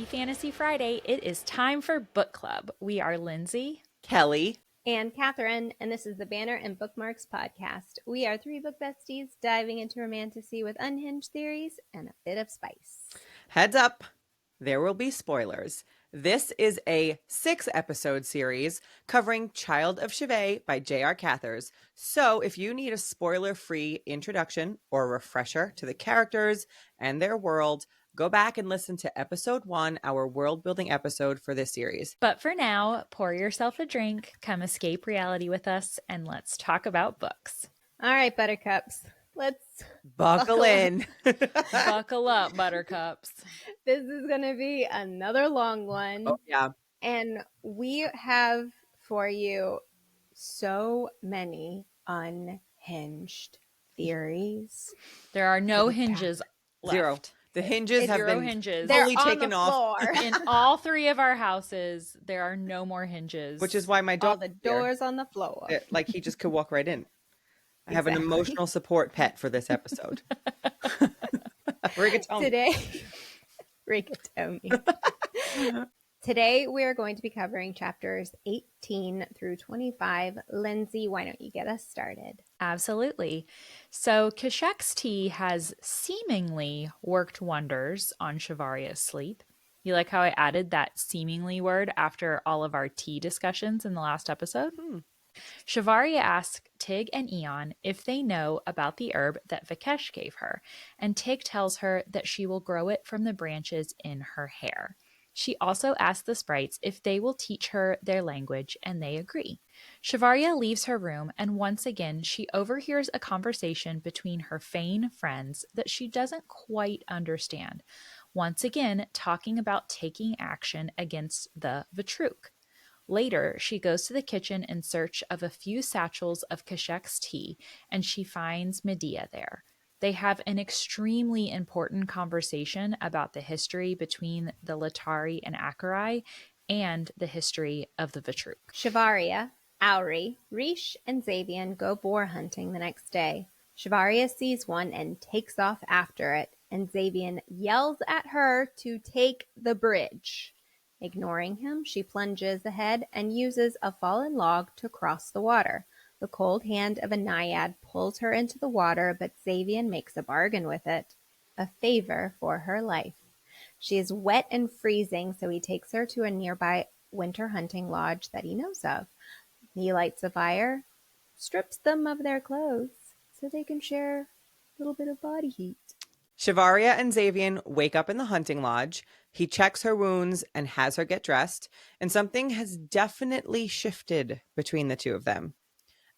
Fantasy Friday, it is time for book club. We are Lindsey, Kelly, and Katharine, and this is the Banner and Bookmarks podcast. We are three book besties diving into romantasy with unhinged theories and a bit of spice. Heads up, there will be spoilers. This is a 6-episode series covering Child of Shivay by JR Cathers. So if you need a spoiler-free introduction or refresher to the characters and their world, go back and listen to episode 1, our world-building episode for this series. But for now, pour yourself a drink, come escape reality with us, and let's talk about books. All right, buttercups, let's buckle in. Buckle up, buttercups. This is going to be another long one. Oh, yeah. And we have for you so many unhinged theories. There are no hinges left. Zero. The hinges have been hinges. fully taken off. In all three of our houses, there are no more hinges. Which is why my dog. All the doors on the floor. Like he just could walk right in. I have an emotional support pet for this episode. Rigatoni. Today we are going to be covering chapters 18 through 25. Lindsey, why don't you get us started? Absolutely. So Kashek's tea has seemingly worked wonders on Shivaria's sleep. You like how I added that seemingly word after all of our tea discussions in the last episode? Shivaria asks Tig and Eon if they know about the herb that Vikesh gave her, and Tig tells her that she will grow it from the branches in her hair. She also asks the sprites if they will teach her their language, and they agree. Shivaria leaves her room, and once again she overhears a conversation between her Fane friends that she doesn't quite understand, once again talking about taking action against the Vitruk. Later, she goes to the kitchen in search of a few satchels of Kashek's tea, and she finds Medea there. They have an extremely important conversation about the history between the Latari and Akarai and the history of the Vitruk. Shivaria, Auri, Rish, and Xavian go boar hunting the next day. Shivaria sees one and takes off after it, and Xavian yells at her to take the bridge. Ignoring him, she plunges ahead and uses a fallen log to cross the water. The cold hand of a naiad pulls her into the water, but Xavian makes a bargain with it, a favor for her life. She is wet and freezing, so he takes her to a nearby winter hunting lodge that he knows of. He lights a fire, strips them of their clothes, so they can share a little bit of body heat. Shivaria and Xavian wake up in the hunting lodge. He checks her wounds and has her get dressed, and something has definitely shifted between the two of them.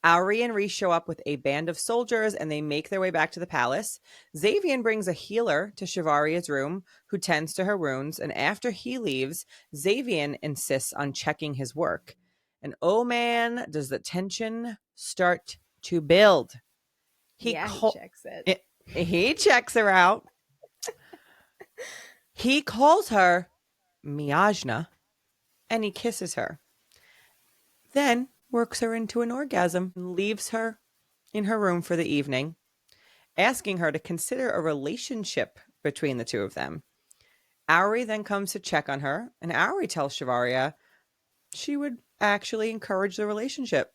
Auri and Rish show up with a band of soldiers, and they make their way back to the palace. Xavian brings a healer to Shivaria's room, who tends to her wounds, and after he leaves, Xavian insists on checking his work. And oh man, does the tension start to build. He checks it. He checks her out. He calls her Miajna, and he kisses her. Then works her into an orgasm and leaves her in her room for the evening, asking her to consider a relationship between the two of them. Auri then comes to check on her, and Auri tells Shivaria she would actually encourage the relationship.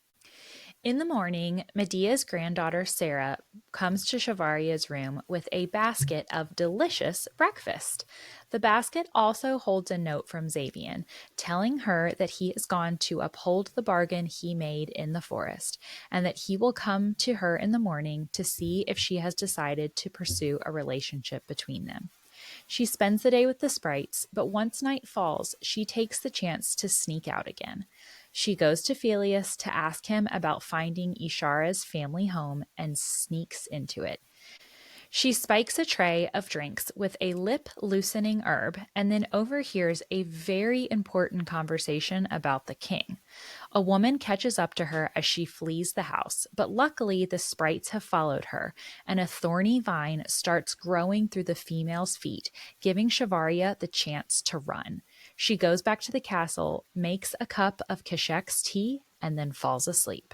In the morning, Medea's granddaughter Sarah comes to Shivaria's room with a basket of delicious breakfast. The basket also holds a note from Xavian, telling her that he has gone to uphold the bargain he made in the forest, and that he will come to her in the morning to see if she has decided to pursue a relationship between them. She spends the day with the sprites, but once night falls, she takes the chance to sneak out again. She goes to Peleus to ask him about finding Ishara's family home and sneaks into it. She spikes a tray of drinks with a lip-loosening herb and then overhears a very important conversation about the king. A woman catches up to her as she flees the house, but luckily the sprites have followed her, and a thorny vine starts growing through the female's feet, giving Shivaria the chance to run. She goes back to the castle, makes a cup of Kashek's tea, and then falls asleep.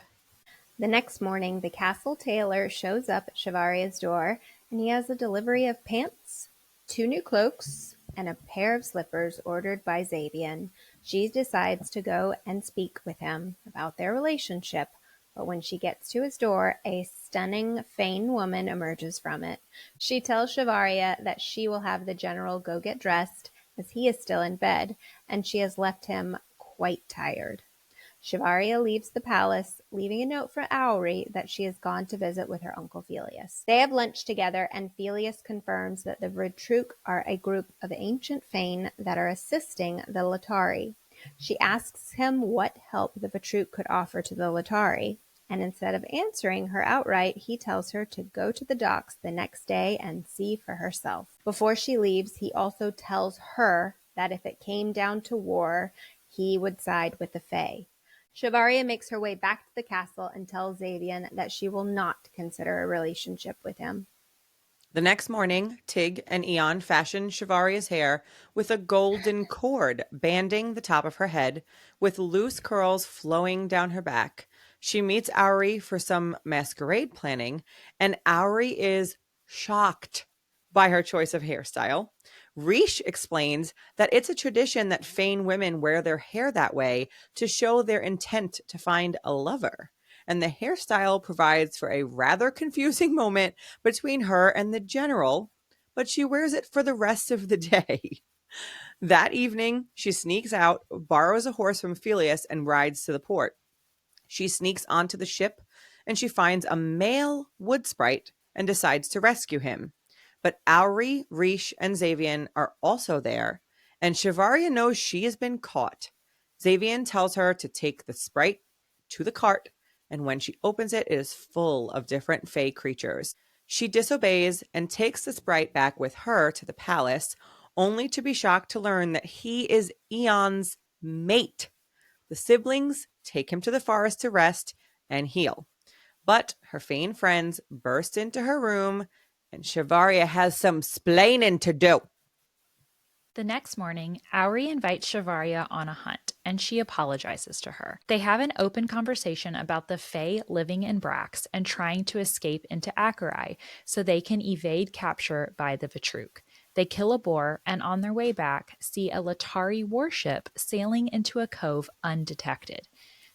The next morning, the castle tailor shows up at Shivaria's door, and he has a delivery of pants, 2 new cloaks, and a pair of slippers ordered by Xavier. She decides to go and speak with him about their relationship, but when she gets to his door, a stunning Fane woman emerges from it. She tells Shivaria that she will have the general go get dressed, as he is still in bed, and she has left him quite tired. Shivaria leaves the palace, leaving a note for Auri that she has gone to visit with her uncle Felius. They have lunch together, and Felius confirms that the Vidtruk are a group of ancient Fane that are assisting the Latari. She asks him what help the Vidtruk could offer to the Latari, and instead of answering her outright, he tells her to go to the docks the next day and see for herself. Before she leaves, he also tells her that if it came down to war, he would side with the Fae. Shivaria makes her way back to the castle and tells Xavier that she will not consider a relationship with him. The next morning, Tig and Eon fashion Shivaria's hair with a golden cord banding the top of her head, with loose curls flowing down her back. She meets Auri for some masquerade planning, and Auri is shocked by her choice of hairstyle. Rish explains that it's a tradition that Fane women wear their hair that way to show their intent to find a lover. And the hairstyle provides for a rather confusing moment between her and the general, but she wears it for the rest of the day. That evening, she sneaks out, borrows a horse from Felius, and rides to the port. She sneaks onto the ship, and she finds a male wood sprite and decides to rescue him. But Auri, Rish, and Xavier are also there, and Shivaria knows she has been caught. Xavier tells her to take the sprite to the cart, and when she opens it, it is full of different fey creatures. She disobeys and takes the sprite back with her to the palace, only to be shocked to learn that he is Eon's mate. The siblings take him to the forest to rest and heal. But her Fane friends burst into her room, and Shivaria has some splaining to do. The next morning, Auri invites Shivaria on a hunt, and she apologizes to her. They have an open conversation about the Fae living in Brax and trying to escape into Acherai so they can evade capture by the Vidtruk. They kill a boar, and on their way back, see a Latari warship sailing into a cove undetected.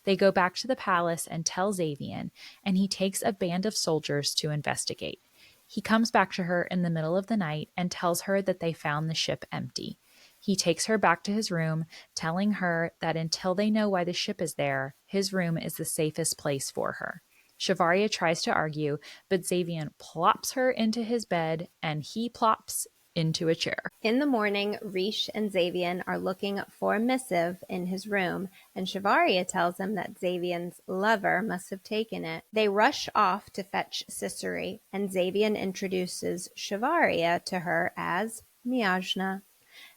They go back to the palace and tell Xavier, and he takes a band of soldiers to investigate. He comes back to her in the middle of the night and tells her that they found the ship empty. He takes her back to his room, telling her that until they know why the ship is there, his room is the safest place for her. Shivaria tries to argue, but Xavier plops her into his bed, and he plops into a chair. In the morning, Rish and Xavier are looking for a missive in his room, and Shivaria tells him that Xavier's lover must have taken it. They rush off to fetch Ciceri, and Xavier introduces Shivaria to her as Miajna.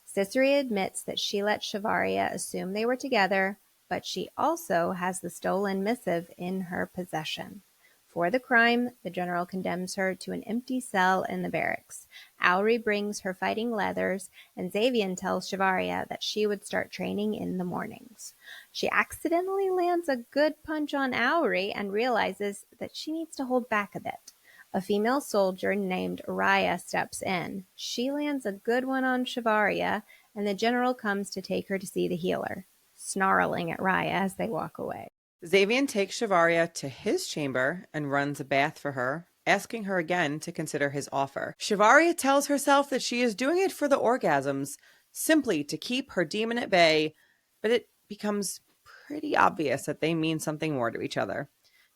Ciceri admits that she let Shivaria assume they were together, but she also has the stolen missive in her possession. For the crime, the general condemns her to an empty cell in the barracks. Auri brings her fighting leathers, and Xavier tells Shivaria that she would start training in the mornings. She accidentally lands a good punch on Auri and realizes that she needs to hold back a bit. A female soldier named Raya steps in. She lands a good one on Shivaria, and the general comes to take her to see the healer, snarling at Raya as they walk away. Xavier takes Shivaria to his chamber and runs a bath for her, asking her again to consider his offer. Shivaria tells herself that she is doing it for the orgasms, simply to keep her demon at bay, but it becomes pretty obvious that they mean something more to each other.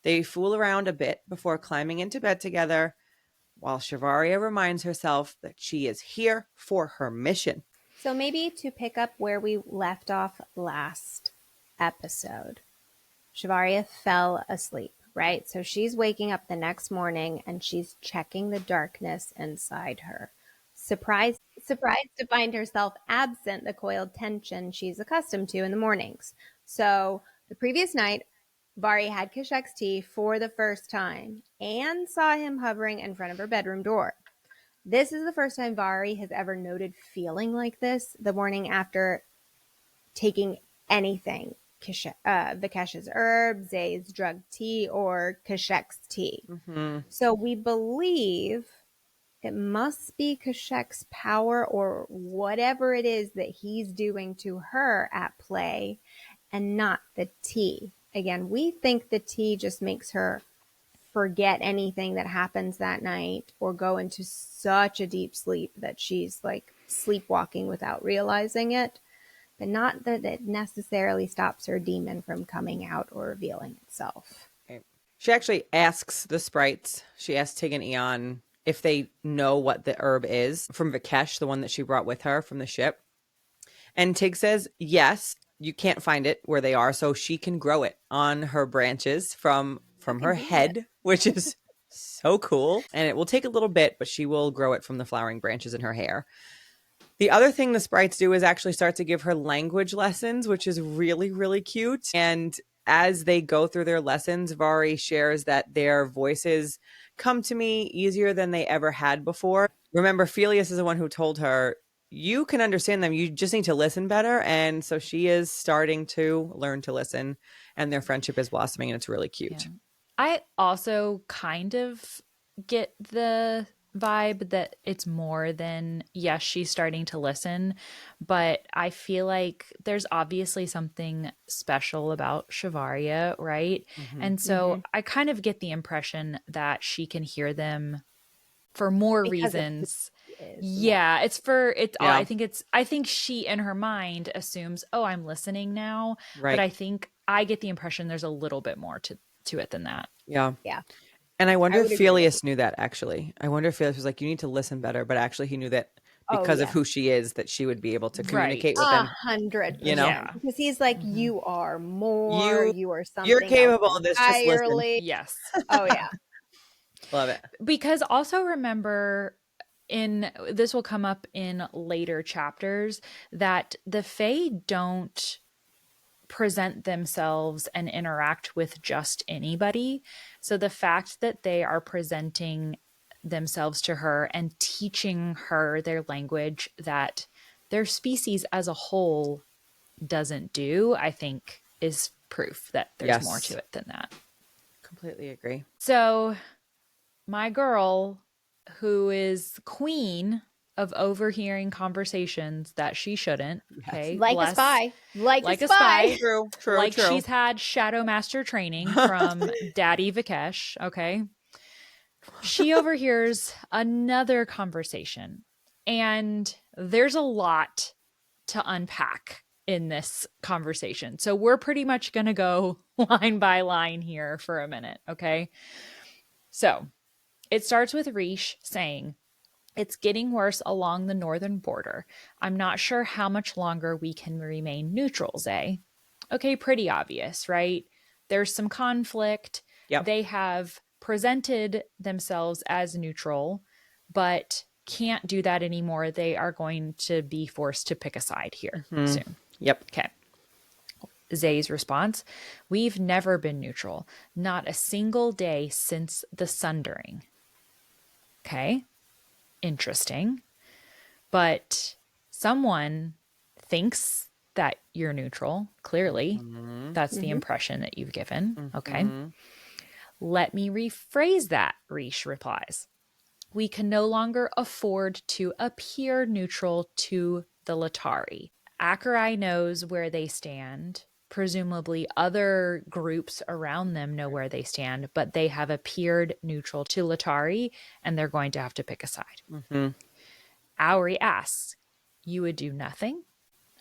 They fool around a bit before climbing into bed together, while Shivaria reminds herself that she is here for her mission. So maybe to pick up where we left off last episode, Shivaria fell asleep, right? So she's waking up the next morning and she's checking the darkness inside her. Surprised to find herself absent the coiled tension she's accustomed to in the mornings. So the previous night, Vari had Kashek's tea for the first time and saw him hovering in front of her bedroom door. This is the first time Vari has ever noted feeling like this the morning after taking anything. Vikesh's herb, Zay's drug tea, or Kashek's tea. Mm-hmm. So we believe it must be Kashek's power or whatever it is that he's doing to her at play and not the tea. Again, we think the tea just makes her forget anything that happens that night or go into such a deep sleep that she's like sleepwalking without realizing it, but not that it necessarily stops her demon from coming out or revealing itself. Right. She actually asks the sprites, she asks Tig and Eon if they know what the herb is from Vikesh, the one that she brought with her from the ship. And Tig says, yes, you can't find it where they are, so she can grow it on her branches from her head, which is so cool. And it will take a little bit, but she will grow it from the flowering branches in her hair. The other thing the sprites do is actually start to give her language lessons, which is really, really cute. And as they go through their lessons, Vari shares that their voices come to me easier than they ever had before. Remember, Felius is the one who told her, you can understand them. You just need to listen better. And so she is starting to learn to listen, and their friendship is blossoming, and it's really cute. Yeah. I also kind of get the vibe that it's more than, yes, she's starting to listen, but I feel like there's obviously something special about Shivaria, right? Mm-hmm. And so I kind of get the impression that she can hear them for more Because reasons. Yeah. I think she in her mind assumes, oh, I'm listening now. Right. But I think I get the impression there's a little bit more to it than that. Yeah. Yeah. And I wonder would if agree with Felius knew that, actually. I wonder if Felius was like, you need to listen better, but actually he knew that because of who she is, that she would be able to communicate with them. 100%. You know? Yeah. Because he's like, Mhm. you are more, you are something You're capable else of this, just listen. entirely. Yes. Oh, yeah. Love it. Because also remember, this will come up in later chapters, that the Fae don't present themselves and interact with just anybody. So the fact that they are presenting themselves to her and teaching her their language that their species as a whole doesn't do, I think is proof that there's more to it than that. Completely agree. So my girl, who is queen of overhearing conversations that she shouldn't, okay, Like a spy. Like a spy. True. like she's had shadow master training from Daddy Vikesh, okay, she overhears another conversation, and there's a lot to unpack in this conversation, so we're pretty much gonna go line by line here for a minute, okay? So it starts with Rish saying, it's getting worse along the northern border. I'm not sure how much longer we can remain neutrals, eh? Okay, pretty obvious, right? There's some conflict. Yep. They have presented themselves as neutral, but can't do that anymore. They are going to be forced to pick a side here soon. Yep. Okay. Zay's response, we've never been neutral, not a single day since the sundering. Okay. Interesting. But someone thinks that you're neutral, clearly. That's the impression that you've given. Okay. Let me rephrase that, Rish replies. We can no longer afford to appear neutral to the Latari. Akerai knows where they stand. Presumably other groups around them know where they stand, but they have appeared neutral to Latari, and they're going to have to pick a side. Auri asks, you would do nothing?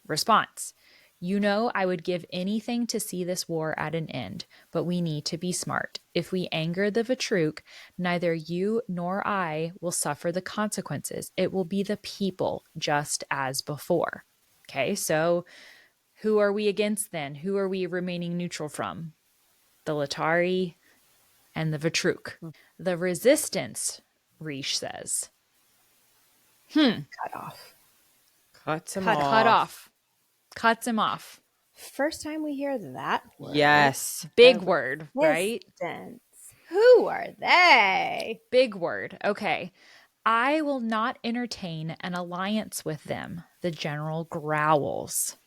Response, you know I would give anything to see this war at an end, but we need to be smart. If we anger the Vitruk, neither you nor I will suffer the consequences. It will be the people, just as before. Okay, so who are we against then? Who are we remaining neutral from? The Latari and the Vitruk. The resistance, Rish says. Cut off. Cuts him Cut off. Cuts him off. First time we hear that word. Yes. Big word, right? Resistance. Who are they? Big word. Okay. I will not entertain an alliance with them, the general growls.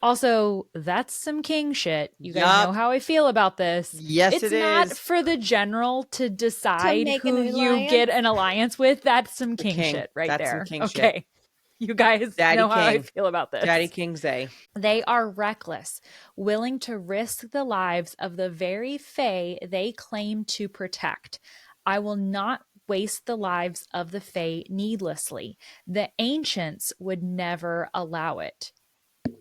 Also, that's some king shit. You guys Yup. know how I feel about this. Yes, It's it not is. for the general to decide make who an you get alliance? an alliance with. That's some The king king. shit right That's some there. king shit. Okay. You guys Daddy know how I King. feel about this. Daddy King Zay. They are reckless, willing to risk the lives of the very fae they claim to protect. I will not waste the lives of the fae needlessly. The ancients would never allow it.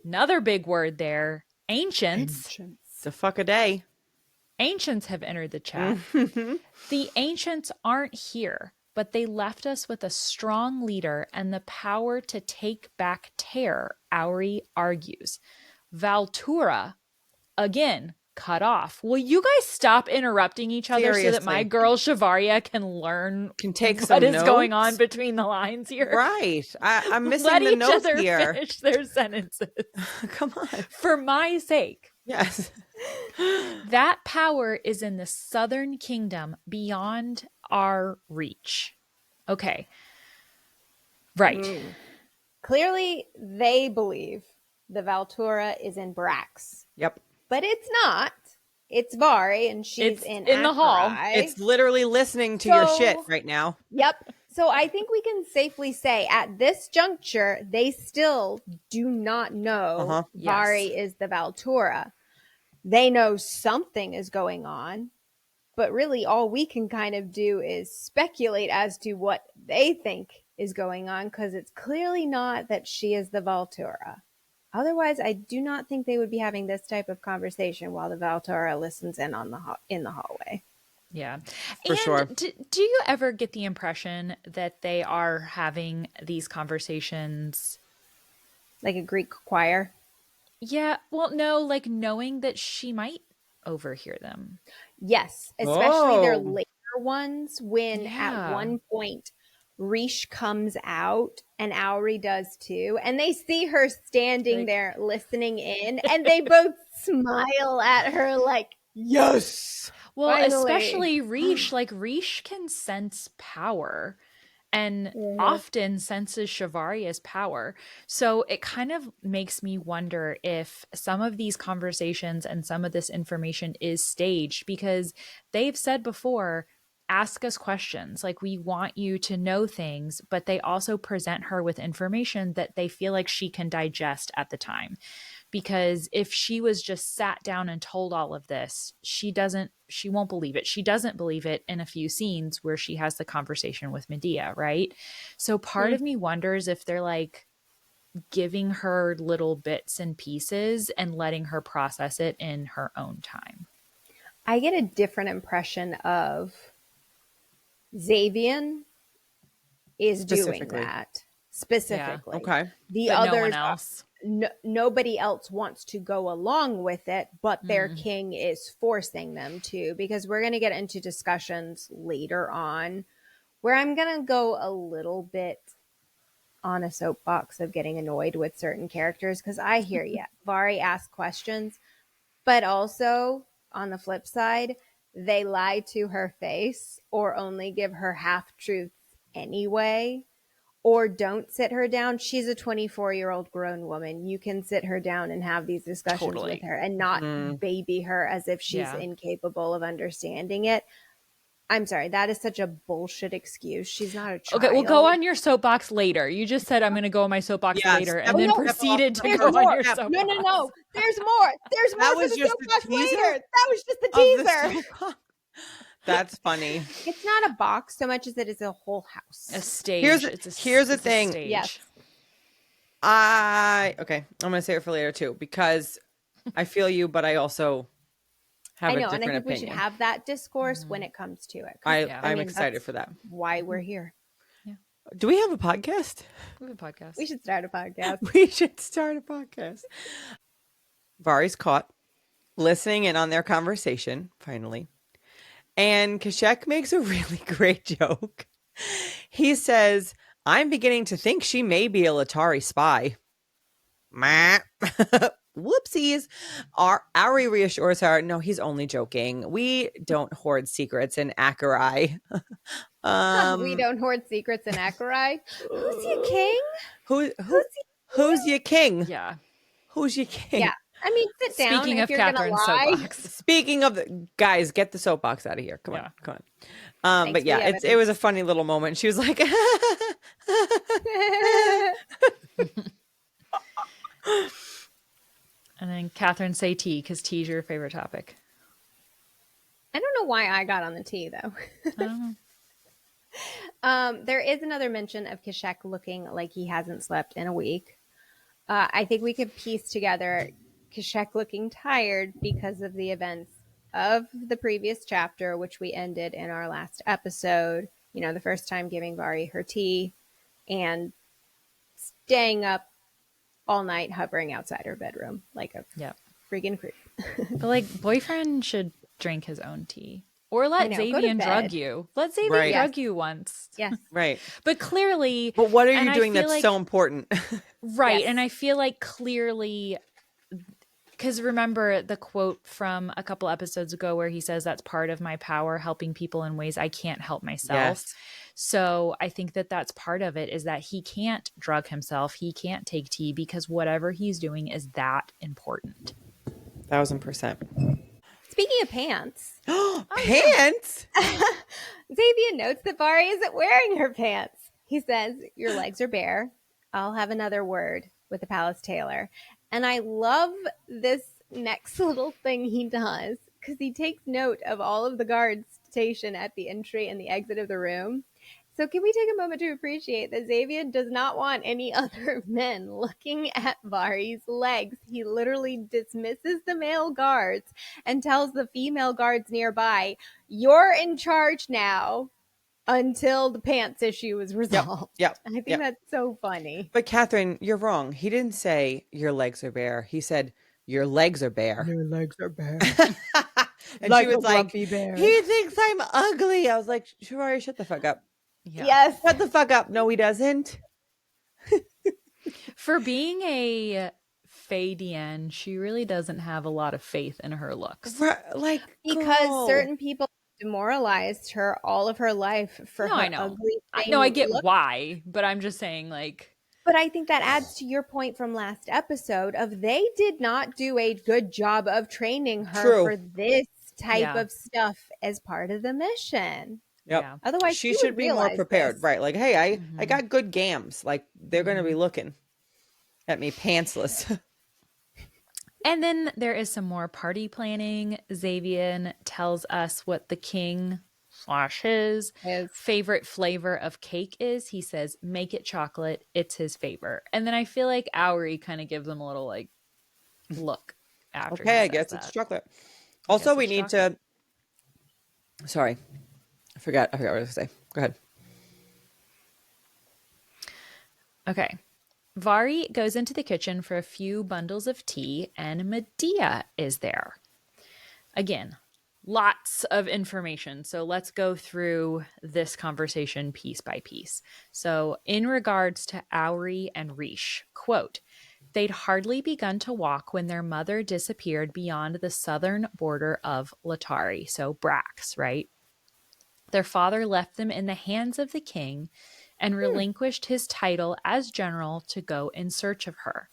Another big word there. Ancients. The fuck a day. Ancients have entered the chat. The ancients aren't here, but they left us with a strong leader and the power to take back terror, Auri argues. Valtura, again, cut off. Will you guys stop interrupting each other so that my Seriously. girl Shavaria can learn Can take what some is going on notes? between the lines here? Right. I'm missing Let the each note other here. finish their sentences. Come on. For my sake. Yes. That power is in the southern kingdom beyond our reach. Okay. Right. Clearly, they believe the Valtura is in Brax, Yep. but it's not. It's Vari, and she's It's in the hall. Akarai. It's literally listening to your shit right now. Yep. So I think we can safely say at this juncture, they still do not know Vari is the Valtura. They know something is going on, but really all we can kind of do is speculate as to what they think is going on, because it's clearly not that she is the Valtura. Otherwise, I do not think they would be having this type of conversation while the Valtura listens in on in the hallway. Yeah. For sure. Do you ever get the impression that they are having these conversations like a Greek choir? Yeah. Well, no, like knowing that she might overhear them. Yes, especially their later ones when at one point Rish comes out and Auri does too, and they see her standing there listening in, and they both smile at her like, yes. Well, finally. especially Rish, like Rish can sense power and often senses Shavaria's power. So it kind of makes me wonder if some of these conversations and some of this information is staged, because they've said before, ask us questions. Like, we want you to know things, but they also present her with information that they feel like she can digest at the time. Because if she was just sat down and told all of this, she won't believe it. She doesn't believe it in a few scenes where she has the conversation with Medea, right? So part of me wonders if they're like giving her little bits and pieces and letting her process it in her own time. I get a different impression of Xavian is doing that specifically. Yeah. Okay. The but others, no one else. Nobody else wants to go along with it, but their king is forcing them to, because we're going to get into discussions later on where I'm going to go a little bit on a soapbox of getting annoyed with certain characters, because I hear you. Vari asks questions, but also on the flip side, they lie to her face or only give her half truths anyway, or don't sit her down. She's a 24-year-old grown woman. You can sit her down and have these discussions with her and not baby her as if she's incapable of understanding it. I'm sorry, that is such a bullshit excuse. She's not a child. Okay, we'll go on your soapbox later. You just said I'm going to go on my soapbox later, and then proceeded to go on your soapbox. No. There's more. There's more. That was for the just soapbox the teaser? later. That was just the teaser. That's funny. It's not a box so much as it is a whole house. A stage. Here's the thing. Yes. I'm gonna say it for later too, because I feel you, but I also have a different opinion. And I think we should have that discourse when it comes to it. I'm excited for that. Why we're here. Yeah. Do we have a podcast? We have a podcast. We should start a podcast. We should start a podcast. Vari's caught listening in on their conversation, finally. And Kashek makes a really great joke. He says, I'm beginning to think she may be a Latari spy. Whoopsies. Auri reassures her, no, he's only joking. We don't hoard secrets in Akarai. We don't hoard secrets in Akarai. Who's your king? Who's your king? Yeah. Who's your king? Yeah. I mean, sit down Speaking if of you're going to Catherine's lie. soapbox. Speaking of the guys, get the soapbox out of here. Come on, Yeah. come on. Thanks But for the yeah, it evidence. was a funny little moment. She was like, And then Catherine say tea because tea's your favorite topic. I don't know why I got on the tea, though. I don't know. There is another mention of Keshek looking like he hasn't slept in a week. I think we could piece together Keshek looking tired because of the events of the previous chapter, which we ended in our last episode. You know, the first time giving Vari her tea and staying up all night hovering outside her bedroom like a Yeah. freaking creep. But like, boyfriend should drink his own tea. Or let I know, go to Xavier drug bed. you. Let Xavier Right. drug you once. Yes. right. But clearly, But what are and you I doing feel that's like- so important? right. Yes. And I feel like clearly, because remember the quote from a couple episodes ago where he says that's part of my power, helping people in ways I can't help myself. Yes. So I think that that's part of it, is that he can't drug himself. He can't take tea because whatever he's doing is that important. 1000%. Speaking of pants, Pants? Xavier notes that Vari isn't wearing her pants. He says, "Your legs are bare. I'll have another word with the palace tailor." And I love this next little thing he does because he takes note of all of the guards stationed at the entry and the exit of the room. So can we take a moment to appreciate that Xavier does not want any other men looking at Vari's legs? He literally dismisses the male guards and tells the female guards nearby, "You're in charge now until the pants issue is resolved." Yep. I think yep. that's so funny. But Catherine, you're wrong. He didn't say your legs are bare. He said your legs are bare. Your legs are bare. And Like she a was like, grumpy bear. he thinks I'm ugly. I was like, Shivaya, shut the fuck up. Yeah. Yes. Shut the fuck up. No, he doesn't. For being a Fadian, she really doesn't have a lot of faith in her looks. Like, Because girl. certain people demoralized her all of her life for No, her I know. ugly thing. No, I get look. why, but I'm just saying, like, But I think that adds to your point from last episode of they did not do a good job of training her True. for this type Yeah. of stuff as part of the mission. Yep. yeah. Otherwise, She would should be more realize prepared. this. Right. Like, hey, I Mhm. got good gams. Like, they're going to be looking at me pantsless. And then there is some more party planning. Xavier tells us what the king / his His. favorite flavor of cake is. He says, make it chocolate. It's his favorite. And then I feel like Auri kind of gives him a little like look after. Okay, he I says guess that. it's chocolate. Also, guess we it's need chocolate. to. Sorry, I forgot what I was going to say. Go ahead. Okay. Vari goes into the kitchen for a few bundles of tea, and Medea is there. Again, lots of information. So let's go through this conversation piece by piece. So, in regards to Auri and Rish, quote, they'd hardly begun to walk when their mother disappeared beyond the southern border of Latari, so Brax, right? Their father left them in the hands of the king and relinquished his title as general to go in search of her.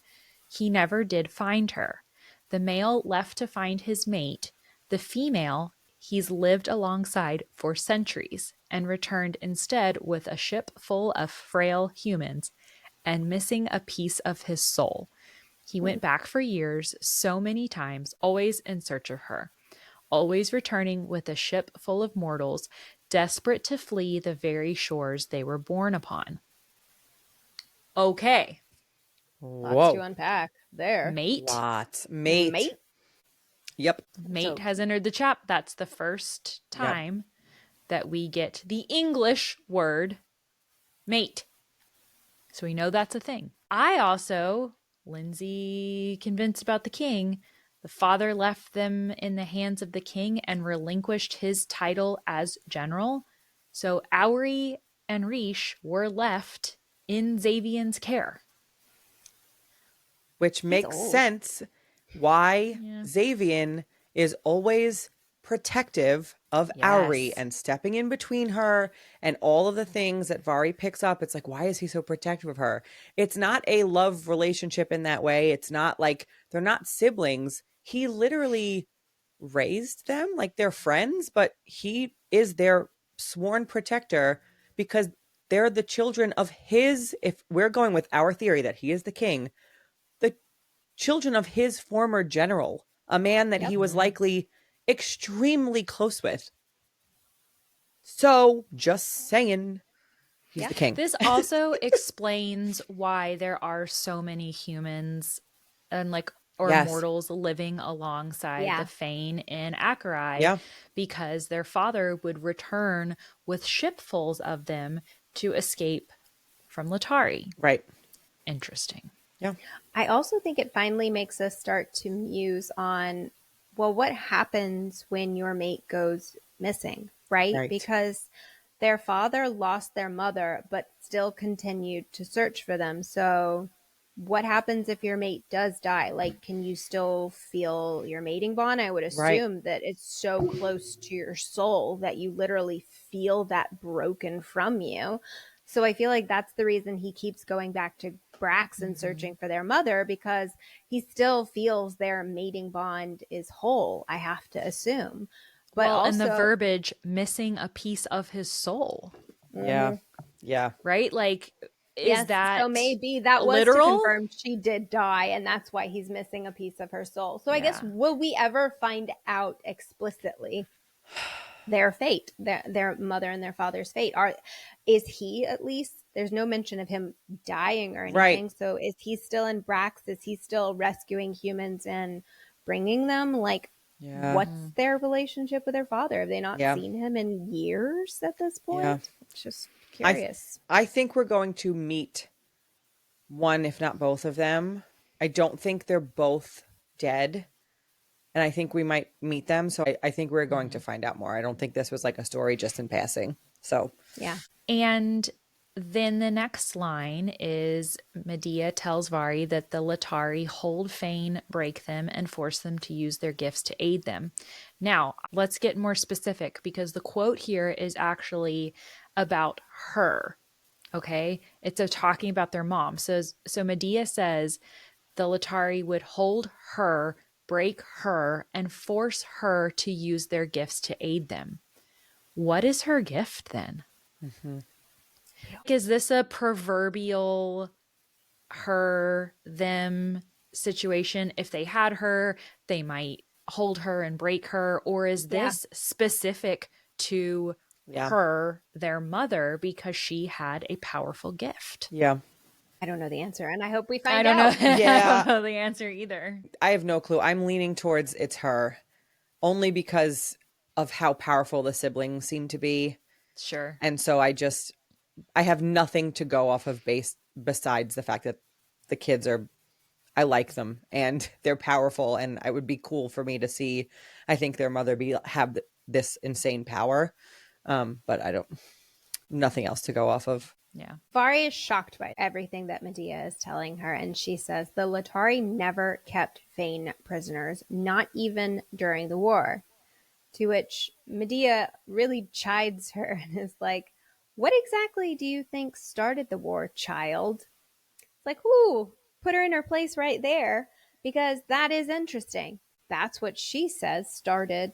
He never did find her. The male left to find his mate. The female he's lived alongside for centuries and returned instead with a ship full of frail humans and missing a piece of his soul. He went back for years, so many times, always in search of her, always returning with a ship full of mortals, desperate to flee the very shores they were born upon. Okay. Lots to unpack there. Mate. Lots. Mate. Yep. Mate So- has entered the chat. That's the first time that we get the English word mate. So we know that's a thing. I also, Lindsey convinced about the king, the father left them in the hands of the king and relinquished his title as general. So Auri and Rish were left in Xavier's care. Which makes old. sense why Yeah. Xavier is always protective of Auri Yes. and stepping in between her and all of the things that Vari picks up. It's like, why is he so protective of her? It's not a love relationship in that way. It's not like they're not siblings. He literally raised them like they're friends, but he is their sworn protector because they're the children of his, if we're going with our theory that he is the king, the children of his former general, a man that Yep. he was likely extremely close with. So, just saying, he's Yeah. the king. This also explains why there are so many humans and like or Yes. mortals living alongside the Yeah. Fane in Acherai Yeah. because their father would return with shipfuls of them to escape from Latari. Right. Interesting. Yeah. I also think it finally makes us start to muse on, well, what happens when your mate goes missing, right? Right. Because their father lost their mother, but still continued to search for them. So, what happens if your mate does die? Like, can you still feel your mating bond? I would Right. assume that it's so close to your soul that you literally feel that broken from you. So, I feel like that's the reason he keeps going back to Brax and searching for their mother, because he still feels their mating bond is whole, I have to assume. But Well, and the also, verbiage missing a piece of his soul, Yeah. Yeah. right? Like, is yes, so that maybe that was to literal? confirm she did die, and that's why he's missing a piece of her soul. So I guess, Yeah. will we ever find out explicitly their fate, their mother and their father's fate? Is he, at least, there's no mention of him dying or Right. anything. So is he still in Brax? Is he still rescuing humans and bringing them? Like, Yeah. what's their relationship with their father? Have they not Yeah. seen him in years at this Yeah. point? It's just I curious. I think we're going to meet one, if not both of them. I don't think they're both dead. And I think we might meet them. So I think we're going to find out more. I don't think this was like a story just in passing. So, Yeah. And then the next line is Medea tells Vari that the Latari hold Fane, break them, and force them to use their gifts to aid them. Now, let's get more specific because the quote here is actually about her. Okay? It's talking about their mom. So Medea says the Latari would hold her, break her, and force her to use their gifts to aid them. What is her gift then? Is this a proverbial her, them situation? If they had her, they might hold her and break her. Or is Yeah. this specific to yeah. her, their mother, because she had a powerful gift? Yeah. I don't know the answer, and I hope we I find don't know. out. I Yeah. don't know the answer either. I have no clue. I'm leaning towards it's her only because of how powerful the siblings seem to be. Sure. And so I have nothing to go off of besides the fact that the kids are, I like them and they're powerful, and it would be cool for me to see, I think their mother have this insane power. But I don't, nothing else to go off of. Yeah. Vari is shocked by everything that Medea is telling her, and she says the Latari never kept Fane prisoners, not even during the war. To which Medea really chides her and is like, "What exactly do you think started the war, child?" It's like, ooh, put her in her place right there, because that is interesting. That's what she says started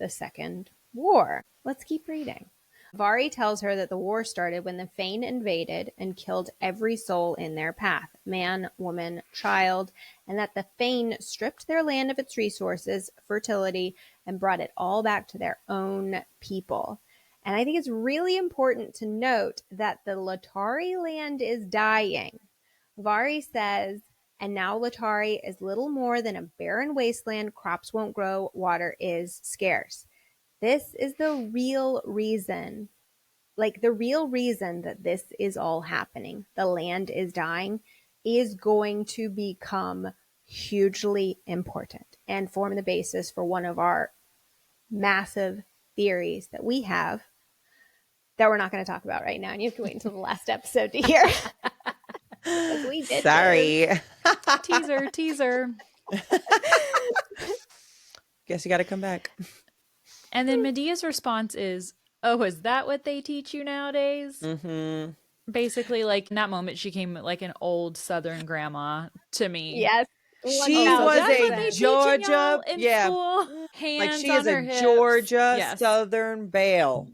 the Second War. Let's keep reading. Vari tells her that the war started when the Fane invaded and killed every soul in their path, man, woman, child, and that the Fane stripped their land of its resources, fertility, and brought it all back to their own people. And I think it's really important to note that the Latari land is dying. Vari says, and now Latari is little more than a barren wasteland. Crops won't grow. Water is scarce. This is the real reason, the real reason that this is all happening. The land is dying, is going to become hugely important and form the basis for one of our massive theories that we have that we're not going to talk about right now. And you have to wait until the last episode to hear. Because we did. Sorry. Teaser. Guess you got to come back. And then Medea's response is, oh, is that what they teach you nowadays? Mm-hmm. Basically, like in that moment, she came like an old Southern grama to me. Yes. She Oh, so was that's a what they 1000%. teach in y'all Georgia, in yeah, school? like Hands she is on a her hips. Georgia Yes. Southern Belle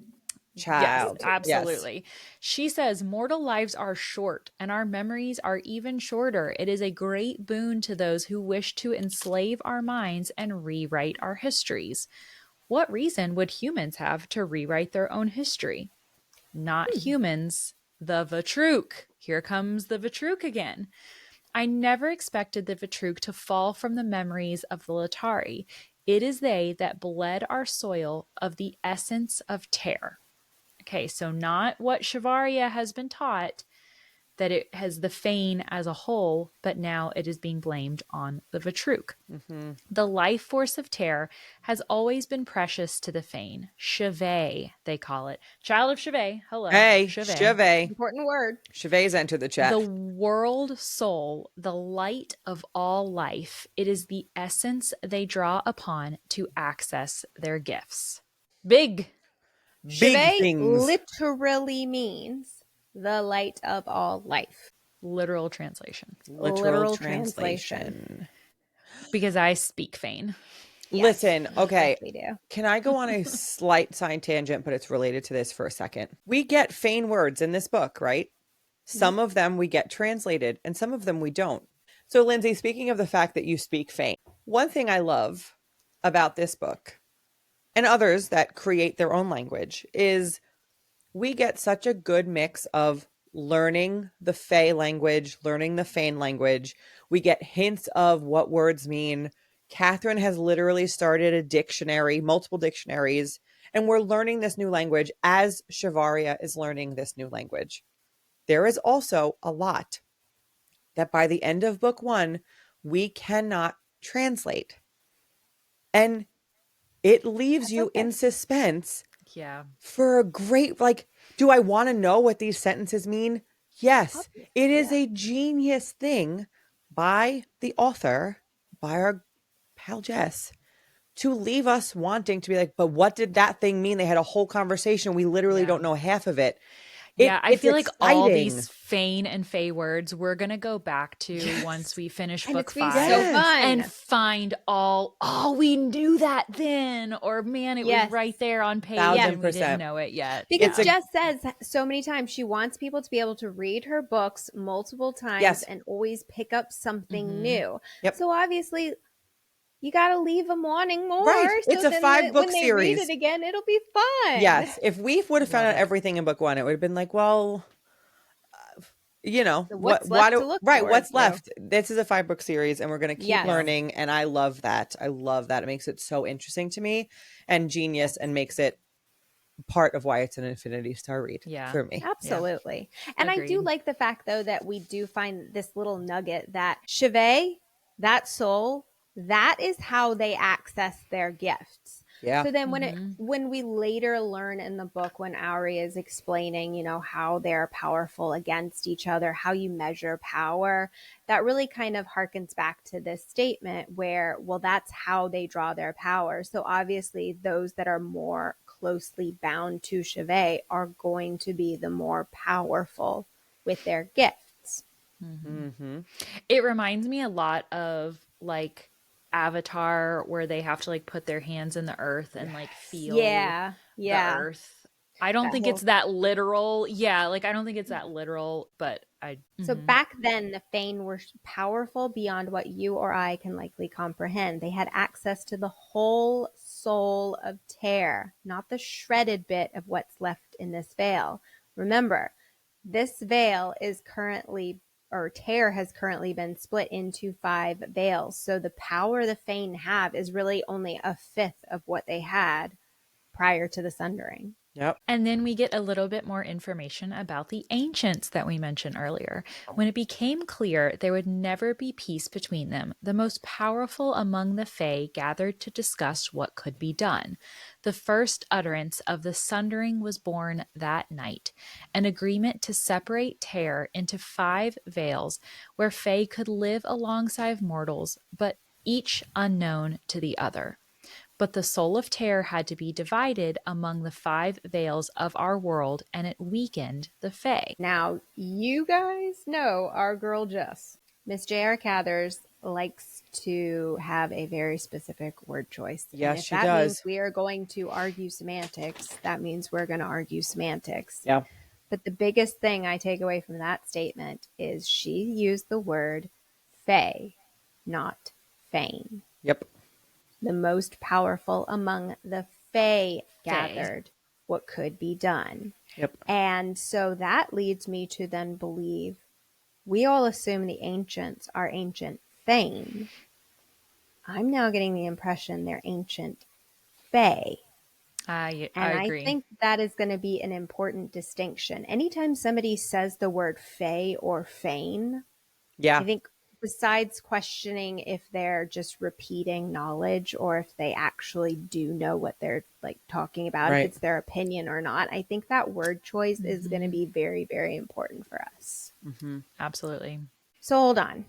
Yes, child. absolutely. She says, mortal lives are short and our memories are even shorter. It is a great boon to those who wish to enslave our minds and rewrite our histories. What reason would humans have to rewrite their own history? Not humans, the Vitruk. Here comes the Vitruk again. I never expected the Vitruk to fall from the memories of the Latari. It is they that bled our soil of the essence of terror. Okay, so not what Shavaria has been taught, that it has the Fane as a whole, but now it is being blamed on the Vitruk. Mm-hmm. The life force of terror has always been precious to the Fane. Shivay, they call it. Child of Shivay. Hello. Hey, Shivay. Chevet. Important word. Chevet's entered the chat. The world soul, the light of all life. It is the essence they draw upon to access their gifts. Big. Big Shivay things. literally means the light of all life. Literal translation. Literal translation. translation. Because I speak Fane. Yes, Listen, okay. Yes, we do. Can I go on a slight side tangent, but it's related to this for a second? We get Fane words in this book, right? Some of them we get translated and some of them we don't. So, Lindsey, speaking of the fact that you speak Fane, one thing I love about this book and others that create their own language is we get such a good mix of learning the Fae language, learning the Fane language. We get hints of what words mean. Katharine has literally started a dictionary, multiple dictionaries, and we're learning this new language as Shavaria is learning this new language. There is also a lot that by the end of book 1, we cannot translate. And it leaves That's you okay. in suspense Yeah. for a great, like, do I want to know what these sentences mean? Yes. It is a genius thing by the author, by our pal Jess, to leave us wanting to be like, but what did that thing mean? They had a whole conversation. We literally don't know half of it. Yeah, I It's feel like all exciting. these Fane and Fae words we're going to go back to once we finish And book it's gonna be 5 so fun. and find all, oh, we knew that then. Or man, it was right there on page and we 1000%. didn't know it yet. Because Jess says so many times she wants people to be able to read her books multiple times and always pick up something new. Yep. So obviously, you got to leave them wanting more. Right. It's so a then 5-book when they series. read it again, it'll be fun. Yes. If we would have found out everything in book 1, it would have been like, well, you know, So what's left to look right, for, what's so. left? This is a 5-book series and we're going to keep Yes. learning, and I love that. I love that. It makes it so interesting to me and genius and makes it part of why it's an Infinity Star read for me. Absolutely. And I do Agreed. like the fact, though, that we do find this little nugget that Shivay, that soul, that is how they access their gifts. Yeah. So then when we later learn in the book, when Auri is explaining, you know, how they're powerful against each other, how you measure power, that really kind of harkens back to this statement where, well, that's how they draw their power. So obviously those that are more closely bound to Shivay are going to be the more powerful with their gifts. It reminds me a lot of like Avatar, where they have to like put their hands in the earth and like feel the earth. I don't think it's that literal. Yeah, like I don't think it's that literal, but So back then, the Fane were powerful beyond what you or I can likely comprehend. They had access to the whole soul of Tear, not the shredded bit of what's left in this veil. Remember, this veil is currently, or Tear has currently been split into 5 veils. So the power the Fane have is really only a fifth of what they had prior to the Sundering. Yep. And then we get a little bit more information about the ancients that we mentioned earlier. When it became clear there would never be peace between them, the most powerful among the Fae gathered to discuss what could be done. The first utterance of the Sundering was born that night, an agreement to separate Tear into 5 veils where Fae could live alongside mortals, but each unknown to the other. But the soul of terror had to be divided among the 5 veils of our world, and it weakened the Fae. Now, you guys know our girl Jess. Miss JR Cathers likes to have a very specific word choice. Yes, and if she that does. means we are going to argue semantics, that means we're going to argue semantics. Yeah. But the biggest thing I take away from that statement is she used the word Fae, not Fane. Yep. The most powerful among the Fae gathered what could be done. Yep. And so that leads me to then believe we all assume the ancients are ancient Fane. I'm now getting the impression they're ancient Fae. I And I agree. think that is going to be an important distinction. Anytime somebody says the word Fae or Fane, Yeah. I think besides questioning if they're just repeating knowledge or if they actually do know what they're like talking about, Right. if it's their opinion or not, I think that word choice is going to be very, very important for us. Absolutely. So hold on.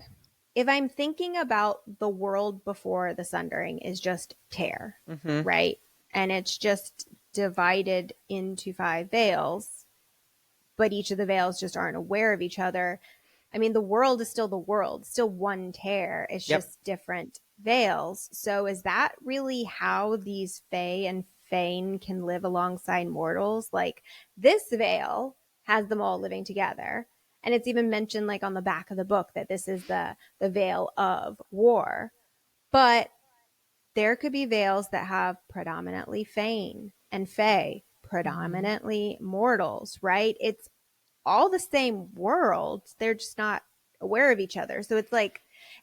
If I'm thinking about the world before the Sundering is just tear, right? And it's just divided into 5 veils, but each of the veils just aren't aware of each other. I mean, the world is still the world, still one tear. It's Yep. just different veils. So is that really how these Fae and Fane can live alongside mortals? Like, this veil has them all living together. And it's even mentioned like on the back of the book that this is the veil of war. But there could be veils that have predominantly Fane and Fae, predominantly mortals, right? It's all the same world. They're just not aware of each other. So it's like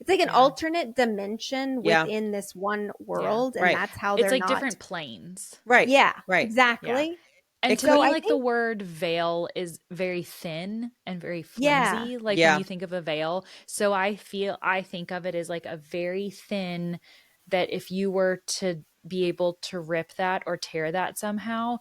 an alternate dimension Yeah. within this one world, and Right. that's how It's they're like not different planes. Right. Yeah, Right. exactly. And It to could- me, I like the think- word veil is very thin and very Yeah. flimsy, like Yeah. when you think of a veil. So I think of it as like a very thin, that if you were to be able to rip that or tear that somehow,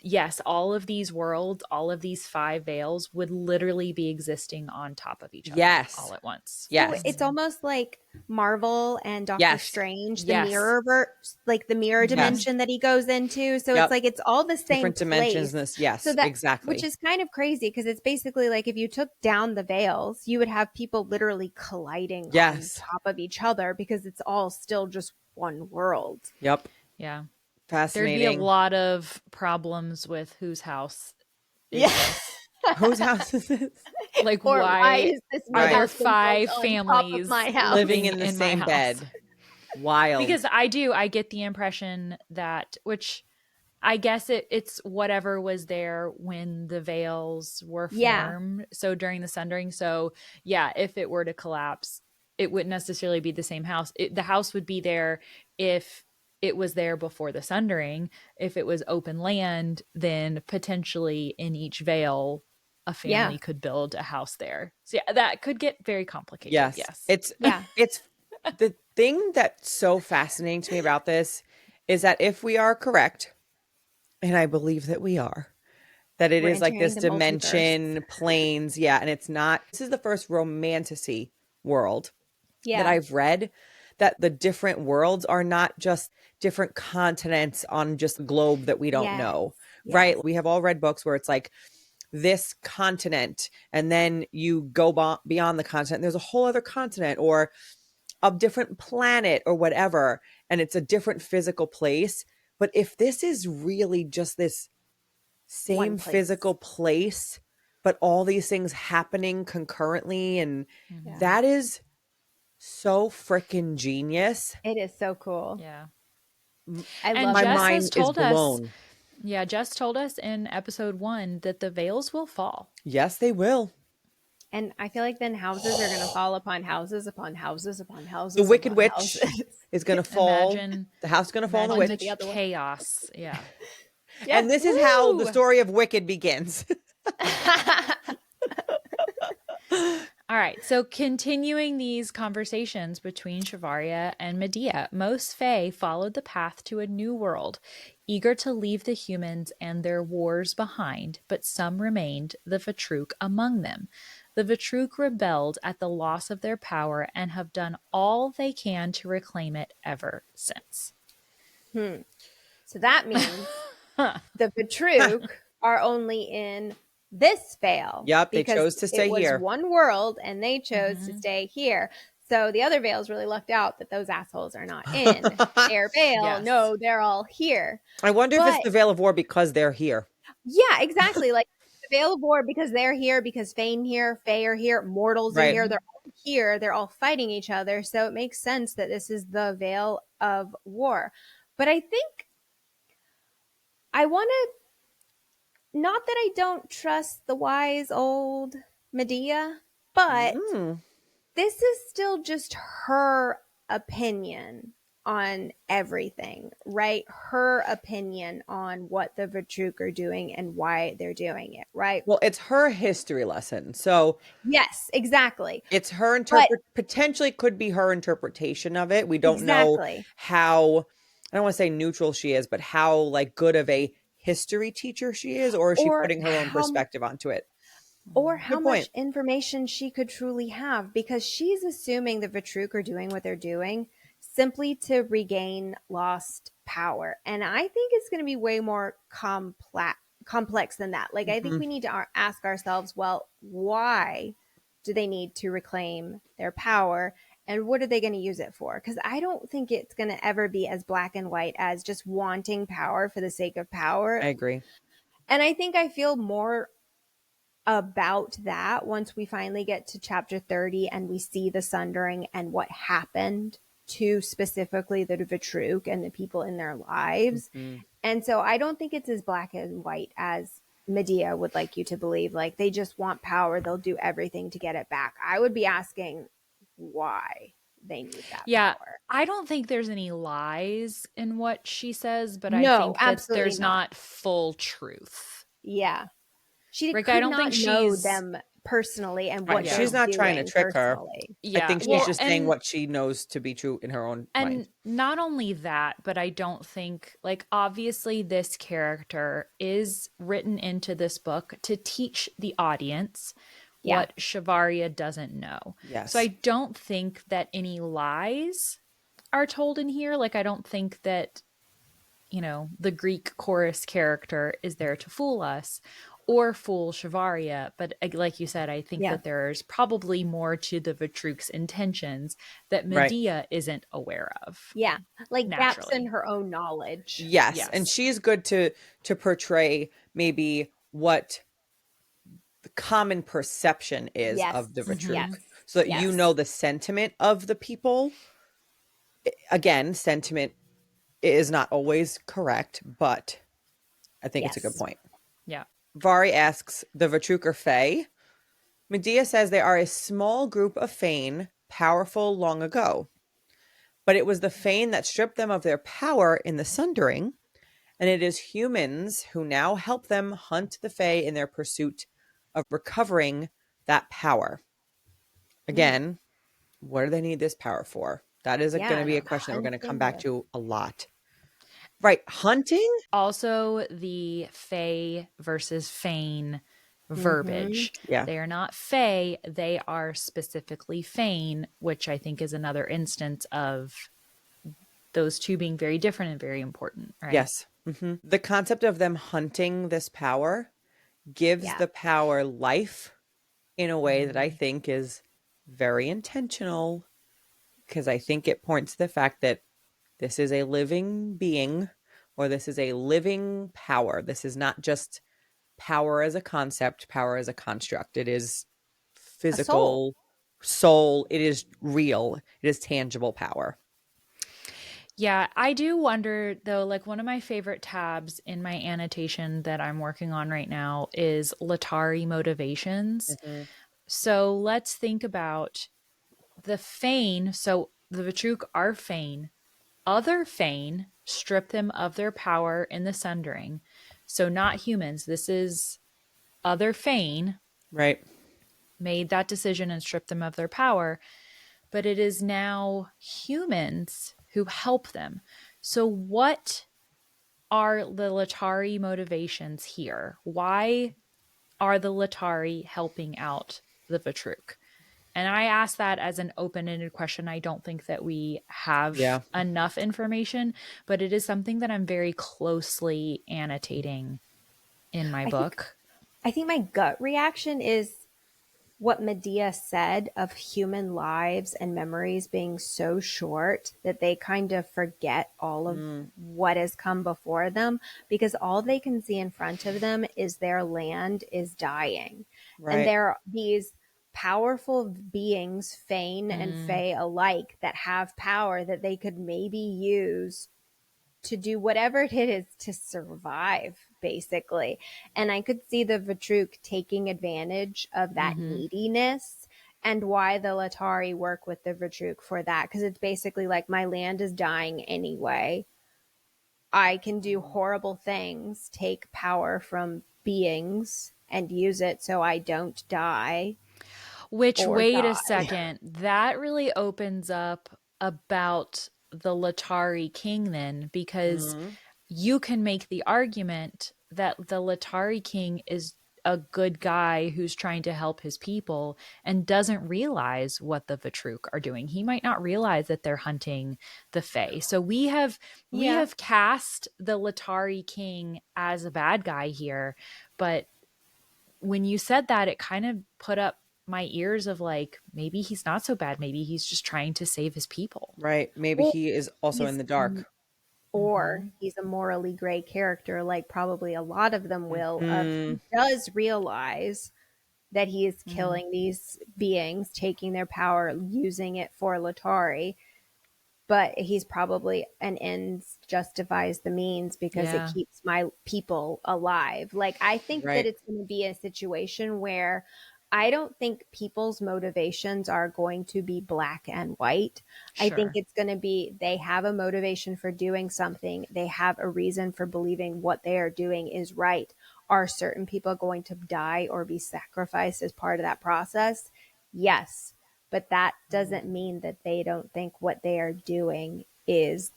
yes, all of these worlds, all of these 5 veils would literally be existing on top of each other Yes. all at once. Yes. So it's almost like Marvel and Doctor Yes. Strange, the Yes. mirror like the mirror dimension that he goes into. So Yep. it's like it's all the same Different dimensions. place. Yes. So that, exactly. which is kind of crazy because it's basically like if you took down the veils, you would have people literally colliding Yes. on top of each other because it's all still just one world. Yep. Yeah. Fascinating. There'd be a lot of problems with whose house is Yeah. this? Whose house is this? Like, Or why is this are there house built 5 on top of families my house? Living in the my same house? bed. Wild. Because I get the impression that, which I guess it's whatever was there when the veils were Yeah. formed. So during the Sundering. So yeah, if it were to collapse, it wouldn't necessarily be the same house. The house would be there if it was there before the Sundering. If it was open land, then potentially in each veil, a family could build a house there. So yeah, that could get very complicated. Yes. It's Yeah. it's the thing that's so fascinating to me about this is that if we are correct, and I believe that we are, that it We're is like entering this the dimension, planes, and it's not. This is the first romantasy world that I've read, that the different worlds are not just different continents on just a globe that we don't know, right? We have all read books where it's like this continent, and then you go beyond the continent, there's a whole other continent or a different planet or whatever, and it's a different physical place. But if this is really just this same physical place, but all these things happening concurrently, and that is so freaking genius. It is so cool. Yeah. I And love My Jess that. mind has is told us, blown. yeah, Jess told us in episode 1 that the veils will fall. Yes, they will. And I feel like then houses are going to fall upon houses upon houses upon houses. The Wicked upon Witch houses. is going to fall. Imagine The house is going to fall on the imagine witch. the chaos. Yeah. And this is how the story of Wicked begins. All right, so continuing these conversations between Shavaria and Medea, most Fae followed the path to a new world, eager to leave the humans and their wars behind, but some remained, the Vatruk among them. The Vatruk rebelled at the loss of their power and have done all they can to reclaim it ever since. So that means the Vitruk are only in this veil Yep, they because chose to it stay was here. one world and they chose to Mhm. stay here. So the other veils really lucked out that those assholes are not in their veil. Yes. No, they're all here. I wonder if it's But the Veil of War because they're here. yeah, exactly. Like the Veil of War because they're here, because Fane here, Fae are here, mortals are Right. here. They're all here. They're all fighting each other. So it makes sense that this is the Veil of War. But I think I want to, not that I don't trust the wise old Medea, but Mm, this is still just her opinion on everything, right? Her opinion on what the Vitruk are doing and why they're doing it, right? well, it's her history lesson. So Yes, exactly. it's her But potentially could be her interpretation of it. We don't know exactly. how, I don't want to say neutral she is, but how like good of a history teacher she is, or is she Or putting her own perspective onto it? how Good point. much information she could truly have because she's assuming the Vitruk are doing what they're doing simply to regain lost power. And I think it's going to be way more complex than that. Like I think Mhm. we need to ask ourselves, well, why do they need to reclaim their power and what are they going to use it for? Because I don't think it's going to ever be as black and white as just wanting power for the sake of I power. agree. And I think I feel more about that once we finally get to chapter 30 and we see the sundering and what happened to specifically the Vitruk and the people in their lives. Mhm. And so I don't think it's as black and white as Medea would like you to believe. Like they just want power, they'll do everything to get it back. I would be asking why they need that Yeah, power. I don't think there's any lies in what she says, but I No, think that absolutely there's not. not full truth. Yeah. She Like, I could don't think not know she's them personally and Right. what they're She's yeah. not trying to doing trick her. personally. I Yeah. think she's Well, Yeah. just saying what she knows to be true in her own mind. and not only that, but I don't think, like, obviously this character is written into this book to teach the audience Yeah. what Shavaria doesn't know. So I Yes. don't think that any lies are told in here. Like, I don't think that, the Greek chorus character is there to fool us or fool Shavaria. But like you said, I think Yeah. that there's probably more to the Vitruk's intentions that Right. Medea isn't aware of Yeah. Like gaps in naturally. her own knowledge. Yes, and Yes. she's good to portray maybe what the common perception is Yes. of the Vitruk, Mm-hmm. Yes. so that you Yes. know the sentiment of the people. Again, sentiment is not always correct, but I think it's a good Yes. point. Yeah. Vari asks, the Vitruk are Fae? Medea says they are a small group of Fane, powerful long ago. But it was the Fane that stripped them of their power in the Sundering, and it is humans who now help them hunt the Fae in their pursuit of recovering that power. Hmm. Again, what do they need this power for? That is going Yeah. to And be a question that we're going to come hunting back the to a lot. Right, hunting? Also, the Fae versus Fane mm-hmm. verbiage. Yeah, They are not Fae, they are specifically Fane, which I think is another instance of those two being very different and very important, right? yes. The concept of them hunting this power gives Yeah. the power life in a way that I Mhm. think is very intentional, because I think it points to the fact that this is a living being, or this is a living power. This is not just power as a concept, power as a construct. It is A soul. physical, soul. It is real. It is tangible power. Yeah, I do wonder though, like one of my favorite tabs in my annotation that I'm working on right now is Latari motivations. Mhm. So let's think about the Fane. So the Vitruk are Fane. Other Fane strip them of their power in the Sundering. So not humans. This is other Fane Right. made that decision and stripped them of their power, but it is now humans who help them. So what are the Latari motivations here? Why are the Latari helping out the Vitruk? And I ask that as an open-ended question. I don't think that we have Yeah. enough information, but it is something that I'm very closely annotating in my I think book. I think my gut reaction is what Medea said of human lives and memories being so short that they kind of forget all of Mm, what has come before them, because all they can see in front of them is their land is dying. And right. there are these powerful beings, Fane and Mm, Fae alike, that have power that they could maybe use to do whatever it is to survive, basically. And I could see the Vitruk taking advantage of that mm-hmm. neediness, and why the Latari work with the Vitruk for that. Because it's basically like, my land is dying anyway. I can do horrible things, take power from beings and use it so I don't die Which, or wait a die. second, that really opens up about the Latari king then, because Mm, you can make the argument that the Latari king is a good guy who's trying to help his people and doesn't realize what the Vitruk are doing. He might not realize that they're hunting the Fae. So we Yeah. have cast the Latari king as a bad guy here, but when you said that, it kind of put up my ears of like, maybe he's not so bad. Maybe he's just trying to save his people. right. Maybe Or he is also in he's the dark. or Mm-hmm. he's a morally gray character, like probably a lot of them will, of Hmm. he does realize that he is Mm-hmm. killing these beings, taking their power, using it for Latari, but he's probably an ends justifies the means because it Yeah, keeps my people alive. Like, I think that Right. it's going to be a situation where I don't think people's motivations are going to be black and white. I think sure. it's going to be, they have a motivation for doing something, they have a reason for believing what they are doing is right. Are certain people going to die or be sacrificed as part of that process? Yes, but that doesn't mean that they don't think what they are doing is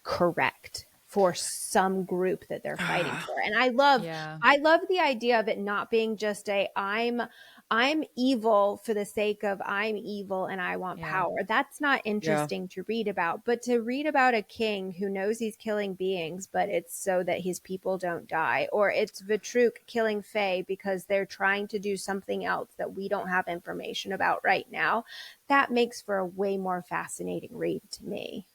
correct for some group that they're fighting for. And Yeah. I love the idea of it not being just a, I'm evil for the sake of I'm evil and I want Yeah. power. That's not Yeah. interesting to read about. But to read about a king who knows he's killing beings, but it's so that his people don't die, or it's Vitruk killing Fae because they're trying to do something else that we don't have information about right now, that makes for a way more fascinating read to me.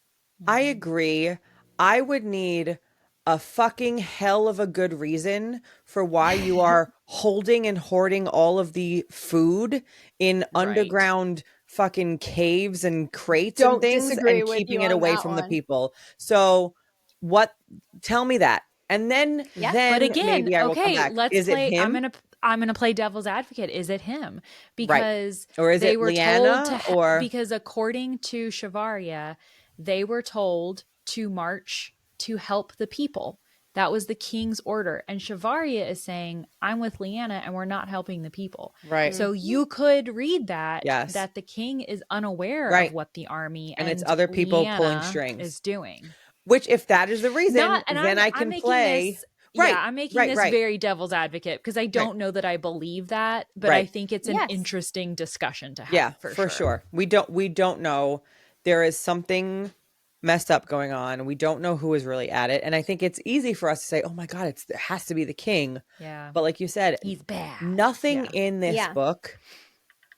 I Mm-hmm. agree. I would need a fucking hell of a good reason for why you are holding and hoarding all of the food in Right. underground fucking caves and crates and Don't things disagree and with keeping you it on away that from the one. people. So, what? Tell me that. And then, Yeah. But then again, maybe I will come okay, back. let's Is it play. him? I'm gonna play devil's advocate. Is it him? Right. Because Or is they it were told Leanna? Or because according to Shavaria, they were told to march to help the people. That was the king's order. And Shavaria is saying, I'm with Leanna and we're not helping the people. right. So Mhm. you could read that Yes. the king is unaware of Right. what the army And it's and other people pulling Leanna strings. is doing. Which, if that is the reason, Not, and then I I'm can making play. this, yeah, Right, I'm making right, this right, very devil's advocate because I right, don't know that I believe that, but I right. think it's an Yes. interesting discussion to Yeah, have for for sure. sure. We don't know. There is something messed up going on. We don't know who is really at it. And I think it's easy for us to say, oh my God, it has to be the king. Yeah. But like you said, He's bad. nothing Yeah. in this Yeah. book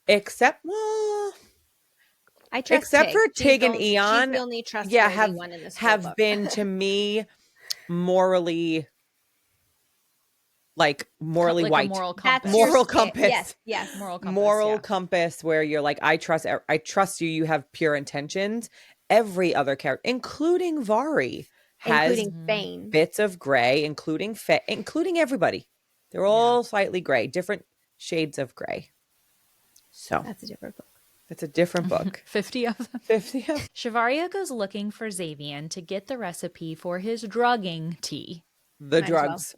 except, well, I trust except for Tig. Tig and She's the Eon, only yeah, trustworthy have one in this whole have book. been to me morally, like morally Like a white. moral That's your compass. Moral stick. Yes, compass. yes. Moral compass. Moral Yeah. compass where you're like, I trust you, you have pure intentions. Every other character, including Vari, has Including Mm-hmm. Fane. bits of gray, including everybody. They're Yeah. all slightly gray, different shades of gray. So That's a different book. it's a different book. 50 of them. 50 of Shavaria goes looking for Xavian to get the recipe for his drugging tea. the Might as well. drugs.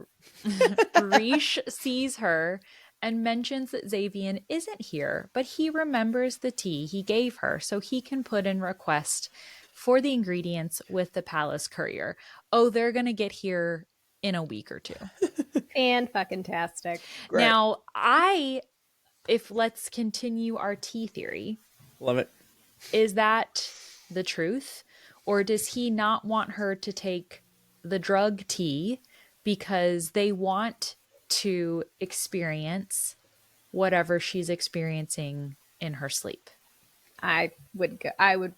Rish sees her and mentions that Xavian isn't here, but he remembers the tea he gave her, so he can put in request for the ingredients with the palace courier. Oh, they're going to get here in a week or two. And fucking tastic. Great. Now, if let's continue our tea theory, Love it. is that the truth? Or does he not want her to take the drug tea because they want to experience whatever she's experiencing in her sleep? I would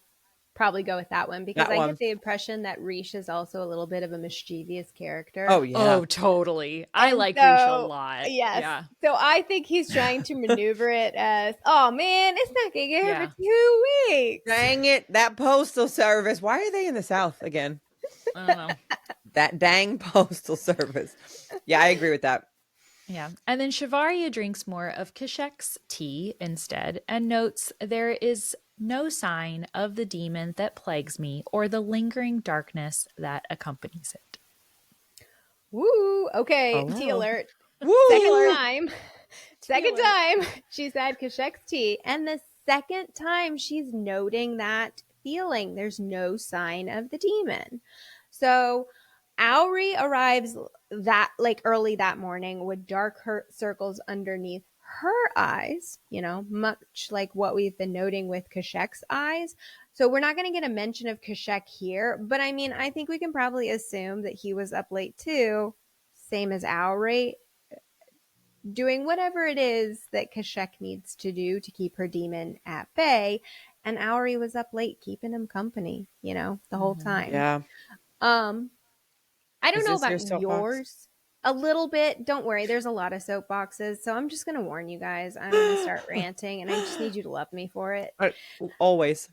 probably go with that one because That I one. get the impression that Riche is also a little bit of a mischievous character. Oh, yeah. Oh, totally. I And like Risha a so, lot. yes. Yeah. So I think he's trying to maneuver it as, oh man, it's not going to get here Yeah. for 2 weeks. Dang it. That postal service. Why are they in the South again? I don't know. That dang postal service. Yeah, I agree with that. Yeah. And then Shavaria drinks more of Keshek's tea instead and notes there is no sign of the demon that plagues me or the lingering darkness that accompanies it. Woo. Okay. Tea Oh. alert. Woo! Second time. Second alert. time she's had Keshek's tea. And the second time she's noting that feeling. There's no sign of the demon. So Auri arrives that like early that morning with dark circles underneath her eyes, much like what we've been noting with Keshek's eyes. So we're not going to get a mention of Keshek here, but I mean, I think we can probably assume that he was up late too, same as Auri, doing whatever it is that Keshek needs to do to keep her demon at bay. And Auri was up late keeping him company, the whole time. Yeah. I don't Is know this your about soapbox? yours. A little bit. Don't worry. There's a lot of soapboxes. So I'm just going to warn you guys. I'm going to start ranting and I just need you to love me for it. Always.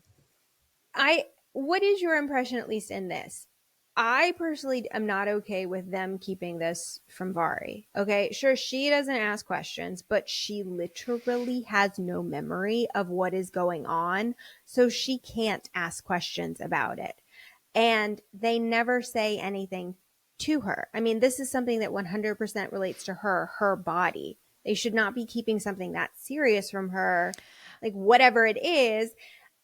What is your impression, at least in this? I personally am not okay with them keeping this from Vari. Okay. Sure. She doesn't ask questions, but she literally has no memory of what is going on. So she can't ask questions about it. And they never say anything to her. I mean, this is something that 100% relates to her body. They should not be keeping something that serious from her, like whatever it is.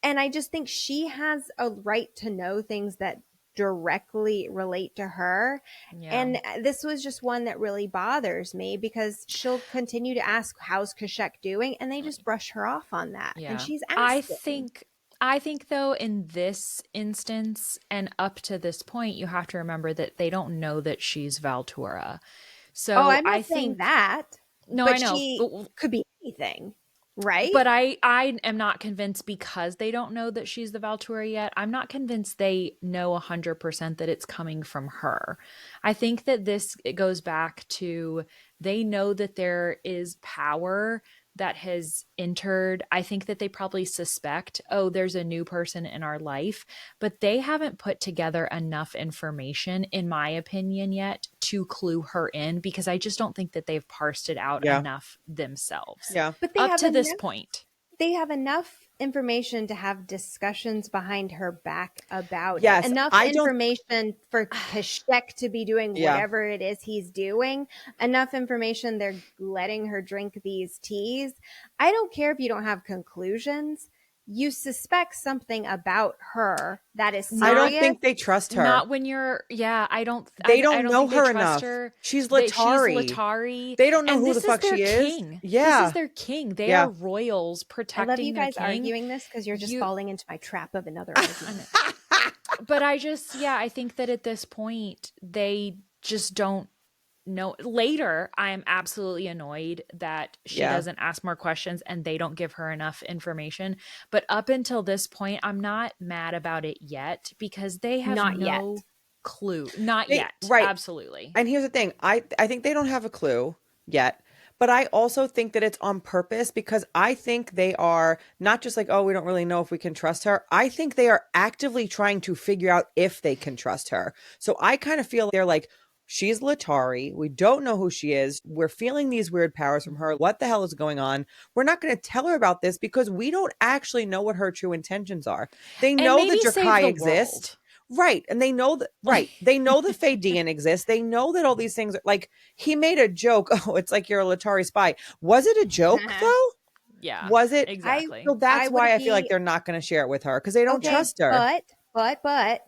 And I just think she has a right to know things that directly relate to her. Yeah. And this was just one that really bothers me because she'll continue to ask, how's Keshek doing? And they just brush her off on that. Yeah. And she's asking. I think though in this instance and up to this point, you have to remember that they don't know that she's Valtura. So I'm not I saying think that. no, But I know. she could be anything, right? But I am not convinced because they don't know that she's the Valtura yet. I'm not convinced they know 100% that it's coming from her. I think that it goes back to they know that there is power that has entered. I think that they probably suspect, oh, there's a new person in our life, but they haven't put together enough information, in my opinion, yet to clue her in because I just don't think that they've parsed it out enough themselves. Yeah. But they up have to this point. They have enough information to have discussions behind her back about Yes, it. Enough information for Keshek to be doing whatever it is he's doing. Enough information they're letting her drink these teas. I don't care if you don't have conclusions. You suspect something about her that is serious. I don't think they trust her. Not when you're, I don't. They don't know think they her trust enough. her. She's Latari. She's Latari. They don't know and who the fuck she is. King. Yeah, this is their king. They are royals I protecting love you their guys king. arguing this because you're just falling into my trap of another argument. But I think that at this point they just don't know. Later, I am absolutely annoyed that she doesn't ask more questions and they don't give her enough information. But up until this point, I'm not mad about it yet because they have no clue. Not yet. Right. Absolutely. And here's the thing. I think they don't have a clue yet. But I also think that it's on purpose because I think they are not just like, oh, we don't really know if we can trust her. I think they are actively trying to figure out if they can trust her. So I kind of feel they're like, she's Latari. We don't know who she is. We're feeling these weird powers from her. What the hell is going on? We're not going to tell her about this because we don't actually know what her true intentions are. They know that Drakai exist. Right. And they know that, they know the Fadian exists. They know that all these things are like, he made a joke. Oh, it's like you're a Latari spy. Was it a joke though? Yeah. Was it? Exactly. So that's why I feel like they're not going to share it with her because they don't trust her. But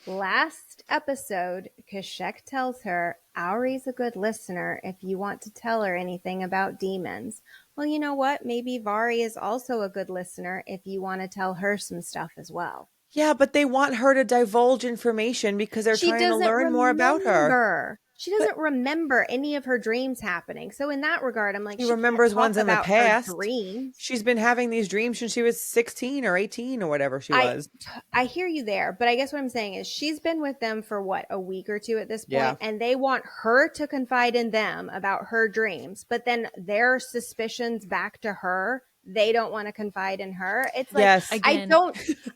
Last episode, Kashek tells her, Auri's a good listener if you want to tell her anything about demons. Well, you know what? Maybe Vari is also a good listener if you want to tell her some stuff as well. Yeah, but they want her to divulge information because they're She trying to doesn't learn more about her. remember. She But doesn't remember any of her dreams happening. So in that regard, I'm like, she she remembers can't ones talk in the about her past. dreams. She's been having these dreams since she was 16 or 18 or whatever she was. I hear you there, but I guess what I'm saying is she's been with them for what, a week or two at this point, Yeah. and they want her to confide in them about her dreams, but then their suspicions back to her, they don't want to confide in her. It's like, Yes. Again,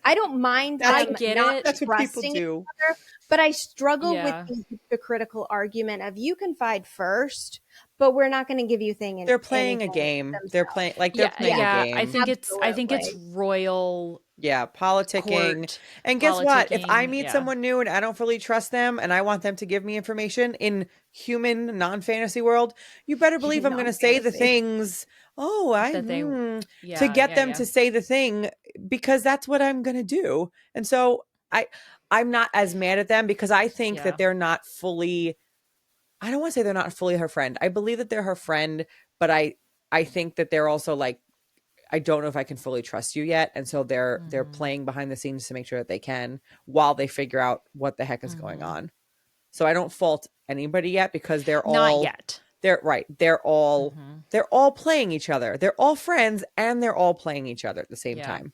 I don't mind I them get not it. That's what people trusting each do. other, but I struggle Yeah. with the critical argument of you confide first, but we're not going to give you They're playing a anything game. themselves. They're playing a Yeah. game. I think it's Absolutely. royal Yeah, politicking. court. And guess what? If I politicking, meet yeah. someone new and I don't fully trust them and I want them to give me information in human non-fantasy world, you better believe I'm going to say the Non-fantasy. things. Oh, That they to yeah, get yeah, them yeah. to say the thing because that's what I'm going to do. And so I'm not as mad at them because I think Yeah. that they're not fully I don't want to say they're not fully her friend. I believe that they're her friend, but I think that they're also like I don't know if I can fully trust you yet. And so they're Mhm. playing behind the scenes to make sure that they can while they figure out what the heck is going Mhm. on. So I don't fault anybody yet because they're Not all yet. they're right. They're all playing each other. They're all friends and they're all playing each other at the same Yeah. time.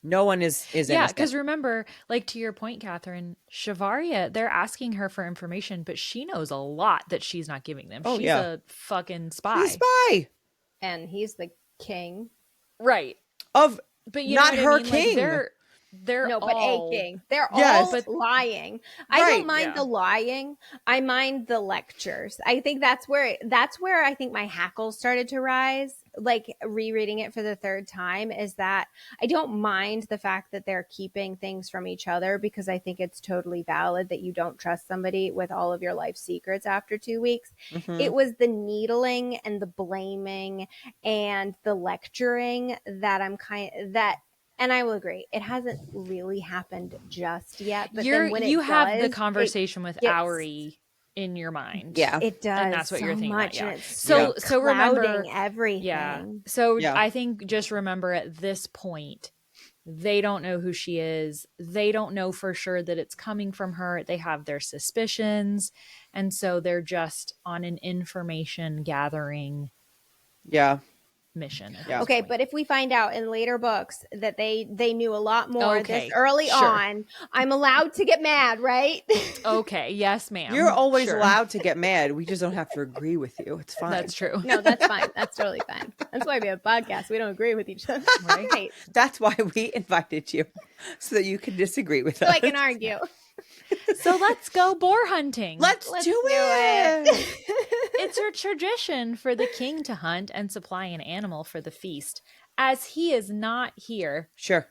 No one is Yeah, innocent. because remember, like to your point, Katharine, Shavaria, they're asking her for information, but she knows a lot that she's not giving them. Oh, She's yeah. a fucking spy. She's a spy And he's the king. Right. of But you not know what her I mean? king. Like they're No, but all a king. They're Yes. all lying. I Right, don't mind yeah. the lying. I mind the lectures. I think that's where I think my hackles started to rise. Like rereading it for the third time is that I don't mind the fact that they're keeping things from each other because I think it's totally valid that you don't trust somebody with all of your life secrets after 2 weeks. Mhm. It was the needling and the blaming and the lecturing that and I will agree, it hasn't really happened just yet. But then when you it have does, the conversation with gets- Auri in your mind. Yeah. it does. And that's what so you're thinking much, about, yeah. and it's So remember clouding everything. Yeah. So Yeah. I think just remember at this point, they don't know who she is. They don't know for sure that it's coming from her. They have their suspicions. And so they're just on an information gathering Yeah. mission. At Yeah. this Okay, point. but if we find out in later books that they knew a lot more Okay, this early sure. on, I'm allowed to get mad, right? Okay. Yes, ma'am. You're always Sure. allowed to get mad. We just don't have to agree with you. It's fine. That's true. No, that's fine. That's totally fine. That's why we have podcasts. We don't agree with each other, right? That's why we invited you, so that you can disagree with So us. I can argue. So let's go boar hunting. Let's do it. It's a tradition for the king to hunt and supply an animal for the feast. As he is not here, Sure.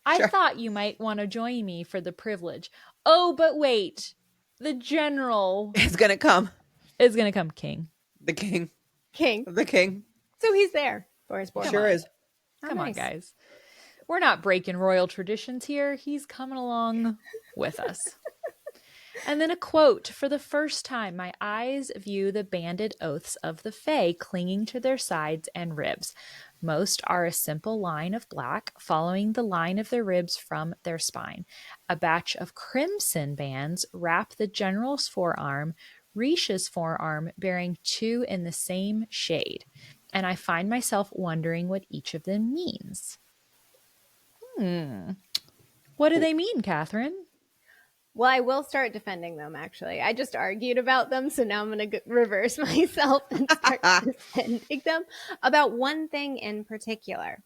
I Sure. thought you might want to join me for the privilege. Oh, but wait. The general It's gonna come. is going to come, king. The king. King. The king. So he's there for his board. Sure is. How Come on, nice. guys. We're not breaking royal traditions here. He's coming along with us. And then a quote. For the first time, my eyes view the banded oaths of the Fae clinging to their sides and ribs. Most are a simple line of black, following the line of their ribs from their spine. A batch of crimson bands wrap the general's forearm, Risha's forearm bearing two in the same shade. And I find myself wondering what each of them means. What do they mean, Katharine? Well, I will start defending them, actually. I just argued about them, so now I'm going to reverse myself and start defending them about one thing in particular.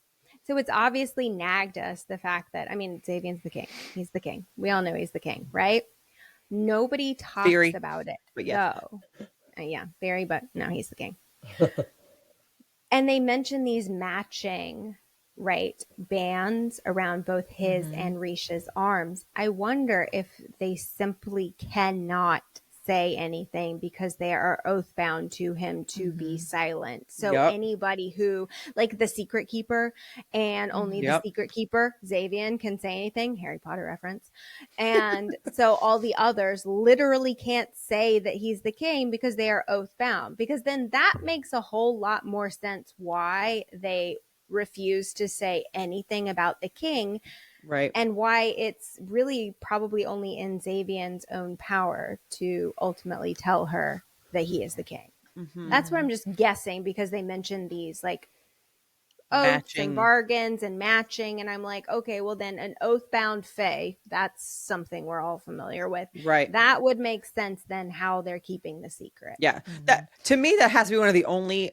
So it's obviously nagged us the fact that, I mean, Xavier's the king. He's the king. We all know he's the king, right? Nobody talks Theory. about it. But yeah. No. Yeah, theory, but no, he's the king. And they mention these matching, right, bands around both his and Risha's arms. I wonder if they simply cannot say anything because they are oath bound to him to be silent. So Yep. anybody who, like the secret keeper, and only the Yep. secret keeper, Xavier, can say anything. Harry Potter reference. And so all the others literally can't say that he's the king because they are oath bound. Because then that makes a whole lot more sense why they refuse to say anything about the king, Right. and why it's really probably only in Xavier's own power to ultimately tell her that he is the king. That's what I'm just guessing, because they mentioned these like oaths and Matching. bargains and matching, and I'm like, okay, well then an oath bound fae, that's something we're all familiar with. Right. That would make sense then how they're keeping the secret. Yeah. That, to me, that has to be one of the only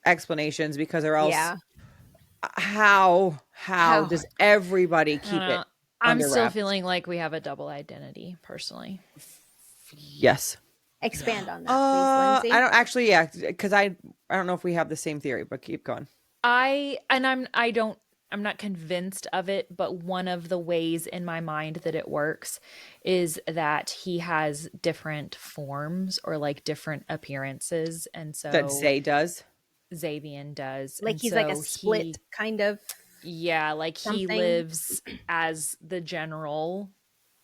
explanations, because or else Yeah. how How? does everybody I don't keep it know. I'm under still wraps? feeling like we have a double identity, personally. Yes. Expand on that, please, Lindsay. I don't actually, yeah, because I don't know if we have the same theory, but keep going. I'm not convinced of it, but one of the ways in my mind that it works is that he has different forms or like different appearances, and That so Zay does. Xavier does. Like And he's like a so split kind of yeah, like he something. lives as the general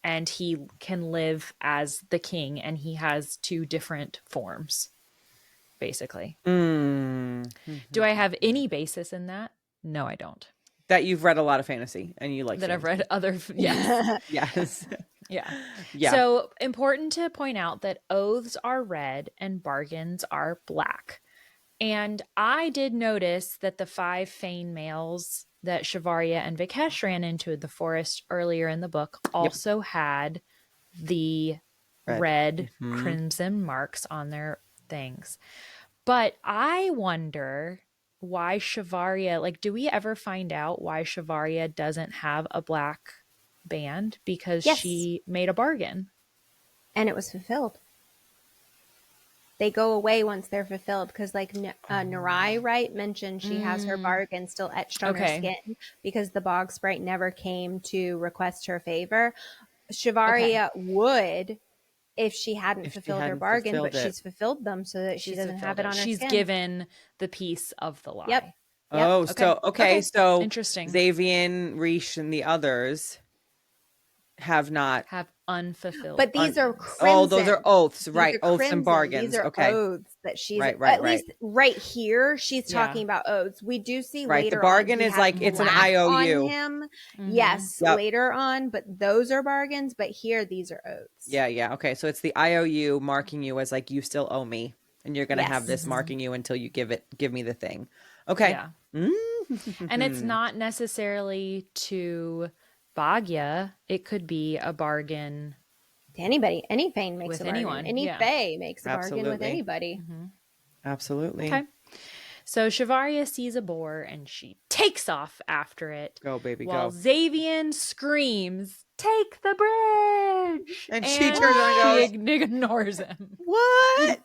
and he can live as the king, and he has two different forms, basically. Mm. Do I have any basis in that? No, I don't. That you've read a lot of fantasy and you like That I've fantasy. read other, yes. Yes. Yeah. Yeah. So important to point out that oaths are red and bargains are black. And I did notice that the 5 Fane males that Shavaria and Vikesh ran into in the forest earlier in the book also had the red crimson marks on their things. But I wonder why Shavaria, like, do we ever find out why Shavaria doesn't have a black band? Because Yes. she made a bargain. And it was fulfilled. They go away once they're fulfilled, because like Narai, right, mentioned she has her bargain still etched on her skin because the bog sprite never came to request her favor. Shavaria would if she hadn't fulfilled her bargain, but she's fulfilled them so that she doesn't have it on her She's skin. given the piece of the lie. Yep. Oh, so okay, so interesting. Xavier, Rish, and the others have unfulfilled. But these are crimson. Oh, those are oaths, These right? are Oaths crimson. and bargains. These are oaths that she's right. At least right here, she's talking about oaths. We do see later the bargain on, is like it's an black IOU. on him. Yes, later on, but those are bargains. But here, these are oaths. Yeah. Okay, so it's the IOU marking you as like you still owe me, and you're gonna have this marking you until you give me the thing. Okay. Yeah. And it's not necessarily to Bhagya. It could be a bargain to anybody. Any Fane makes with a bargain. Anyone. Any Fae makes a bargain with anybody. Absolutely. Okay. So Shavaria sees a boar and she takes off after it. Go, baby, while go. Xavier screams, "Take the bridge!" And she turns around and goes, ignores him. What?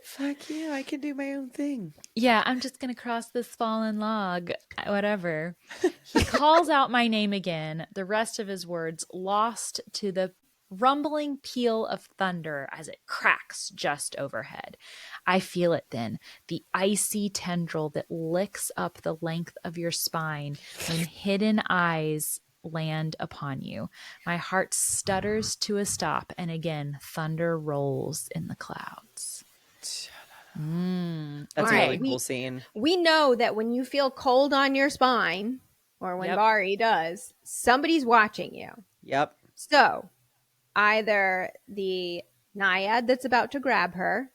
Fuck you. I can do my own thing. Yeah, I'm just going to cross this fallen log. Whatever. He calls out my name again, the rest of his words lost to the rumbling peal of thunder as it cracks just overhead. I feel it then, the icy tendril that licks up the length of your spine when hidden eyes land upon you. My heart stutters to a stop, and again, thunder rolls in the clouds. That's a really cool scene. We know that when you feel cold on your spine, or when Bari does, somebody's watching you. Yep. So, either the naiad that's about to grab her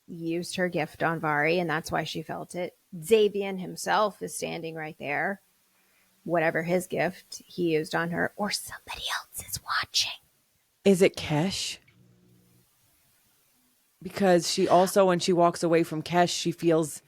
used her gift on Vari, and that's why she felt it. Xavier himself is standing right there. Whatever his gift he used on her, or somebody else is watching. Is it Kesh? Because she also, when she walks away from Kesh, she feels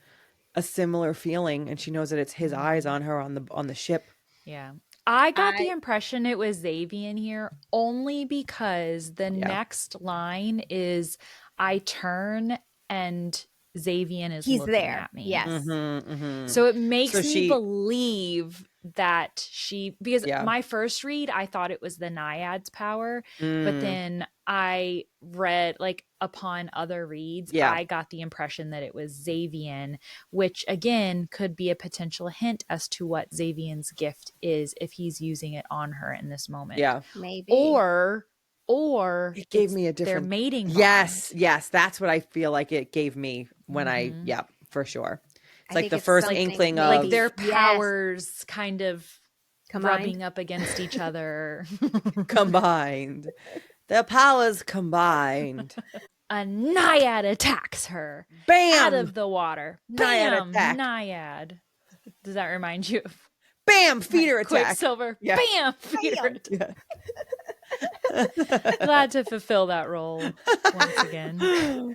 a similar feeling, and she knows that it's his eyes on her on the ship. Yeah. I got the impression it was Xavier here only because the next line is, "I turn and Xavier is He's looking there. at me. Yes. So it makes So me believe that because Yeah. my first read, I thought it was the Naiad's power, but Mm. then I read, like, upon other reads, Yeah. I got the impression that it was Xavier, which again could be a potential hint as to what Xavier's gift is if he's using it on her in this moment. Yeah. Maybe. Or It gave it's me a their different mating bond. Yes, that's what I feel like it gave me when yeah, for sure. It's I like think the it's first something inkling maybe- of Like their Yes. powers kind of Combined? rubbing up against each other. combined. Their powers combined. A naiad attacks her Bam! out of the water. Naiad Bam! attack. Naiad. Does that remind you of Bam! Feeder attack. Quicksilver? Yeah. Bam! Feeder attack. Yeah. Glad to fulfill that role once again.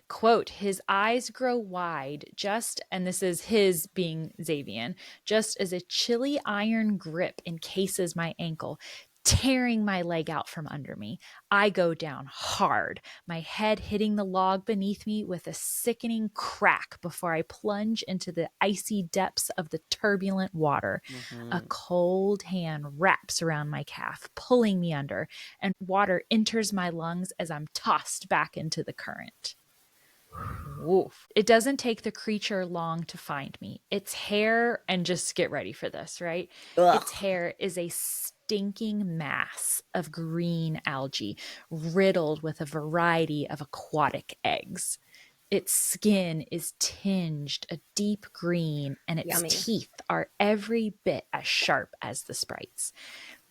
Quote, his eyes grow wide, and this is his being Xavier, just as a chilly iron grip encases my ankle, tearing my leg out from under me. I go down hard, my head hitting the log beneath me with a sickening crack before I plunge into the icy depths of the turbulent water. A cold hand wraps around my calf, pulling me under, and water enters my lungs as I'm tossed back into the current. Woof. It doesn't take the creature long to find me. Its hair, and just get ready for this, right? Ugh. Its hair is a stinking mass of green algae riddled with a variety of aquatic eggs. Its skin is tinged a deep green, and its Yummy. teeth are every bit as sharp as the sprite's.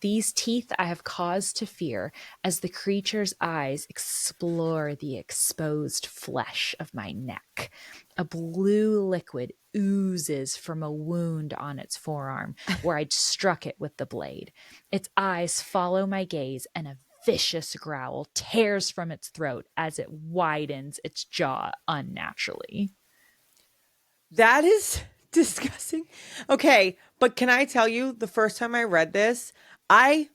These teeth I have cause to fear as the creature's eyes explore the exposed flesh of my neck. A blue liquid oozes from a wound on its forearm where I'd struck it with the blade. Its eyes follow my gaze, and a vicious growl tears from its throat as it widens its jaw unnaturally. That is disgusting. Okay, but can I tell you, the first time I read this, I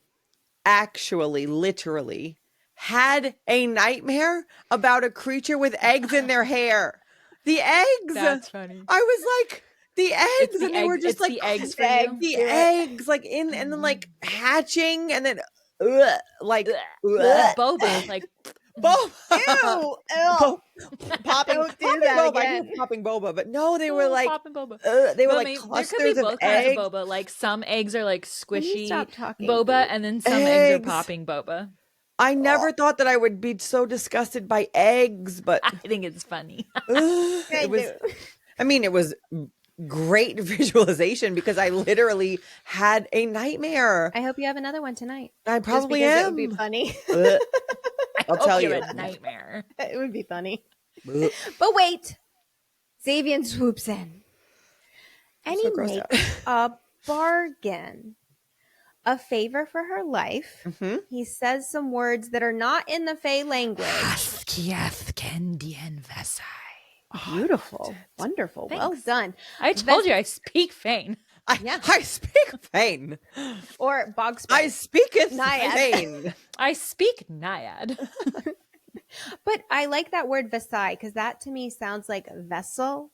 actually literally had a nightmare about a creature with eggs in their hair. The eggs. That's funny. I was like, the eggs, It's the and they were egg- just it's like the eggs for you? the Do it. eggs, like in, and then like hatching, and then like Like boba, like boba. Ew. Popping, Don't do popping that boba. I again. knew popping boba, but no, they were like popping boba. they were But like maybe there could be clusters of both kinds eggs. of boba. Like some eggs are like Can you squishy stop talking, boba, please? and then some eggs are Eggs. popping boba. I never thought that I would be so disgusted by eggs, but I think it's funny. it was. I mean, it was great visualization because I literally had a nightmare. I hope you have another one tonight. I Just probably because am. It would be funny. Ugh. I'll Hope tell you're you. a nightmare. It would be funny. Ugh. But wait, Xavier swoops in, and so he grossed makes a bargain, a favor for her life. Mhm. He says some words that are not in the Fey language. Beautiful, wonderful, well Thanks. done. I told you I speak Fane. I speak Fane. Or bog I spray. speaketh Naiad. Fane. I speak Naiad. But I like that word Vasai because that to me sounds like vessel.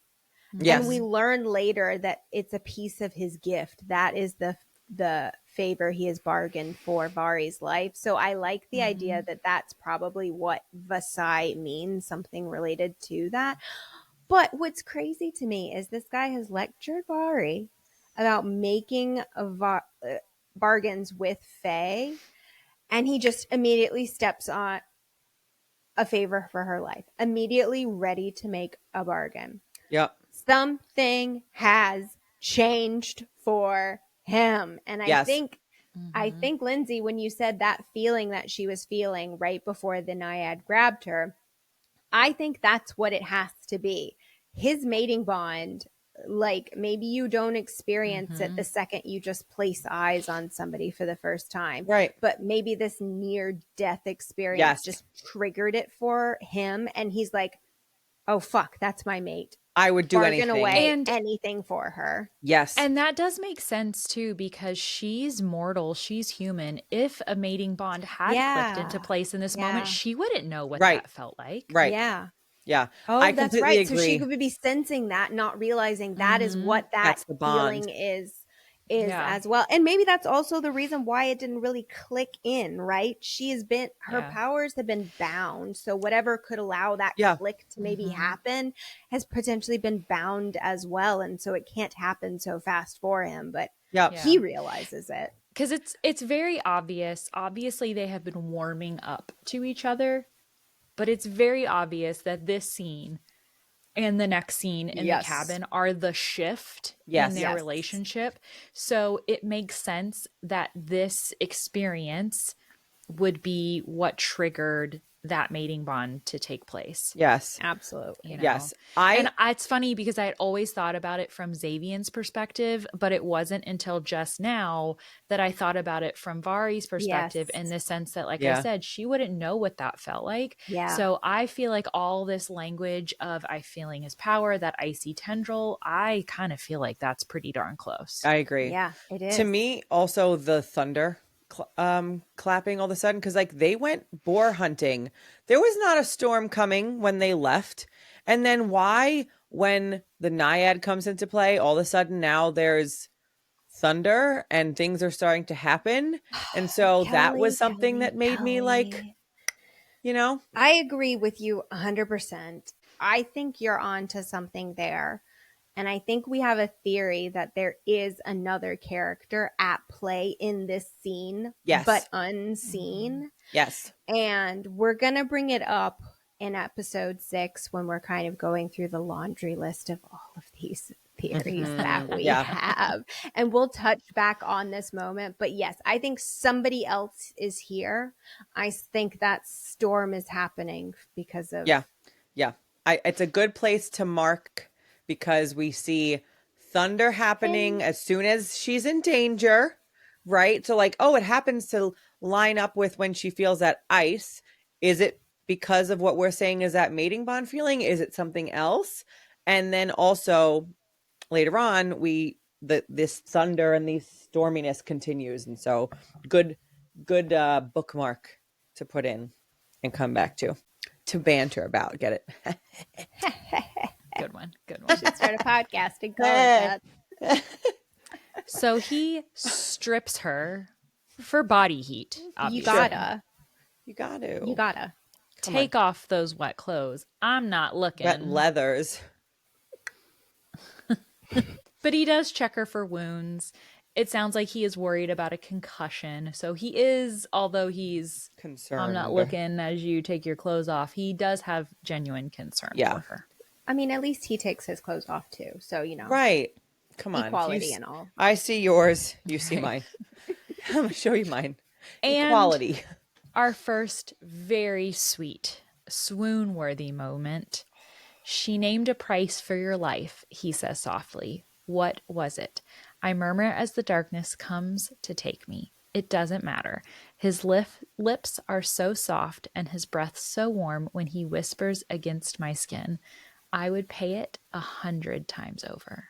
Yes. And we learn later that it's a piece of his gift. That is the favor he has bargained for Vari's life. So I like the idea that that's probably what Vasai means, something related to that. But what's crazy to me is this guy has lectured Vari about making bargains with Faye, and he just immediately steps on a favor for her life, immediately ready to make a bargain. Yep. Something has changed for him. And I Yes. think Lindsey, when you said that feeling that she was feeling right before the Naiad grabbed her, I think that's what it has to be. His mating bond, like maybe you don't experience it the second you just place eyes on somebody for the first time. Right. But maybe this near death experience Yes. just triggered it for him. And he's like, oh, fuck, that's my mate. I would do Bargain anything. away And- anything for her. Yes. And that does make sense too, because she's mortal, she's human. If a mating bond had Yeah. clicked into place in this Yeah. moment, she wouldn't know what Right. that felt like. Right. Yeah. Yeah. Oh, I that's completely right. So she agree. could be sensing that, not realizing that is what that That's the bond. feeling is Yeah. as well. And maybe that's also the reason why it didn't really click in, right? Her Yeah. powers have been bound. So whatever could allow that Yeah. click to maybe happen has potentially been bound as well. And so it can't happen so fast for him, but Yeah. Yeah. he realizes it. Because it's very obvious. Obviously, they have been warming up to each other, but it's very obvious that this scene and the next scene in the Yes. cabin are the shift in Yes. their Yes. relationship. So it makes sense that this experience would be what triggered that mating bond to take place. Yes. Absolutely. You know? Yes. And it's funny because I had always thought about it from Xavier's perspective, but it wasn't until just now that I thought about it from Vari's perspective, Yes. in the sense that, like I Yeah. said, she wouldn't know what that felt like. Yeah. So I feel like all this language of I feeling his power, that icy tendril, I kind of feel like that's pretty darn close. I agree. Yeah, it is. To me, also the thunder clapping all of a sudden, because like they went boar hunting. There was not a storm coming when they left. And then why, when the naiad comes into play, all of a sudden now there's thunder and things are starting to happen. And so that was something that made me like, you know, I agree with you 100%. I think you're on to something there. And I think we have a theory that there is another character at play in this scene, Yes. but unseen. yes. And we're going to bring it up in episode 6 when we're kind of going through the laundry list of all of these theories that we Yeah. have. And we'll touch back on this moment. But yes, I think somebody else is here. I think that storm is happening because of. Yeah. Yeah. It's a good place to mark, because we see thunder happening as soon as she's in danger, right? So like, oh, it happens to line up with when she feels that ice. Is it because of what we're saying is that mating bond feeling? Is it something else? And then also later on, this thunder and the storminess continues. And so good bookmark to put in and come back to banter about. Get it? Good one. Good one. Should start a podcast and call it that. So he strips her for body heat. Obviously. You gotta. You got to. You gotta. Take off those wet clothes. I'm not looking. Wet leathers. But he does check her for wounds. It sounds like he is worried about a concussion. So he is, although he's Concerned. I'm not looking as you take your clothes off, he does have genuine concern for her. I mean, at least he takes his clothes off too. So, you know. Right. Come on. Equality and all. I see yours. You see mine. I'm going to show you mine. And Equality. our first very sweet, swoon-worthy moment. She named a price for your life, he says softly. What was it? I murmur as the darkness comes to take me. It doesn't matter. His lips are so soft and his breath so warm when he whispers against my skin. I would pay it 100 times over.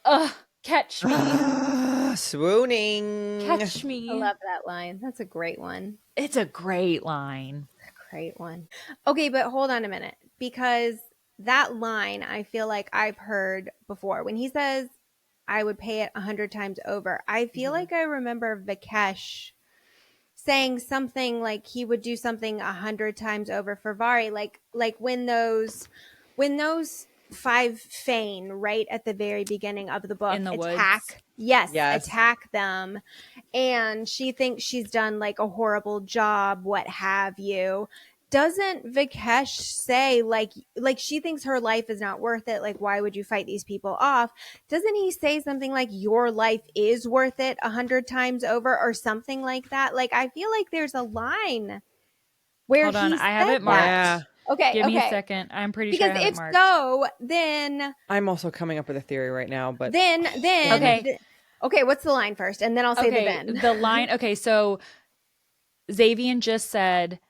Ugh, catch me. Swooning. Catch me. I love that line. That's a great one. It's a great line. Great one. Okay, but hold on a minute, because that line I feel like I've heard before. When he says, I would pay it 100 times over, I feel like I remember Vikesh saying something like he would do something 100 times over for Vari, like when those 5 Fane right at the very beginning of the book In the attack woods. Yes, Yes. attack them, and she thinks she's done like a horrible job, what have you. Doesn't Vikesh say like she thinks her life is not worth it, like why would you fight these people off? Doesn't he say something like your life is worth it 100 times over or something like that? Like I feel like there's a line where Hold on, he I have said it marked. Yeah. Okay, Give me okay. a second. I'm pretty Because sure I have if it marked. so, then I'm also coming up with a theory right now, but Okay. Okay, what's the line first? And then I'll say the then. The line. Okay, so Xavier just said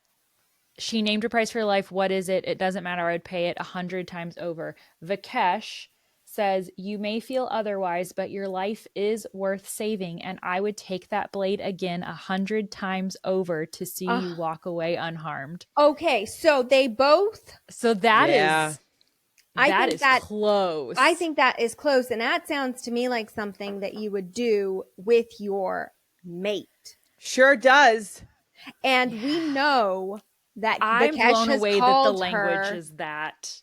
she named her price for your life. What is it? It doesn't matter. I would pay it 100 times over. Vikesh says, "You may feel otherwise, but your life is worth saving, and I would take that blade again 100 times over to see you walk away unharmed." Okay, so they both. So that Yeah. is I that think is that close. I think that is close, and that sounds to me like something that you would do with your mate. Sure does. And we know that I'm Vikesh blown has away that the called language her is that.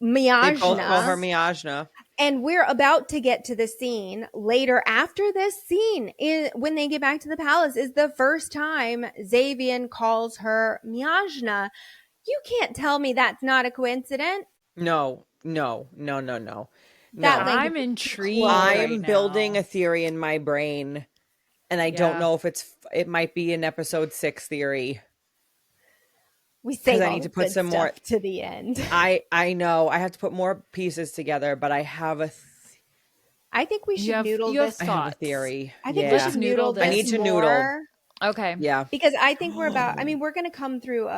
They both call her Miajna. Miajna. And we're about to get to the scene later after this scene when they get back to the palace is the first time Xavian calls her Miajna. You can't tell me that's not a coincidence. No. That I'm language is intrigued close. right I'm building now. a theory in my brain, and I don't know if it might be an episode 6 theory. We 'Cause save I all need the to put good some stuff more- to the end. I know. I have to put more pieces together, but I have a I think we should noodle you have this. I have a thoughts. theory. I think Yeah. we should noodle this. I need this to noodle. more. Okay. Yeah. Because I think we're about, we're going to come through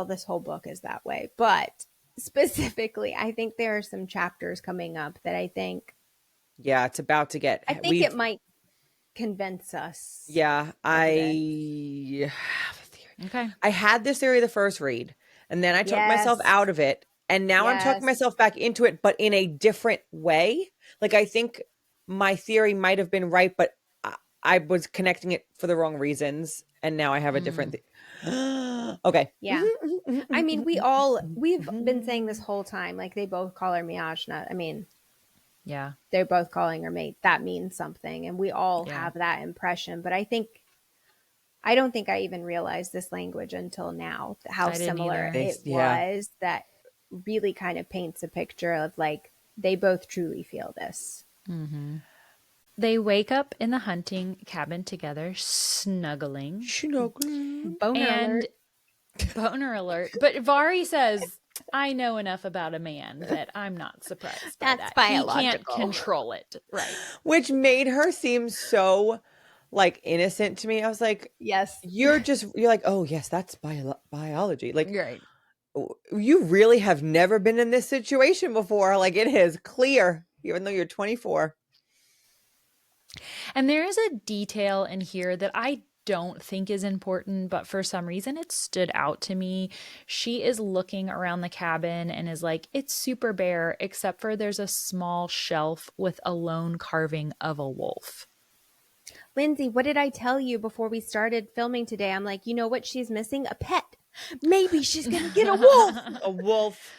this whole book is that way, but specifically, I think there are some chapters coming up that I think It's about to get. it might convince us. Yeah, I have a theory. Okay. I had this theory the first read, and then I took myself out of it, and now I'm talking myself back into it, but in a different way. Like, I think my theory might have been right, but I was connecting it for the wrong reasons, and now I have a different okay. Yeah. I mean, we've been saying this whole time, like they both call her Miajna. I mean, Yeah. they're both calling her mate. That means something. And we all have that impression. But I don't think I even realized this language until now, how similar it was. That really kind of paints a picture of like, they both truly feel this. Mm-hmm. They wake up in the hunting cabin together, snuggling. Boner alert. But Vari says, "I know enough about a man that I'm not surprised by That's that. biological. He can't control it." Right. Which made her seem so like innocent to me. I was like, yes, you're like, oh yes, that's biology. Like, right. You really have never been in this situation before. Like, it is clear, even though you're 24. And there is a detail in here that I don't think is important, but for some reason it stood out to me. She is looking around the cabin and is like, it's super bare, except for there's a small shelf with a lone carving of a wolf. Lindsey, what did I tell you before we started filming today? I'm like, you know what? She's missing a pet. Maybe she's going to get a wolf. A wolf.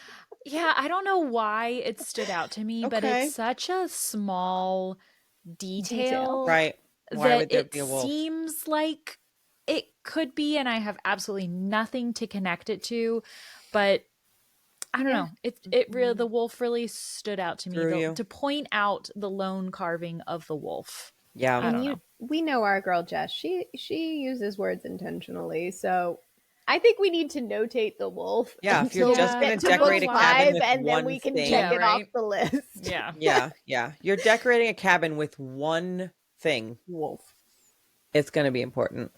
Yeah, I don't know why it stood out to me, but it's such a small detail. Right. Why would there it be a wolf? Seems like it could be, and I have absolutely nothing to connect it to, but I don't know. It really, the wolf really stood out to me to point out the lone carving of the wolf. Yeah. I don't know. We know our girl Jess. She uses words intentionally, so I think we need to notate the wolf. Yeah, if you're just going to decorate a cabin with and one then we can thing. check it off the list. Yeah. You're decorating a cabin with one thing. Wolf. It's going to be important.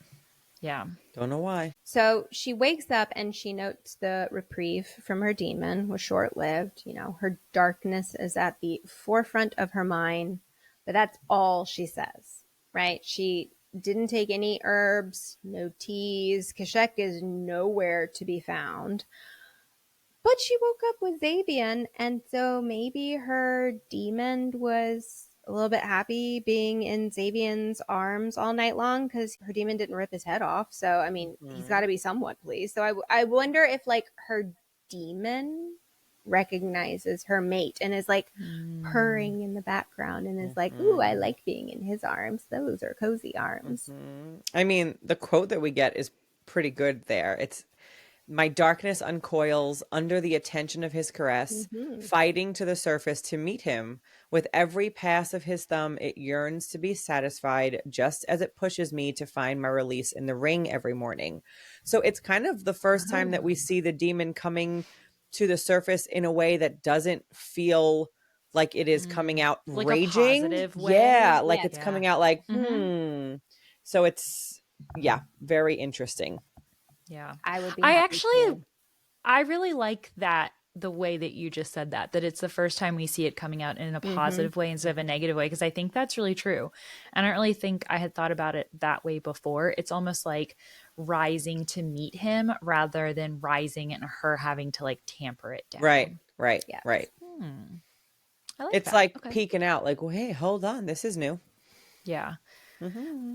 Yeah. Don't know why. So she wakes up and she notes the reprieve from her demon was short-lived. You know, her darkness is at the forefront of her mind, but that's all she says, right? She didn't take any herbs, no teas. Kashek is nowhere to be found. But she woke up with Xavian, and so maybe her demon was a little bit happy being in Xavian's arms all night long because her demon didn't rip his head off. So, I mean, he's got to be somewhat pleased. So I wonder if, like, her demon recognizes her mate and is, like, purring in the background and is like, ooh, I like being in his arms. Those are cozy arms. I mean, the quote that we get is pretty good there. It's, my darkness uncoils under the attention of his caress, fighting to the surface to meet him. With every pass of his thumb, it yearns to be satisfied, just as it pushes me to find my release in the ring every morning. So it's kind of the first time that we see the demon coming to the surface in a way that doesn't feel like it is coming out like raging. A positive way. Yeah, like it's coming out like, So it's, very interesting. Yeah. I would be I really like that the way that you just said that it's the first time we see it coming out in a positive way instead of a negative way, because I think that's really true. And I don't really think I had thought about it that way before. It's almost like rising to meet him rather than rising and her having to like tamper it down. Right. Yes. I like It's that. like Okay. peeking out, like, well, hey, hold on, this is new. Yeah. Mm-hmm.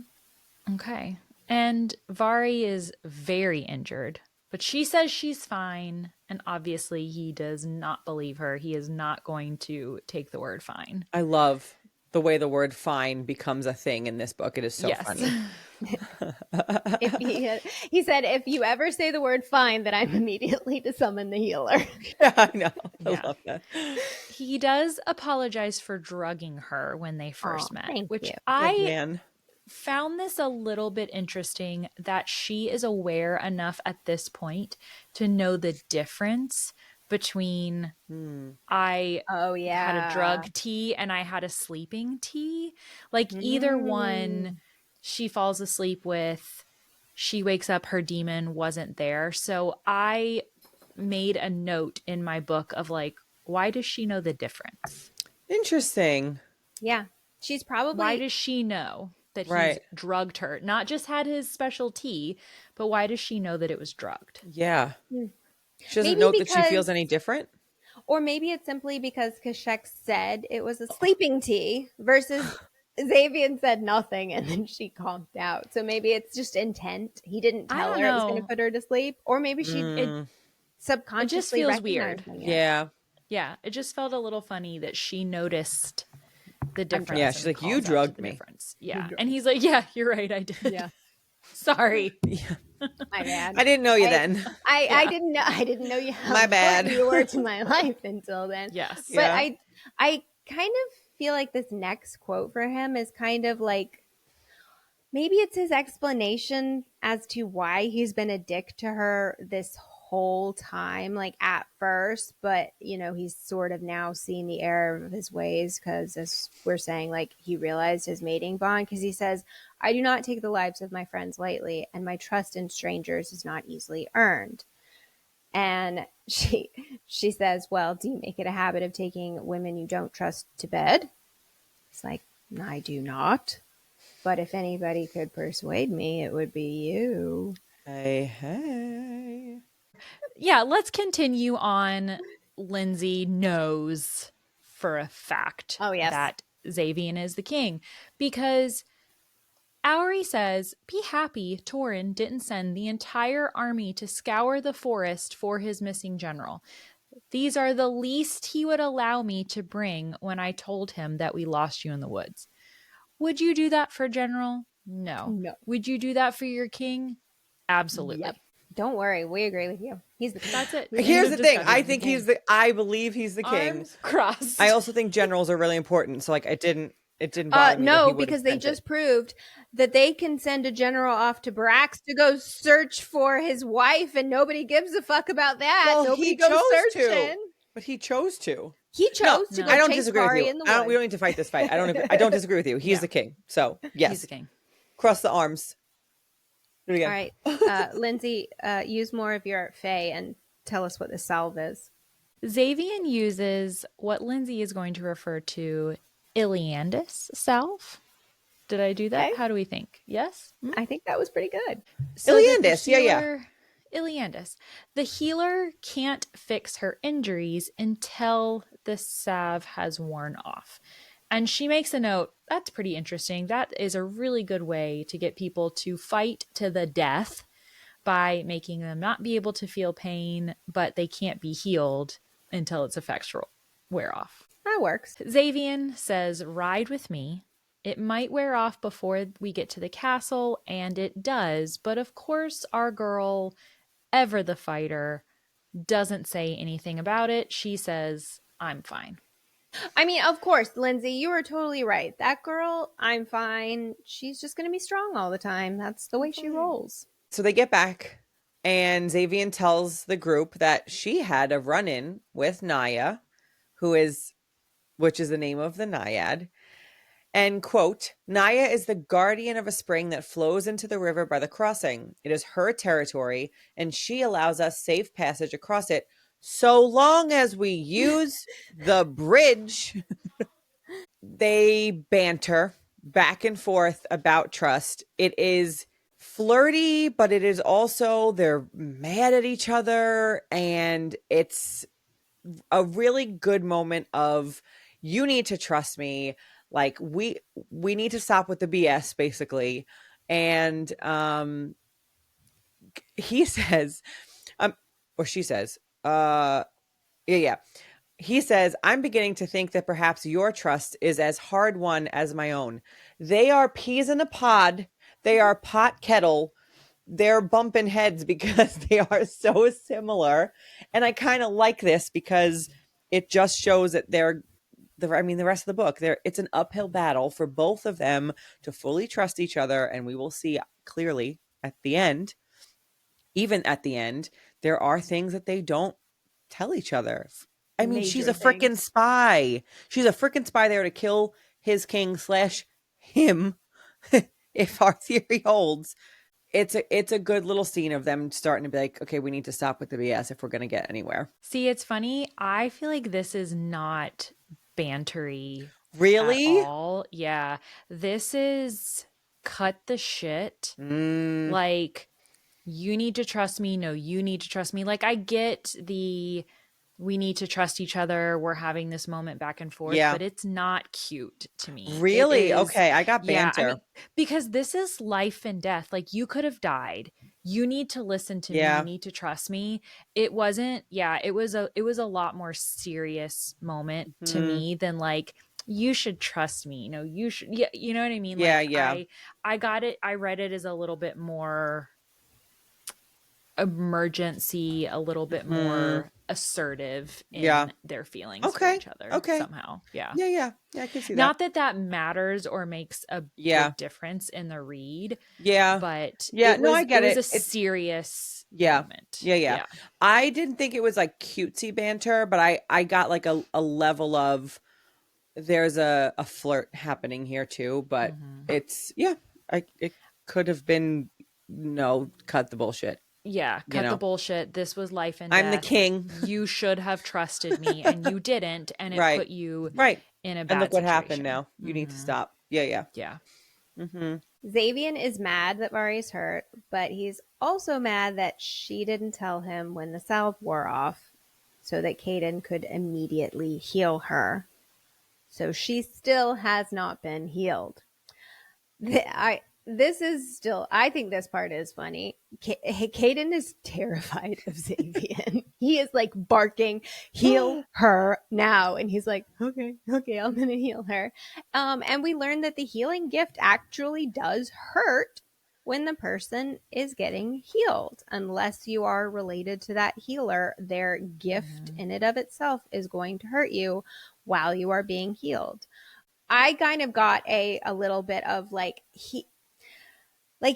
Okay. And Vari is very injured, but she says she's fine. And obviously, he does not believe her. He is not going to take the word fine. I love the way the word fine becomes a thing in this book. It is so Yes. funny. He said, if you ever say the word fine, then I'm immediately to summon the healer. Yeah, I know. I Yeah. love that. He does apologize for drugging her when they first met, thank which you. Good I man. found this a little bit interesting that she is aware enough at this point to know the difference between I Oh, yeah. had a drug tea and I had a sleeping tea. Like either one she falls asleep with, she wakes up, her demon wasn't there. So I made a note in my book of like, why does she know the difference? Interesting. Yeah. She's probably. Why does she know that he's Right. drugged her? Not just had his special tea, but why does she know that it was drugged? Yeah. She doesn't Maybe know that she feels because- any different. Or maybe it's simply because Kashek said it was a sleeping tea versus Xavier said nothing and then she conked out. So maybe it's just intent. He didn't I tell don't her it was going know. to put her to sleep. Or maybe she subconsciously feels weird. recognizing it. Yeah. Yeah, it just felt a little funny that she noticed the difference. Yeah, she's and like, "You calls out to drugged the me." difference. Yeah, and he's like, "Yeah, you're right, I did." Yeah. Sorry. My bad. I didn't know you then. I didn't know you how My important bad. you were to my life until then. Yes. But Yeah. I kind of feel like this next quote for him is kind of like maybe it's his explanation as to why he's been a dick to her this whole time, like at first, but he's sort of now seeing the error of his ways because, as we're saying, like he realized his mating bond because he says, I do not take the lives of my friends lightly, and my trust in strangers is not easily earned. And she says, well, do you make it a habit of taking women you don't trust to bed? It's like, I do not. But if anybody could persuade me, it would be you. Hey. Yeah, let's continue on. Lindsey knows for a fact that Xavier is the king because Auri says, be happy Torin didn't send the entire army to scour the forest for his missing general. These are the least he would allow me to bring when I told him that we lost you in the woods. Would you do that for General? No. Would you do that for your king? Absolutely. Yep. Don't worry. We agree with you. He's the king. That's it. Here's the thing. I believe he's the king. Arms crossed. I also think generals are really important. So like it didn't bother me. That he No, would've because they sent just it. proved that they can send a general off to Brax to go search for his wife, and nobody gives a fuck about that. Well, Nobody he goes chose searching. to. But he chose to. He chose to go I don't chase disagree with Vari you. in the We woods. don't need to fight this fight. I don't disagree with you. He's the king. So yes, He's the king. Cross the arms. Do it again. All right, Lindsey, use more of your Fae and tell us what the salve is. Xavier uses what Lindsey is going to refer to Iliandus salve. Did I do that? Okay. How do we think? Yes? I think that was pretty good. So Iliandus, yeah. Iliandus. The healer can't fix her injuries until the salve has worn off. And she makes a note, that's pretty interesting. That is a really good way to get people to fight to the death by making them not be able to feel pain, but they can't be healed until its effects wear off. That works. Xavier says, ride with me. It might wear off before we get to the castle, and it does. But of course, our girl, ever the fighter, doesn't say anything about it. She says, I'm fine. I mean, of course, Lindsey, you are totally right. That girl, I'm fine. She's just going to be strong all the time. That's the way she rolls. So they get back, and Xavier tells the group that she had a run-in with Naya, which is the name of the Naiad. And, quote, Naya is the guardian of a spring that flows into the river by the crossing. It is her territory, and she allows us safe passage across it So long as we use the bridge. They banter back and forth about trust. It is flirty, but it is also they're mad at each other, and it's a really good moment of you need to trust me. Like we need to stop with the BS basically. And he says or she says, yeah. He says, I'm beginning to think that perhaps your trust is as hard won as my own. They are peas in a pod. They are pot kettle. They're bumping heads because they are so similar. And I kind of like this because it just shows that the rest of the book, it's an uphill battle for both of them to fully trust each other. And we will see clearly at the end, even at the end, there are things that they don't tell each other. I mean, she's Major a freaking things. spy. She's a freaking spy there to kill his king / him, if our theory holds. It's a good little scene of them starting to be like, okay, we need to stop with the BS if we're going to get anywhere. See, it's funny. I feel like this is not bantery at Really? all. Yeah. This is cut the shit. Mm, Like, you need to trust me. No, you need to trust me. Like, I get the we need to trust each other. We're having this moment back and forth, yeah. but it's not cute to me. It Really? is, Okay, I got yeah. I banter. mean, because this is life and death. Like, you could have died. You need to listen to me. You Yeah. need to trust me. It wasn't, yeah, it was a lot more serious moment to Mhm. me than like, you should trust me. No, you should, yeah, you know what I mean? Yeah, Like, yeah. I got it. I read it as a little bit more emergency, a little bit Mhm. more assertive Yeah. in their feelings for Okay. each other Okay. somehow. Yeah. Yeah, yeah. Yeah, I can see that. Not that that matters or makes a Yeah. big difference in the read, Yeah. but Yeah, no, I it get was it. a serious Yeah. moment. Yeah, yeah. Yeah. I didn't think it was like cutesy banter, but I got like a level of there's a flirt happening here too, but Mhm. it's yeah, it could have been no, cut the bullshit, Yeah, you cut the know. bullshit. This was life and I'm the death. king. You should have trusted me and you didn't, and it Right. put you Right. in a And look bad what happened situation. now. You need to Mhm. stop. Yeah, yeah. Yeah. Mhm. Xavian is mad that Vari's hurt, but he's also mad that she didn't tell him when the salve wore off so that Caden could immediately heal her. So she still has not been healed. I this is still I think this part is funny. Caden is terrified of Xavian. He is like barking, heal her now. And he's like, okay, I'm gonna heal her. And we learned that the healing gift actually does hurt when the person is getting healed. Unless you are related to that healer, their gift Mhm. in and of itself is going to hurt you while you are being healed. I kind of got a little bit of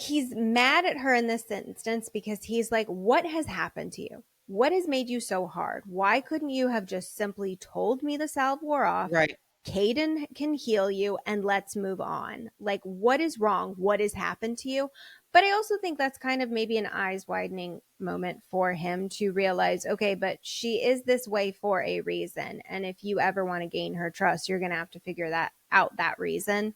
he's mad at her in this instance because he's like, what has happened to you? What has made you so hard? Why couldn't you have just simply told me the salve wore off? Right. Caden can heal you and let's move on. Like, what is wrong? What has happened to you? But I also think that's kind of maybe an eyes widening moment for him to realize, okay, but she is this way for a reason. And if you ever want to gain her trust, you're going to have to figure that reason,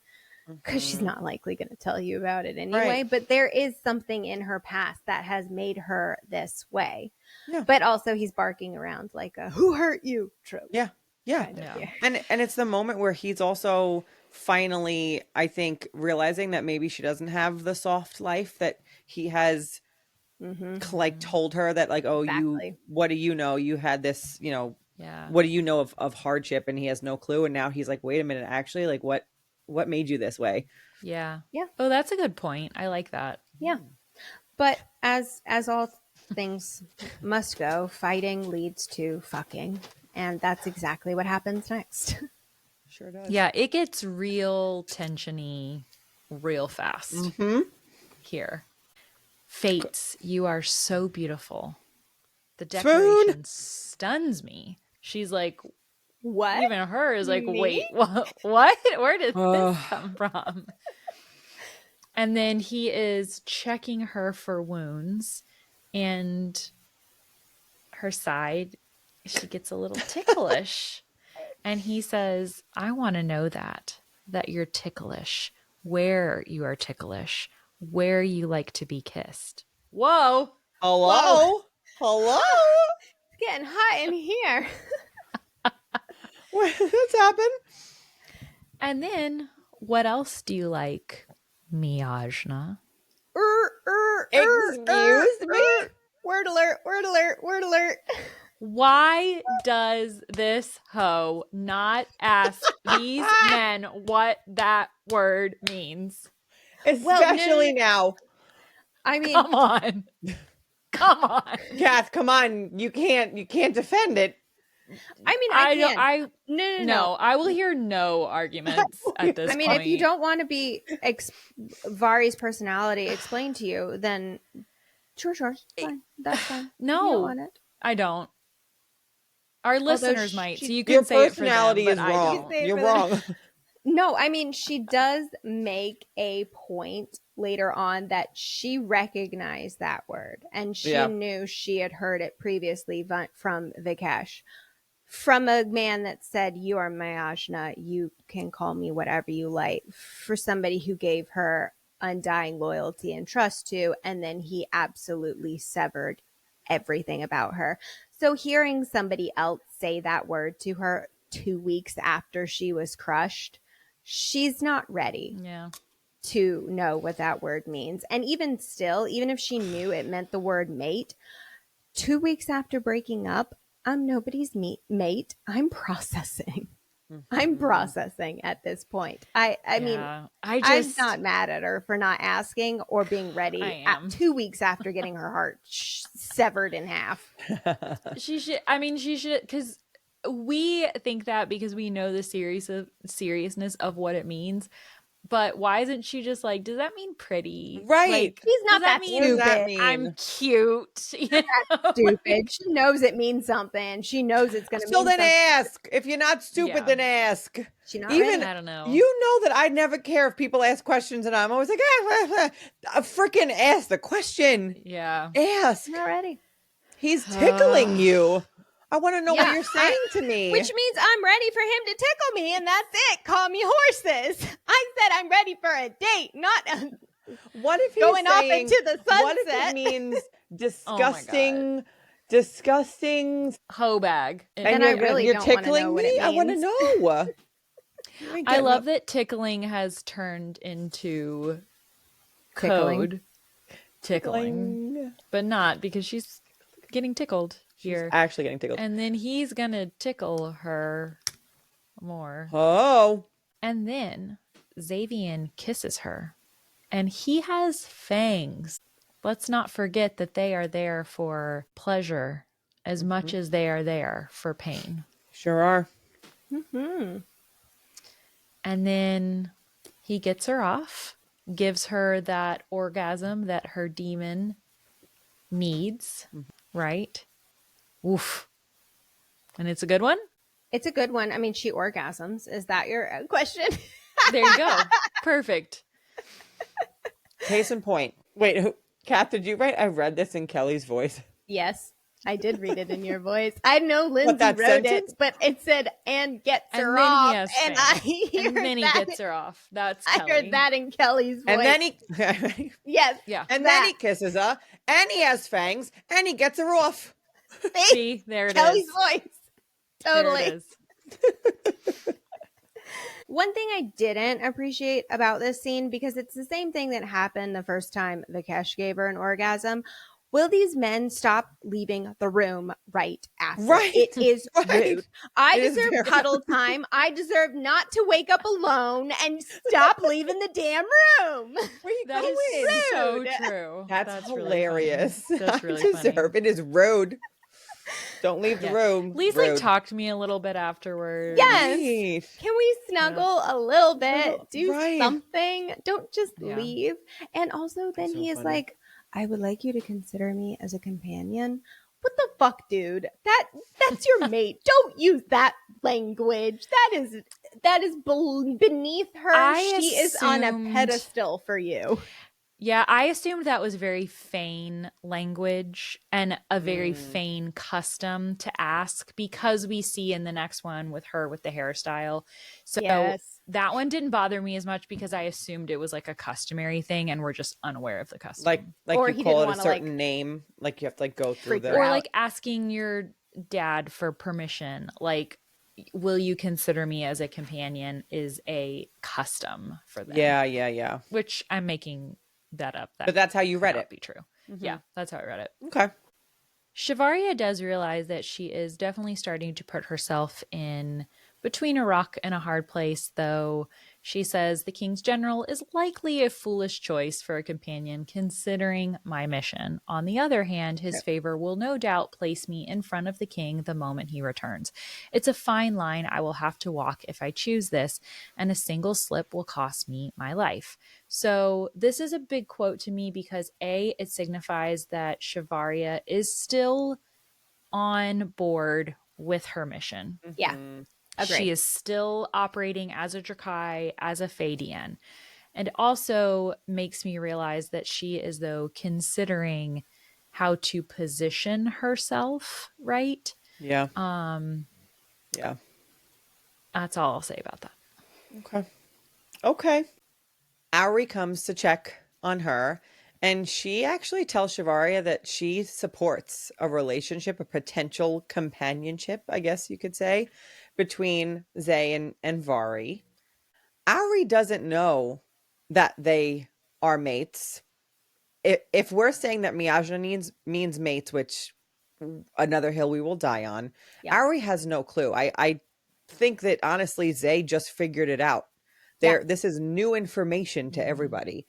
because she's Mhm. not likely going to tell you about it Right. anyway. But there is something in her past that has made her this way. Yeah. But also, he's barking around like a "who hurt you" trope, Yeah. Yeah. kind of Yeah. here. And it's the moment where he's also finally, I think, realizing that maybe she doesn't have the soft life that he has Mm-hmm. like Mhm. told her that like, oh, you Exactly. what do you know? You had this, Yeah. what do you know of hardship? And he has no clue. And now he's like, wait a minute, actually, like what made you this way? Yeah. Yeah. Oh, that's a good point. I like that. Yeah. But as all things must go, fighting leads to fucking, and that's exactly what happens next. Sure does. Yeah, it gets real tensiony real fast Mm-hmm. here. Fates, you are so beautiful. The Swoon. declaration stuns me. She's like, What? even her is like, Me? wait, what? Where did this Oh, come from? And then he is checking her for wounds, and her side she gets a little ticklish. And he says, I want to know that you're ticklish, where you are ticklish, where you like to be kissed. Whoa. Hello? Hello? It's getting hot in here. What's happened? And then, what else do you like, Miajna? Excuse me? Word alert, word alert, word alert. Why does this hoe not ask these men what that word means? Especially now. I mean, Come on. Come on. Kath, come on. You can't defend it. I mean, I can. No. I will hear no arguments at this I mean, point. if you don't want to be Vari's personality explained to you, then sure, fine. That's fine. No, If you don't want it. I don't. Our listeners might, so you Your can say it for them, personality but is I wrong. don't. You're wrong. No, I mean, she does make a point later on that she recognized that word and she knew she had heard it previously from Vikesh, from a man that said, you are Mayajna, you can call me whatever you like, for somebody who gave her undying loyalty and trust to, and then he absolutely severed everything about her. So hearing somebody else say that word to her 2 weeks after she was crushed, she's not ready to know what that word means. And even still, even if she knew it meant the word mate, 2 weeks after breaking up, I'm nobody's mate. I'm processing. I'm processing at this point. I mean, I'm not mad at her for not asking or being ready at 2 weeks after getting her heart severed in half. She should, because we think that because we know the seriousness of what it means. But why isn't she just like, does that mean pretty? Right. Like, she's not that stupid. I'm cute. That's stupid. She knows it means something. She knows it's going to mean something. So then ask. If you're not stupid, then ask. She not Even ready. I don't know. You know that I never care if people ask questions, and I'm always like, freaking ask the question. Yeah. Ask. Not ready. He's tickling you. I want to know what you're saying to me. Which means I'm ready for him to tickle me, and that's it. Call me horses. I said I'm ready for a date, not what if he's going off saying, into the sunset. What if it means disgusting hoe bag? And I really you're don't tickling want to know what me? it means. I want to know. I love that tickling has turned into code. Tickling. But not because she's getting tickled here. She's actually getting tickled. And then he's gonna tickle her more. Oh. And then Xavian kisses her. And he has fangs. Let's not forget that they are there for pleasure as much as they are there for pain. Sure are. Mm-hmm. And then he gets her off, gives her that orgasm that her demon needs, right? Oof. And it's a good one? It's a good one. I mean, she orgasms. Is that your question? There you go. Perfect. Case in point. Wait, Kath, did you write? I read this in Kelly's voice. Yes, I did read it in your voice. I know Lindsey wrote it, but it said, and gets her off. And then he gets her off. That's Kelly. I heard that in Kelly's voice. And then he... yes. Yeah. And then he kisses her, and he has fangs, and he gets her off. See, there it Kelly's is. voice. Totally. There it is. One thing I didn't appreciate about this scene, because it's the same thing that happened the first time Vikesh gave her an orgasm. Will these men stop leaving the room right after? Right. It is rude. I It deserve cuddle time. I deserve not to wake up alone and stop leaving the damn room. Where you That going? is so true. That's Really hilarious. funny. That's really I deserve. funny. It is rude. Don't leave the room. Please talk to me a little bit afterwards. Yes. Right. Can we snuggle a little bit? Do right. something. Don't just leave. And also then he is like, I would like you to consider me as a companion. What the fuck, dude? That's your mate. Don't use that language. That is beneath her. She is on a pedestal for you. Yeah, I assumed that was very Fane language and a very Mm. Fane custom to ask because we see in the next one with her with the hairstyle. So Yes. that one didn't bother me as much because I assumed it was like a customary thing and we're just unaware of the Like custom. Or you he call didn't it a want to like certain name, like you have to like go through freak her the. Or out. like asking your dad for permission, like, will you consider me as a companion is a custom for them, Yeah, yeah, yeah. which I'm making that up. But That that's how you could read not it. be true. Hmm. Yeah, that's how I read it. Okay. Shivaria does realize that she is definitely starting to put herself in between a rock and a hard place, though she says the king's general is likely a foolish choice for a companion considering my mission. On the other hand, his favor will no doubt place me in front of the king the moment he returns. It's a fine line I will have to walk if I choose this, and a single slip will cost me my life. So this is a big quote to me because A, it signifies that Shivaria is still on board with her mission. Yeah, Hmm. She agree. is still operating as a Drakai, as a Fadian. And also makes me realize that she is, though, considering how to position herself, right? Yeah. Um, Yeah. that's all I'll say about that. Okay. Okay. Auri comes to check on her, and she actually tells Shivaria that she supports a relationship, a potential companionship, I guess you could say, between Zay and Vari. Auri doesn't know that they are mates. If we're saying that Miyajna means mates, which another hill we will die on, Yep. Auri has no clue. I think that honestly, Zay just figured it out. Yep. This is new information to Mhm. everybody.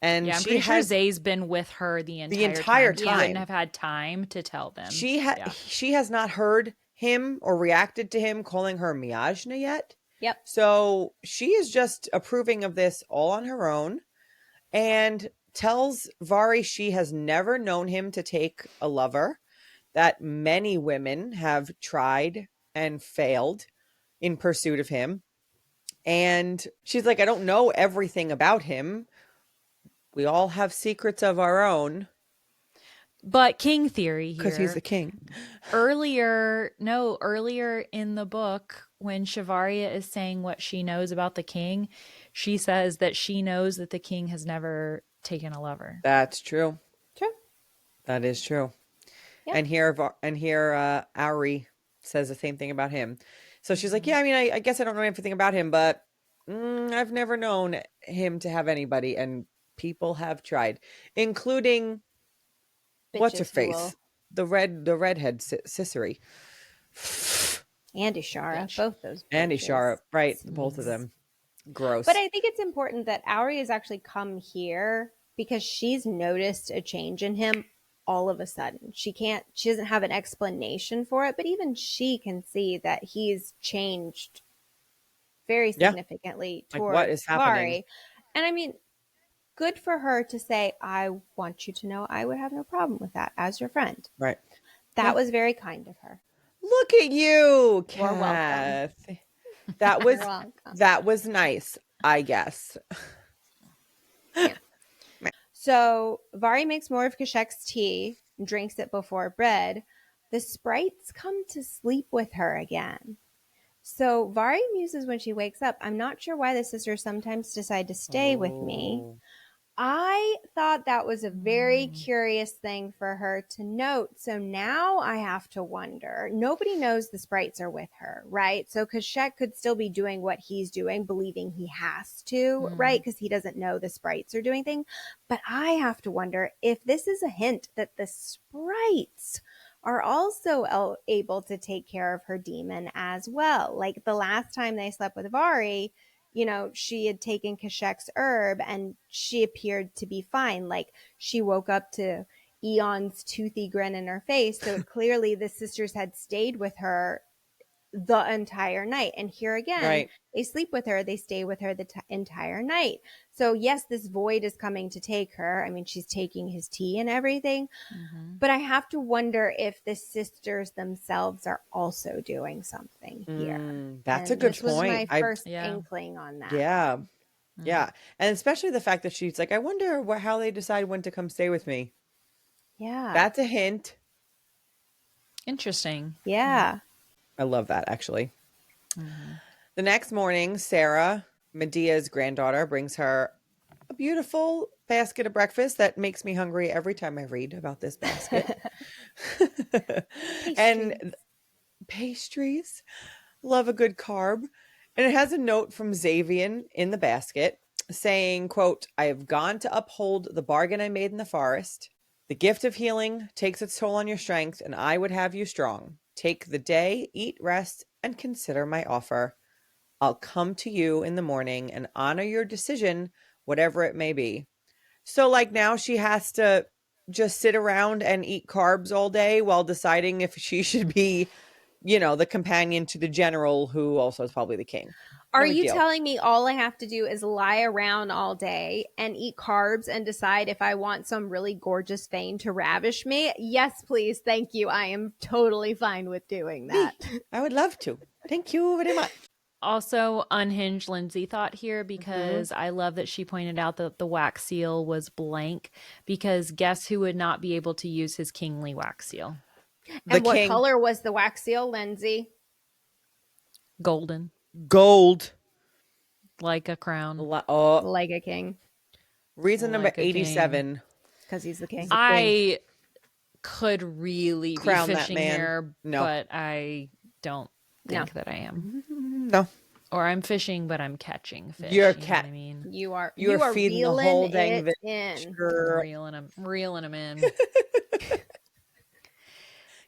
And Yeah, I'm she pretty sure has Zay's been with her the the entire entire time. He Yeah. wouldn't time. have had time to tell them. Yeah. She has not heard him or reacted to him calling her Miyajna yet. Yep. So she is just approving of this all on her own and tells Vari she has never known him to take a lover, that many women have tried and failed in pursuit of him. And she's like, I don't know everything about him. We all have secrets of our own But king theory because he's the here. king. Earlier in the book, when Shivaria is saying what she knows about the king, she says that she knows that the king has never taken a lover. That's true. True. That is true. Yep. And here, Auri says the same thing about him. So she's like, Mhm. yeah, I mean, I guess I don't know everything about him, but I've never known him to have anybody, and people have tried, including what's her Bitches who face, will. the redhead Cicely, And Ishara. Bitch. Both those and Ishara, bitches. right? Both of Mhm. Stinks. them, But gross. I think it's important that Auri has actually come here because she's noticed a change in him all of a sudden. She doesn't have an explanation for it, but even she can see that he's changed very Yeah, significantly like what towards is happening? Vari. And I mean, good for her to say, I want you to know I would have no problem with that as your friend. Right? That Yeah. was very kind of her. Look at you, You're welcome. Kath. That You're was welcome. that was nice, I guess. Yeah. So Vari makes more of Kashek's tea and drinks it before bed. The sprites come to sleep with her again. So Vari muses when she wakes up. I'm not sure why the sisters sometimes decide to stay with me. Oh. I thought that was a very Mm. curious thing for her to note. So now I have to wonder. Nobody knows the sprites are with her, right? So Kashek could still be doing what he's doing, believing he has to, right? Mm. Because he doesn't know the sprites are doing things. But I have to wonder if this is a hint that the sprites are also able to take care of her demon as well. Like the last time they slept with Vari, she had taken Kashek's herb and she appeared to be fine. Like she woke up to Eon's toothy grin in her face. So clearly the sisters had stayed with her the entire night. And here again, Right. they sleep with her, they stay with her the entire night. So, yes, this void is coming to take her. I mean, she's taking his tea and everything. Mhm. But I have to wonder if the sisters themselves are also doing something here. That's a And good this was point. my I first Yeah. inkling on that Yeah. one. Yeah. And especially the fact that she's like, I wonder how they decide when to come stay with me. Yeah. That's a hint. Interesting. Yeah. I love that, actually. Mm-hmm. The next morning, Sarah, Medea's granddaughter, brings her a beautiful basket of breakfast that makes me hungry every time I read about this basket. And pastries. Love a good carb. And it has a note from Xavian in the basket saying, quote, I have gone to uphold the bargain I made in the forest. The gift of healing takes its toll on your strength, and I would have you strong. Take the day, eat, rest, and consider my offer. I'll come to you in the morning and honor your decision, whatever it may be. So, like, now she has to just sit around and eat carbs all day while deciding if she should be, the companion to the general, who also is probably the king. Are No big you deal. telling me all I have to do is lie around all day and eat carbs and decide if I want some really gorgeous fame to ravish me? Yes, please. Thank you. I am totally fine with doing that. I would love to. Thank you very much. Also, unhinged Lindsey thought here because I love that she pointed out that the wax seal was blank, because guess who would not be able to use his kingly wax seal? The And what king. color was the wax seal, Lindsey? Golden, Gold. like a crown. Like a king. Reason number Like a king. 87. Because he's the king. I could really Crown be that fishing man. here, No. but I don't think that I am. No. Or I'm fishing, but I'm catching fish. You're you know what I mean? You are feeding the reeling whole dang it fish, in. girl. Reeling them in.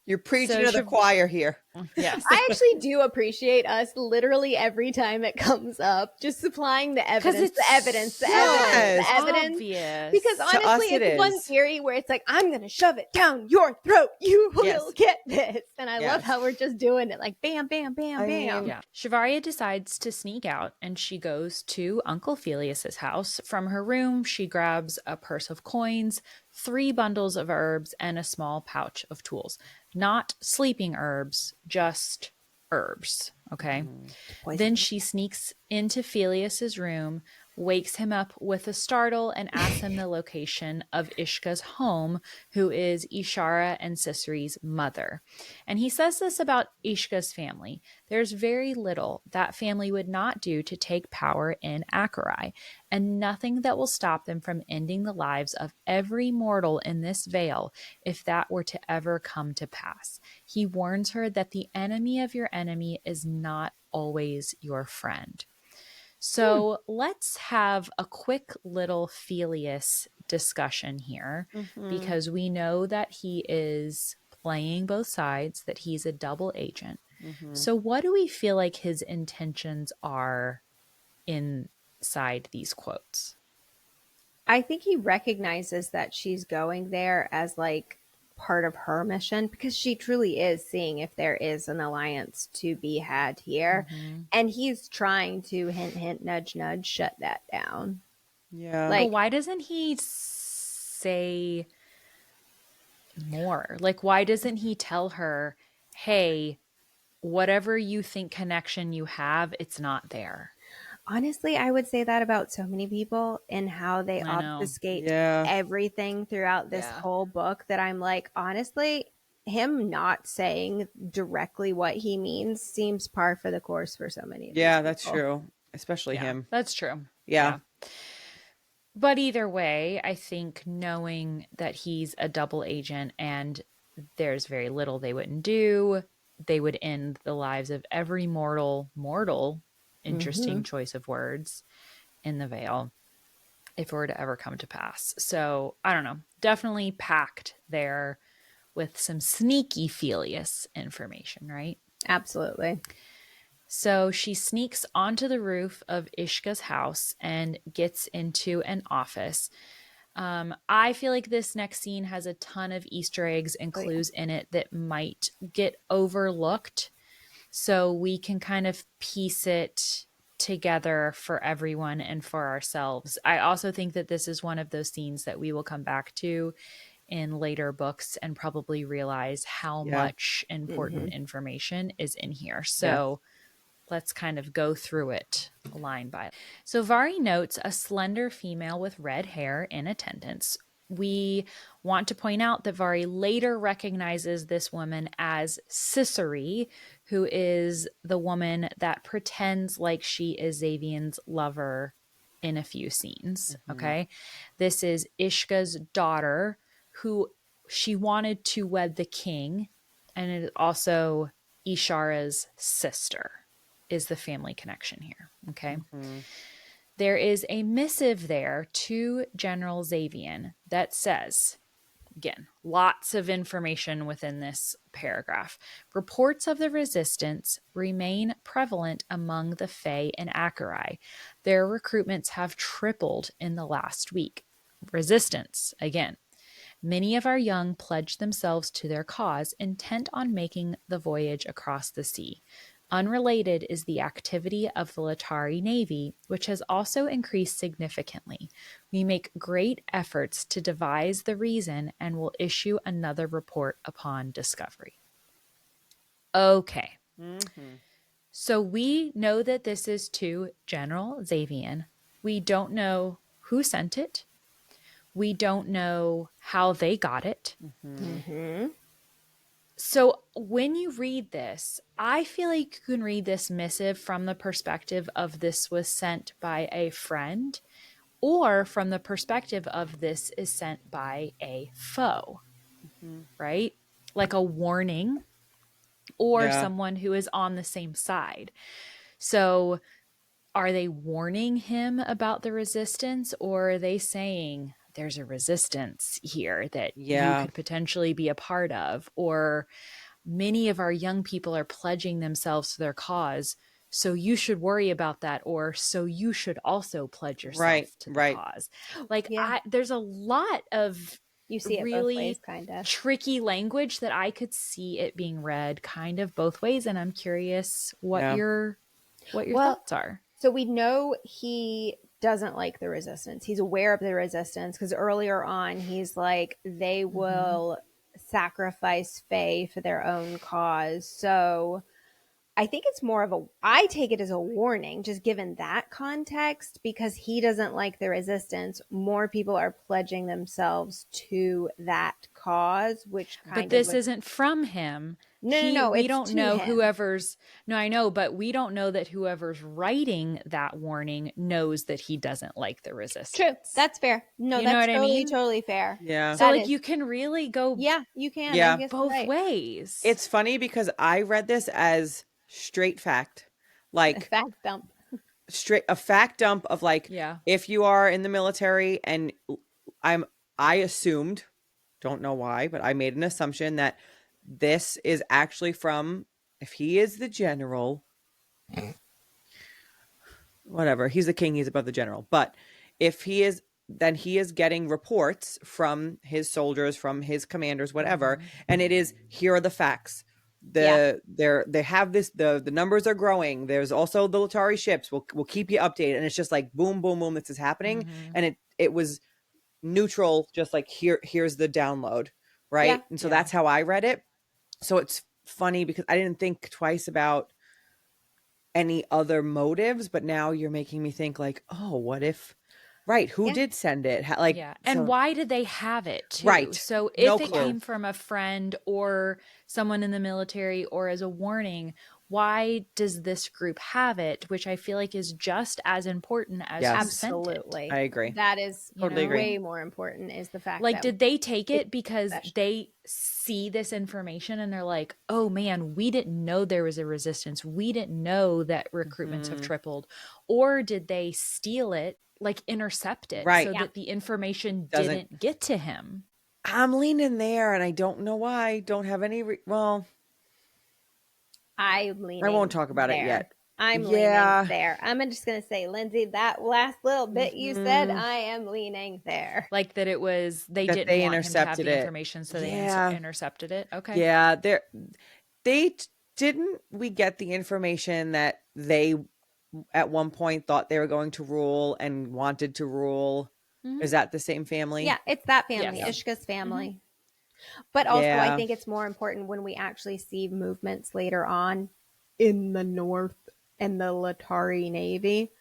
You're preaching So to the choir here. Yes. I actually do appreciate us literally every time it comes up, just supplying the evidence, it's the evidence, the so evidence, the evidence. obvious. Because To us honestly, it it's one is. theory where it's like, I'm going to shove it down your throat. You Yes. will get this. And I love Yes. how we're just doing it like bam, bam, bam, I bam. mean, Yeah. Shivaria decides to sneak out and she goes to Uncle Felius's house. From her room, she grabs a purse of coins, 3 bundles of herbs, and a small pouch of tools. Not sleeping herbs, just herbs. Okay. Then she sneaks into Felius's room, wakes him up with a startle, and asks him the location of Ishka's home, who is Ishara and Sisri's mother. And he says this about Ishka's family. There's very little that family would not do to take power in Akerai, and nothing that will stop them from ending the lives of every mortal in this vale if that were to ever come to pass. He warns her that the enemy of your enemy is not always your friend. So let's have a quick little Felius discussion here, because we know that he is playing both sides, that he's a double agent. So what do we feel like his intentions are inside these quotes? I think he recognizes that she's going there as like part of her mission, because she truly is seeing if there is an alliance to be had here. And he's trying to hint, hint, nudge, nudge, shut that down. yeah. Like, But why doesn't he say more? Like, why doesn't he tell her, hey, whatever you think connection you have, it's not there? honestly, I would say that about so many people and how they I know. obfuscate Yeah. everything throughout this Yeah. whole book, that I'm like, honestly, him not saying directly what he means seems par for the course for so many of Yeah, these that's people. true. Especially him. That's true. Yeah. But either way, I think knowing that he's a double agent and there's very little they wouldn't do, they would end the lives of every mortal, interesting choice of words, in the Vale, if it were to ever come to pass. So I don't know, definitely packed there with some sneaky Felius information, right? Absolutely. So she sneaks onto the roof of Ishka's house and gets into an office. I feel like this next scene has a ton of Easter eggs and clues in it that might get overlooked. So we can kind of piece it together for everyone and for ourselves. I also think that this is one of those scenes that we will come back to in later books and probably realize how much important information is in here. So let's kind of go through it line by. So Vari notes a slender female with red hair in attendance. We want to point out that Vari later recognizes this woman as Cicely, who is the woman that pretends like she is Xavion's lover in a few scenes. Okay. This is Ishka's daughter, who she wanted to wed the king, and it is also Ishara's sister, is the family connection here. Okay. There is a missive there to General Xavion that says, again, lots of information within this paragraph. Reports of the resistance remain prevalent among the Fae and Acherai. Their recruitments have tripled in the last week. Resistance, again. Many of our young pledged themselves to their cause, intent on making the voyage across the sea. Unrelated is the activity of the Latari Navy, which has also increased significantly. We make great efforts to devise the reason and will issue another report upon discovery. Okay. So we know that this is to General Xavion. We don't know who sent it. We don't know how they got it. So when you read this, I feel like you can read this missive from the perspective of this was sent by a friend, or from the perspective of this is sent by a foe, right? Like a warning, or someone who is on the same side. So are they warning him about the resistance, or are they saying there's a resistance here that you could potentially be a part of? Or many of our young people are pledging themselves to their cause, so you should worry about that, or so you should also pledge yourself to the cause. Like, there's a lot of You see it really both ways, kind of. tricky language that I could see it being read kind of both ways, and I'm curious what your thoughts are. So we know he doesn't like the resistance. He's aware of the resistance because earlier on he's like, they will sacrifice Faye for their own cause. So I think it's more of I take it as a warning, just given that context, because he doesn't like the resistance. More people are pledging themselves to that cause, which But this isn't from him. No, we it's don't to know him. whoever's. No, I know, but we don't know that whoever's writing that warning knows that he doesn't like the resistance. True. That's fair. No, You know that's what I mean? totally fair. Yeah. So like you can really go you can. Yeah. I guess both right. ways. It's funny because I read this as straight fact, like fact dump. a fact dump of like, if you are in the military, and I assumed, don't know why, but I made an assumption that this is actually from, if he is the general, whatever, he's the king, he's above the general. But if he is, then he is getting reports from his soldiers, from his commanders, whatever. And it is, here are the facts. They have this, the numbers are growing. There's also the Latari ships. We'll keep you updated. And it's just like, boom, boom, boom, this is happening. And it was neutral, just like, here's the download. Right. And so that's how I read it. So it's funny because I didn't think twice about any other motives, but now you're making me think like, oh, what if, who did send it? And why did they have it too? Right. So if it came from a friend or someone in the military or as a warning, why does this group have it? Which I feel like is just as important as who sent it. I agree. That is Totally way more important is the fact like, that did they take it because they see this information and they're like, oh man, we didn't know there was a resistance. We didn't know that recruitments have tripled. Or did they steal it, like intercept it so that the information didn't get to him? I'm leaning there and I don't know why. Don't have any, I'm leaning I won't talk about it yet. I'm leaning there. I'm just going to say, Lindsay, that last little bit you said, I am leaning there. Like that it was, they didn't want him to have the information, so they intercepted it. Okay. Yeah. Didn't we get the information that they at one point thought they were going to rule and wanted to rule? Is that the same family? Yeah, it's that family, Ishka's family. But also, I think it's more important when we actually see movements later on in the north in the Latari Navy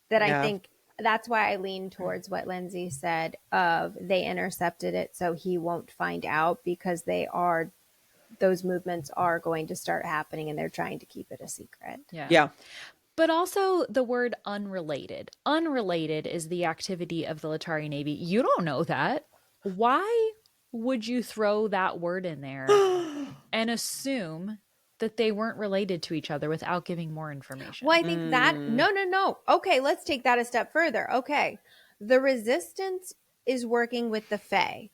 that I Yeah. think that's why I lean towards what Lindsey said of they intercepted it so he won't find out, because those movements are going to start happening and they're trying to keep it a secret. Yeah. But also the word unrelated. Unrelated is the activity of the Latari Navy. You don't know that. Why would you throw that word in there and assume that they weren't related to each other without giving more information? Well, I think that no. Okay, let's take that a step further. Okay. The resistance is working with the Fae.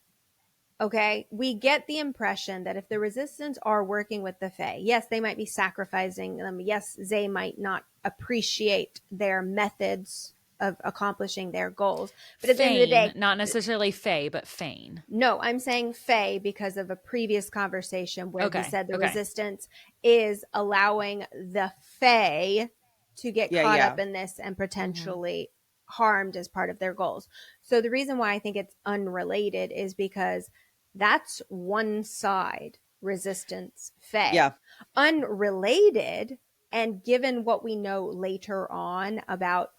Okay, we get the impression that if the resistance are working with the Fae, yes, they might be sacrificing them. Yes, they might not appreciate their methods of accomplishing their goals. But at the end of the day, Not necessarily Fae, but Fane. no, I'm saying Fae because of a previous conversation where we Okay, said the okay. resistance is allowing the Fae to get caught up in this and potentially harmed as part of their goals. So the reason why I think it's unrelated is because that's one side, resistance, Fae. Yeah. Unrelated, and given what we know later on about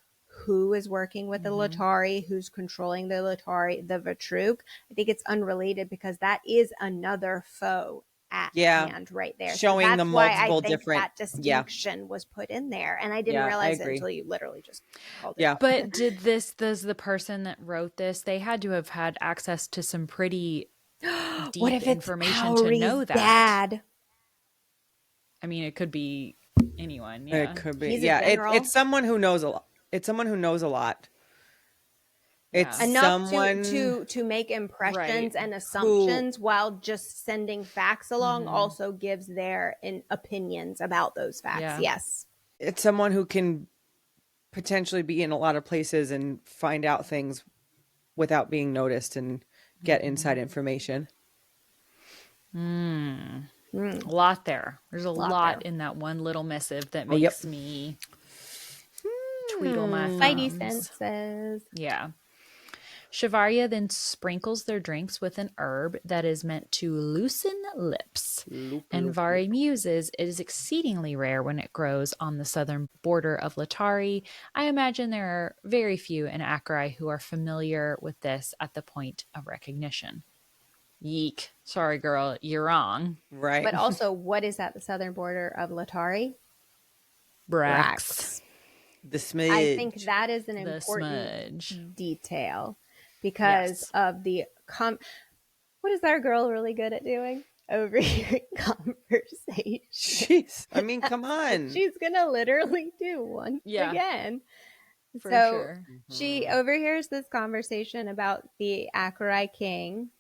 who is working with the Latari, who's controlling the Latari, the Vatruk, I think it's unrelated because that is another foe at hand right there. Showing so that's the why I multiple think different that distinction was put in there. And I didn't Yeah, I realize it agree. until you literally just called it Yeah. out. But does the person that wrote this, they had to have had access to some pretty deep What if it's information to know Auri's that. dad? I mean, it could be anyone. It Yeah. could be. He's a Yeah, general. it's someone who knows a lot. It's someone who knows a lot. It's Yeah. Enough someone to make impressions Right. and assumptions while just sending facts along also gives their opinions about those facts. Yeah. Yes. It's someone who can potentially be in a lot of places and find out things without being noticed and get inside information. A lot there. There's a lot there. in that one little missive that Oh, yep. makes me tweedle my Spidey thumbs. senses. Yeah. Shivarya then sprinkles their drinks with an herb that is meant to loosen lips. And Vari muses it is exceedingly rare when it grows on the southern border of Latari. I imagine there are very few in Akrai who are familiar with this at the point of recognition. Yeek. Sorry, girl, you're wrong. Right. But also, what is at the southern border of Latari? Brax. The smidge. I think that is an The important smudge. detail because of the what is our girl really good at doing? Overhearing conversation. Jeez. I mean, come on. She's gonna literally do once again. So she overhears this conversation about the Akurai king,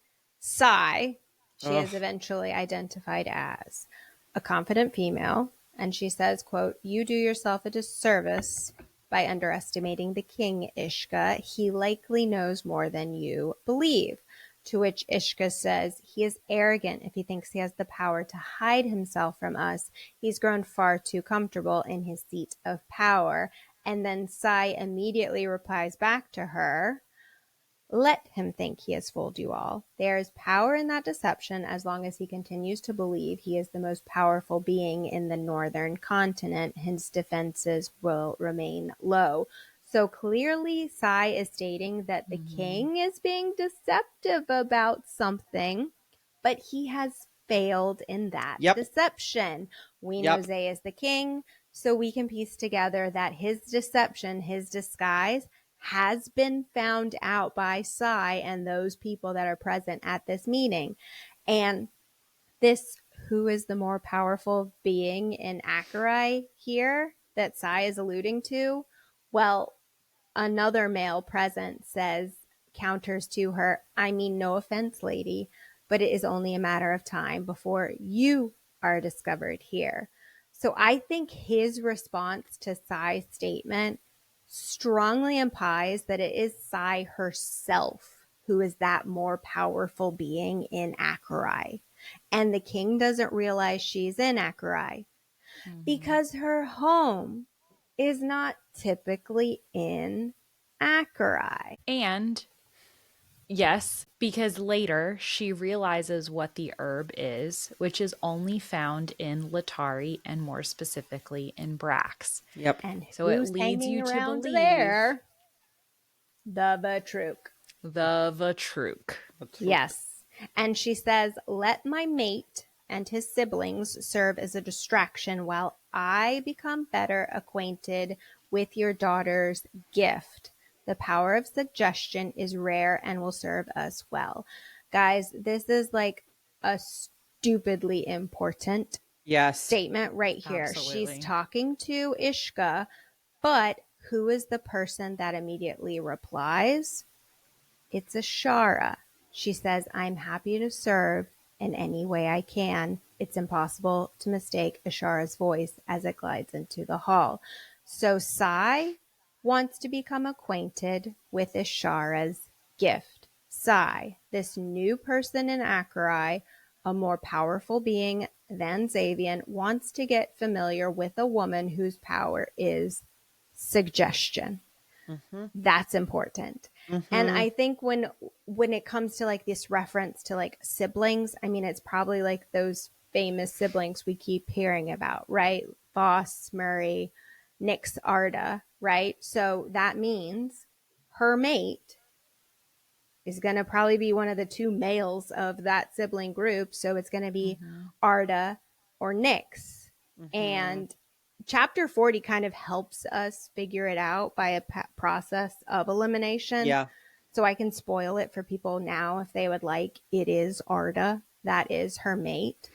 Sai. She is eventually identified as a confident female, and she says, quote, "You do yourself a disservice by underestimating the king, Ishka. He likely knows more than you believe." To which Ishka says, "He is arrogant if he thinks he has the power to hide himself from us. He's grown far too comfortable in his seat of power." And then Sai immediately replies back to her, "Let him think he has fooled you all. There is power in that deception as long as he continues to believe he is the most powerful being in the northern continent. His defenses will remain low." So clearly Sai is stating that the king is being deceptive about something, but he has failed in that deception. We know Zay is the king, so we can piece together that his deception, his disguise, has been found out by Sai and those people that are present at this meeting. And this, who is the more powerful being in Akurai here that Sai is alluding to? Well, another male present counters to her, "I mean, no offense, lady, but it is only a matter of time before you are discovered here." So I think his response to Sai's statement strongly implies that it is Sai herself who is that more powerful being in Akurai. And the king doesn't realize she's in Akurai because her home is not typically in Akurai. And Yes, because later she realizes what the herb is, which is only found in Latari and more specifically in Brax. Yep. And So it who's leads hanging you to around believe there? The Batrook. the Vatruk. Yes. And she says, let my mate and his siblings serve as a distraction while I become better acquainted with your daughter's gift. The power of suggestion is rare and will serve us well. Guys, this is like a stupidly important Yes. statement right here. She's Absolutely. talking to Ishka, but who is the person that immediately replies? It's Ashara. She says, I'm happy to serve in any way I can. It's impossible to mistake Ashara's voice as it glides into the hall. So Sai wants to become acquainted with Ashara's gift. Sai, this new person in Akerai, a more powerful being than Xavian, wants to get familiar with a woman whose power is suggestion. Mm-hmm. That's important. And Mm-hmm. I think when it comes to like this reference to like siblings, I mean it's probably like those famous siblings we keep hearing about, right? Voss, Murray, Nyx, Arda, right? So that means her mate is going to probably be one of the two males of that sibling group. So it's going to be Mm-hmm. Arda or Nyx. Mm-hmm. And chapter 40 kind of helps us figure it out by a process of elimination. Yeah. So I can spoil it for people now if they would like. It is Arda. That is her mate.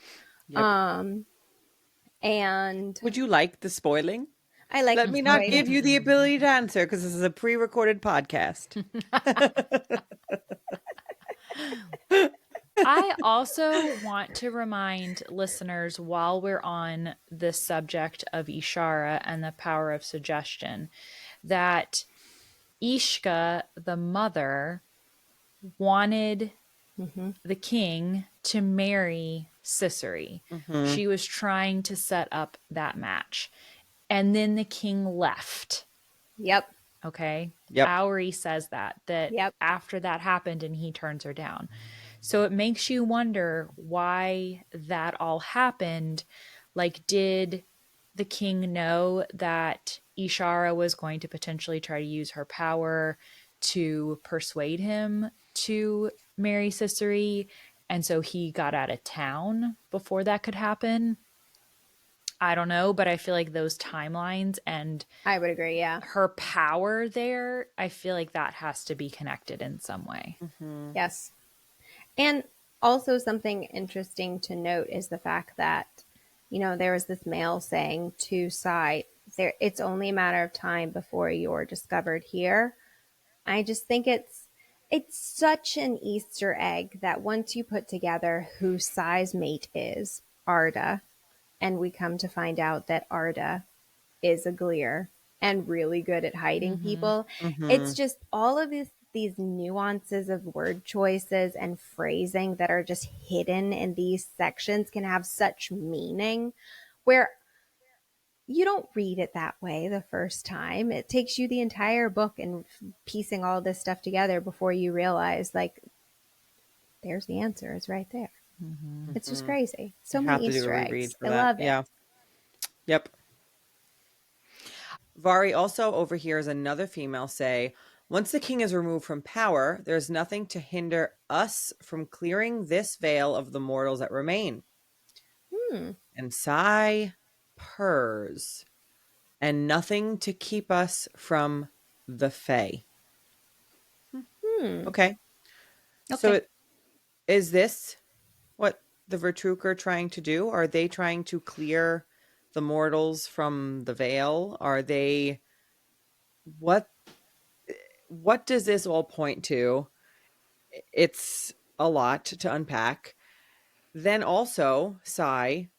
Yep. Um, and Would you like the spoiling? I like Let me not spoiling. give you the ability to answer because this is a pre-recorded podcast. I also want to remind listeners while we're on the subject of Ishara and the power of suggestion that Ishka, the mother, wanted Mm-hmm. the king to marry Siseri. Mm-hmm. She was trying to set up that match. And then the king left. Yep. Okay. Yep. Auri says that Yep. after that happened and he turns her down. So it makes you wonder why that all happened. Like, did the king know that Ishara was going to potentially try to use her power to persuade him to marry Siseri? And so he got out of town before that could happen. I don't know, but I feel like those timelines and I would agree. Yeah. her power there, I feel like that has to be connected in some way. Mm-hmm. Yes. And also, something interesting to note is the fact that, there was this male saying to Sai, it's only a matter of time before you're discovered here. I just think it's such an Easter egg that once you put together who Sai's mate is, Arda, and we come to find out that Arda is a Gleer and really good at hiding Mm-hmm. people. Mm-hmm. It's just all of these nuances of word choices and phrasing that are just hidden in these sections can have such meaning where you don't read it that way the first time. It takes you the entire book and piecing all this stuff together before you realize like there's the answer. It's right there. Mm-hmm. It's just Mm-hmm. crazy. You So many have to do a Easter reread eggs. for I that. love it. Yeah. Yep. Vari also overhears another female say, once the king is removed from power, there's nothing to hinder us from clearing this veil of the mortals that remain. Hmm. And Sai purrs, and nothing to keep us from the Fae. Hmm. Okay. So Okay. is this what the Vertruk are trying to do? Are they trying to clear the mortals from the veil? Are they what does this all point to? It's a lot to unpack. Then also, Sai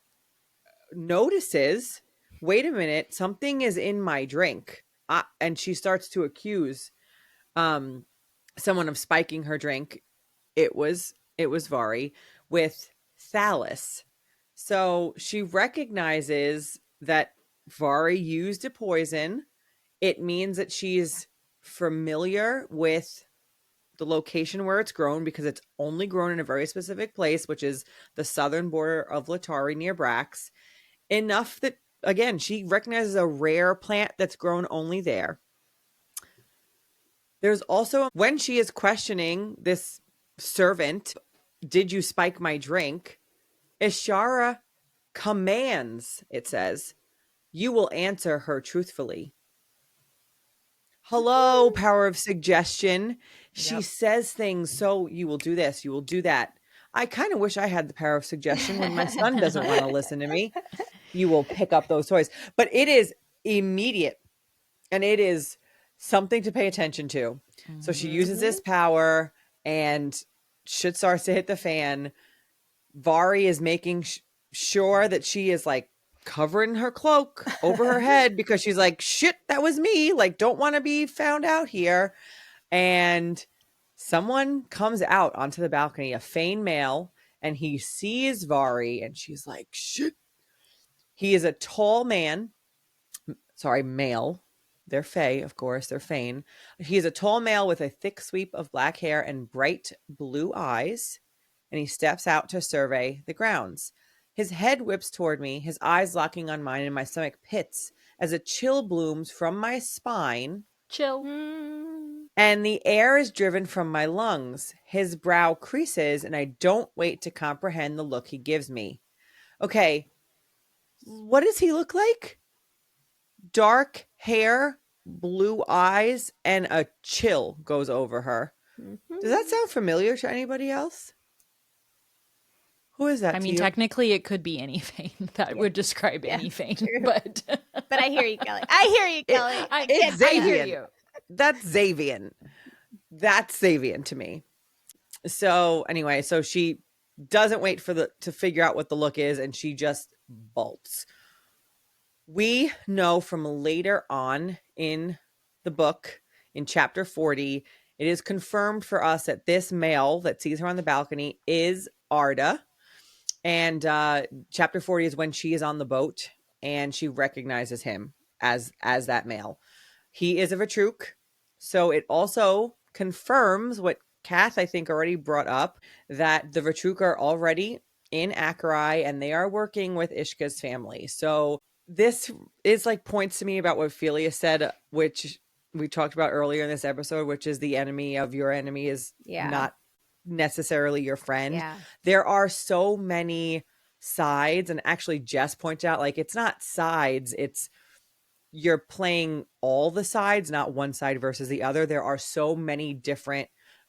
notices, wait a minute, something is in my drink. And she starts to accuse um someone of spiking her drink. It was Vari with Thallus. So she recognizes that Vari used a poison. It means that she's familiar with the location where it's grown, because it's only grown in a very specific place, which is the southern border of Latari near Brax. Enough that, again, she recognizes a rare plant that's grown only there. There's also, when she is questioning this servant, did you spike my drink? Ishara commands, it says, you will answer her truthfully. Hello, power of suggestion. She says things, so you will do this, you will do that. I kind of wish I had the power of suggestion when my son doesn't want to listen to me. You will pick up those toys. But it is immediate, and it is something to pay attention to. So she uses this power, and shit starts to hit the fan. Vari is making sure that she is like covering her cloak over her head, because she's like, shit, that was me. Like, don't want to be found out here. And someone comes out onto the balcony, a Fane male, and he sees Vari, and she's like, shit. He is a tall man. Sorry, male. They're Fae, of course. They're Fane. He is a tall male with a thick sweep of black hair and bright blue eyes, and he steps out to survey the grounds. His head whips toward me, his eyes locking on mine, and my stomach pits as a chill blooms from my spine. Chill. And the air is driven from my lungs. His brow creases, and I don't wait to comprehend the look he gives me. Okay, what does he look like? Dark hair, blue eyes, and a chill goes over her. Does that sound familiar to anybody else? Who is that? I mean, technically, it could be anything that would describe anything, but I hear you, Kelly. I hear you, Kelly. It's Xavian. That's Xavian. That's Xavian to me. So anyway, so she doesn't wait to figure out what the look is, and she just bolts. We know from later on in the book, in chapter 40, it is confirmed for us that this male that sees her on the balcony is Arda. And chapter 40 is when she is on the boat and she recognizes him as that male. He is a Vatruk. So it also confirms what Kath, I think, already brought up, that the Vatruk are already in Acherai and they are working with Ishka's family. So this is like points to me about what Philia said, which we talked about earlier in this episode, which is the enemy of your enemy is not necessarily your friend. Yeah. There are so many sides, and actually Jess pointed out, like, it's not sides, it's you're playing all the sides, not one side versus the other. There are so many different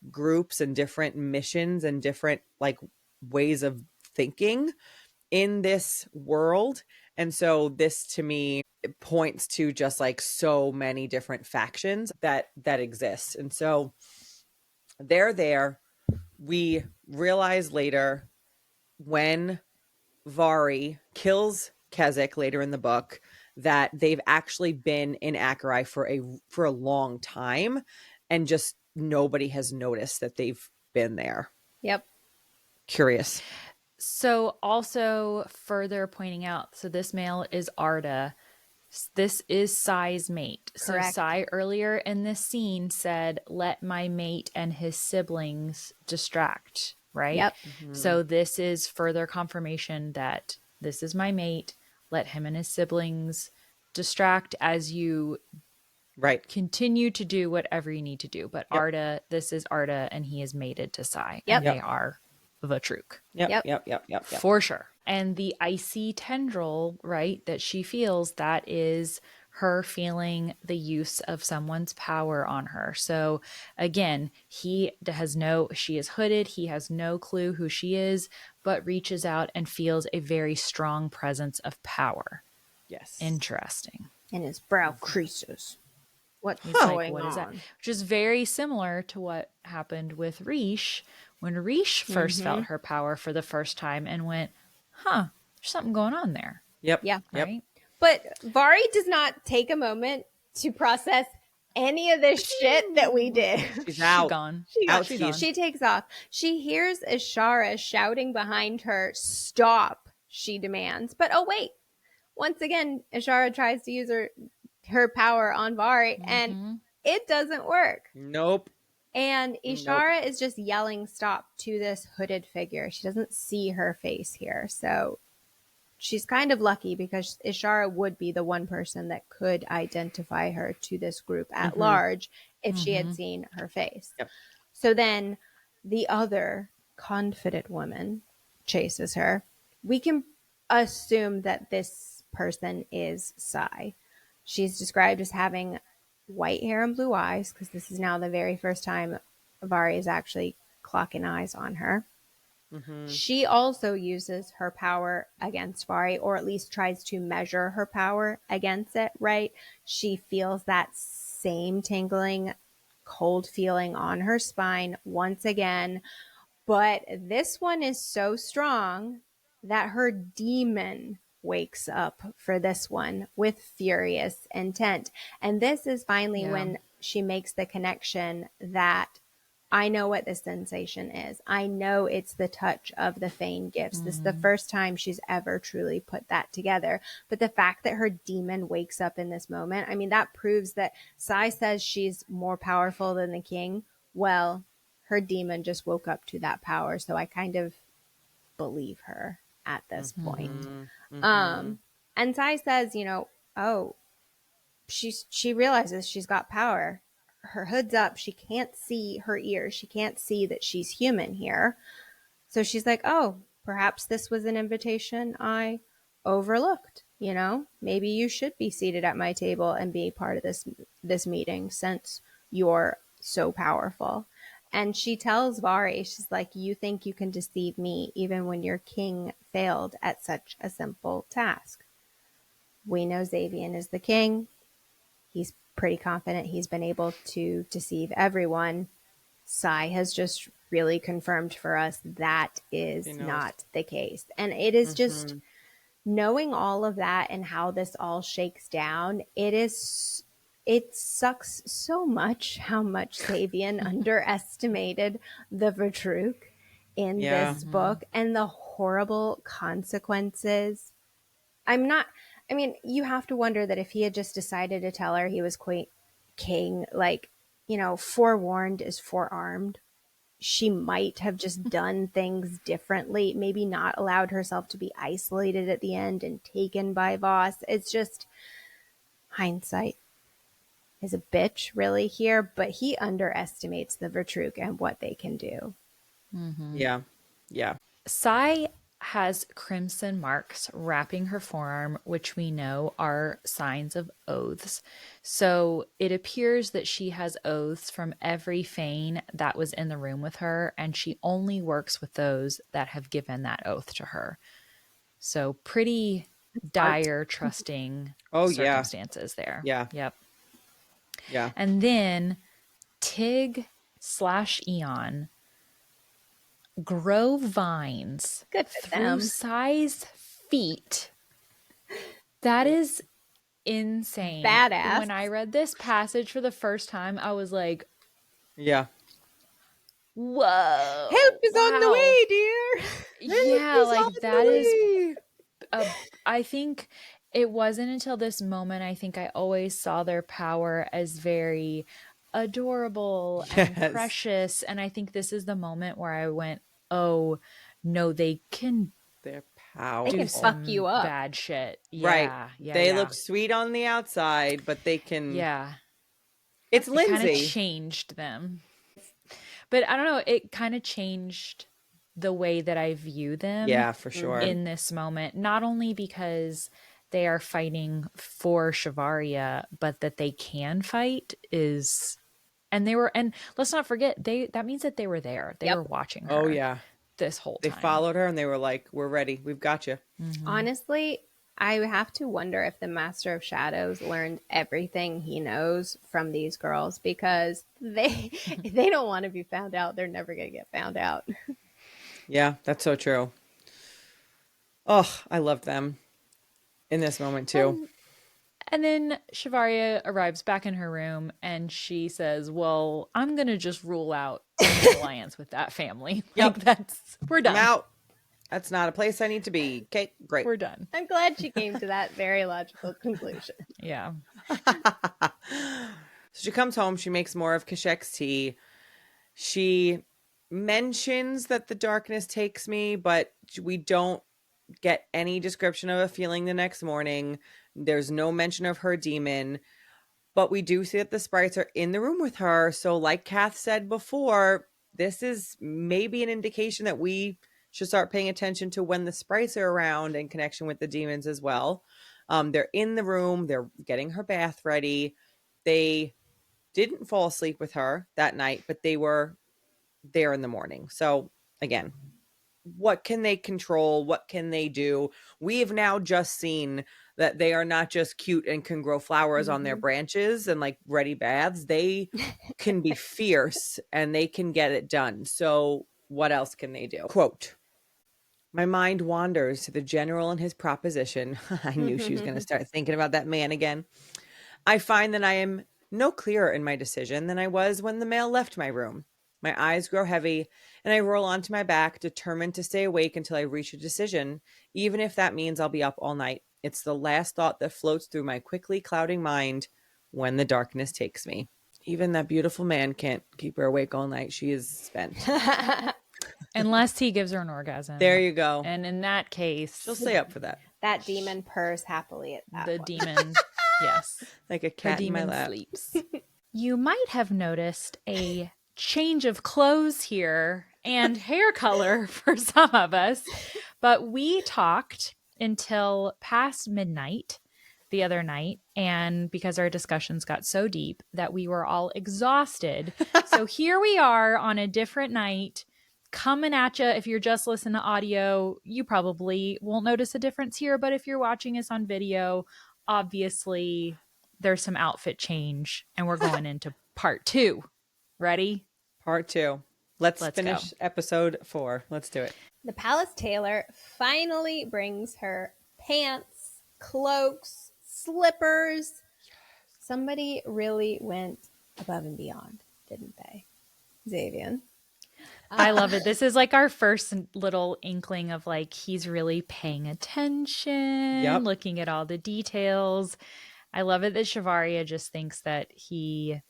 groups and different missions and different like ways of thinking in this world. And so this to me points to just like so many different factions that exist. And so they're there. We realize later when Vari kills Keswick later in the book that they've actually been in Acherai for a long time, and just nobody has noticed that they've been there. Yep. Curious. So also further pointing out, so this male is Arda. This is Sai's mate. Correct. So Sai earlier in this scene said, let my mate and his siblings distract, right? Yep. Mm-hmm. So this is further confirmation that this is my mate. Let him and his siblings distract as you continue to do whatever you need to do. But Arda, this is Arda, and he is mated to Sai. Yep. And they are Vatruk. Yep. For sure. And the icy tendril, right, that she feels, that is her feeling the use of someone's power on her. So again, she is hooded. He has no clue who she is, but reaches out and feels a very strong presence of power. Yes. Interesting. And his brow creases. What's He's going like, what on? is that? Which is very similar to what happened with Rish when Rish first felt her power for the first time and went, there's something going on there. Yeah. Right? But Vari does not take a moment to process any of this shit that we did. She's out. She's gone. She's gone. She takes off. She hears Ishara shouting behind her, "Stop," she demands. But oh wait. Once again, Ishara tries to use her power on Vari and it doesn't work. Nope. And Nope. Ishara is just yelling stop to this hooded figure. She doesn't see her face here. So she's kind of lucky because Ishara would be the one person that could identify her to this group at Mm-hmm. large if she had Mm-hmm. seen her face. Yep. So then the other confident woman chases her. We can assume that this person is Sai. She's described as having white hair and blue eyes because this is now the very first time Vari is actually clocking eyes on her. Mm-hmm. She also uses her power against Vari, or at least tries to measure her power against it, right? She feels that same tingling, cold feeling on her spine once again. But this one is so strong that her demon wakes up for this one with furious intent. And this is finally Yeah. when she makes the connection that I know what this sensation is. I know it's the touch of the Fane gifts. This is the Mm-hmm. first time she's ever truly put that together. But the fact that her demon wakes up in this moment, I mean, that proves that Sai says she's more powerful than the king. Well, her demon just woke up to that power. So I kind of believe her at this point. Mm-hmm. Mm-hmm. And Sai says, oh, she realizes she's got power. Her hood's up. She can't see her ears. She can't see that she's human here. So she's like, oh, perhaps this was an invitation I overlooked. Maybe you should be seated at my table and be part of this meeting since you're so powerful. And she tells Vari, she's like, you think you can deceive me even when your king failed at such a simple task. We know Xavian is the king. He's pretty confident he's been able to deceive everyone. Sai has just really confirmed for us that She is knows. not the case. And it is just Mm-hmm. knowing all of that and how this all shakes down. It sucks so much how much Sabian underestimated the Vertruk in Yeah. this book and the horrible consequences. I'm not. I mean, you have to wonder that if he had just decided to tell her he was king, like, forewarned is forearmed. She might have just done things differently, maybe not allowed herself to be isolated at the end and taken by Voss. It's just hindsight is a bitch, really, here, but he underestimates the Vertruk and what they can do. Mm-hmm. Yeah. Yeah. Sai has crimson marks wrapping her forearm, which we know are signs of oaths. So it appears that she has oaths from every Fane that was in the room with her, and she only works with those that have given that oath to her. So pretty Smart. dire, trusting Oh, yeah. circumstances there. Yeah. Yep. Yeah. And then Tig/Eon grow vines Good for through them. Sai's feet. That is insane. Badass. When I read this passage for the first time, I was like, Yeah. whoa. Help is on the wow. way, dear. Yeah, like that is is. I think it wasn't until this moment I think I always saw their power as very adorable and Yes. precious, and I think this is the moment where I went, "Oh, no, they can They're They do can powerful. fuck some you up. bad shit." Right. Yeah, They yeah. look sweet on the outside, but they can. Yeah. It's It kind of Lindsey. changed them. But I don't know, it kind of changed the way that I view them Yeah, for sure. in this moment, not only because they are fighting for Shavaria, but that they can fight is and let's not forget that means that they were there. They Yep. were watching her Oh, yeah. this whole They time. followed her and they were like, we're ready. We've got you. Mhm. Honestly, I have to wonder if the Master of Shadows learned everything he knows from these girls because if they don't want to be found out, they're never going to get found out. Yeah, that's so true. Oh, I loved them in this moment too. And then Shavaria arrives back in her room and she says, "Well, I'm going to just rule out an alliance with that family." Yep. Like we're I'm done. out. That's not a place I need to be. Okay, great. We're done. I'm glad she came to that very logical conclusion. Yeah. So she comes home. She makes more of Kashek's tea. She mentions that the darkness takes me, but we don't get any description of a feeling the next morning. There's no mention of her demon, but we do see that the sprites are in the room with her. So like Kath said before, this is maybe an indication that we should start paying attention to when the sprites are around in connection with the demons as well. They're in the room. They're getting her bath ready. They didn't fall asleep with her that night, but they were there in the morning. So again, what can they control? What can they do? We have now just seen that they are not just cute and can grow flowers on their branches and like ready baths. They can be fierce and they can get it done. So what else can they do? Quote, my mind wanders to the general and his proposition. I knew she was going to start thinking about that man again. I find that I am no clearer in my decision than I was when the mail left my room. My eyes grow heavy, and I roll onto my back, determined to stay awake until I reach a decision, even if that means I'll be up all night. It's the last thought that floats through my quickly clouding mind when the darkness takes me. Even that beautiful man can't keep her awake all night. She is spent. Unless he gives her an orgasm. There you go. And in that case, She'll stay up for that. That demon purrs happily at that the point. demon, yes. Like a cat The in my demon lap. sleeps. You might have noticed a change of clothes here and hair color for some of us, but we talked until past midnight the other night, and because our discussions got so deep that we were all exhausted. So here we are on a different night coming at you. If you're just listening to audio, you probably won't notice a difference here, but if you're watching us on video, obviously there's some outfit change, and we're going into part 2. Ready? Part 2. Let's finish go. episode 4. Let's do it. The palace tailor finally brings her pants, cloaks, slippers. Somebody really went above and beyond, didn't they? Xavian. I love it. This is like our first little inkling of like he's really paying attention, looking at all the details. I love it that Shavaria just thinks that he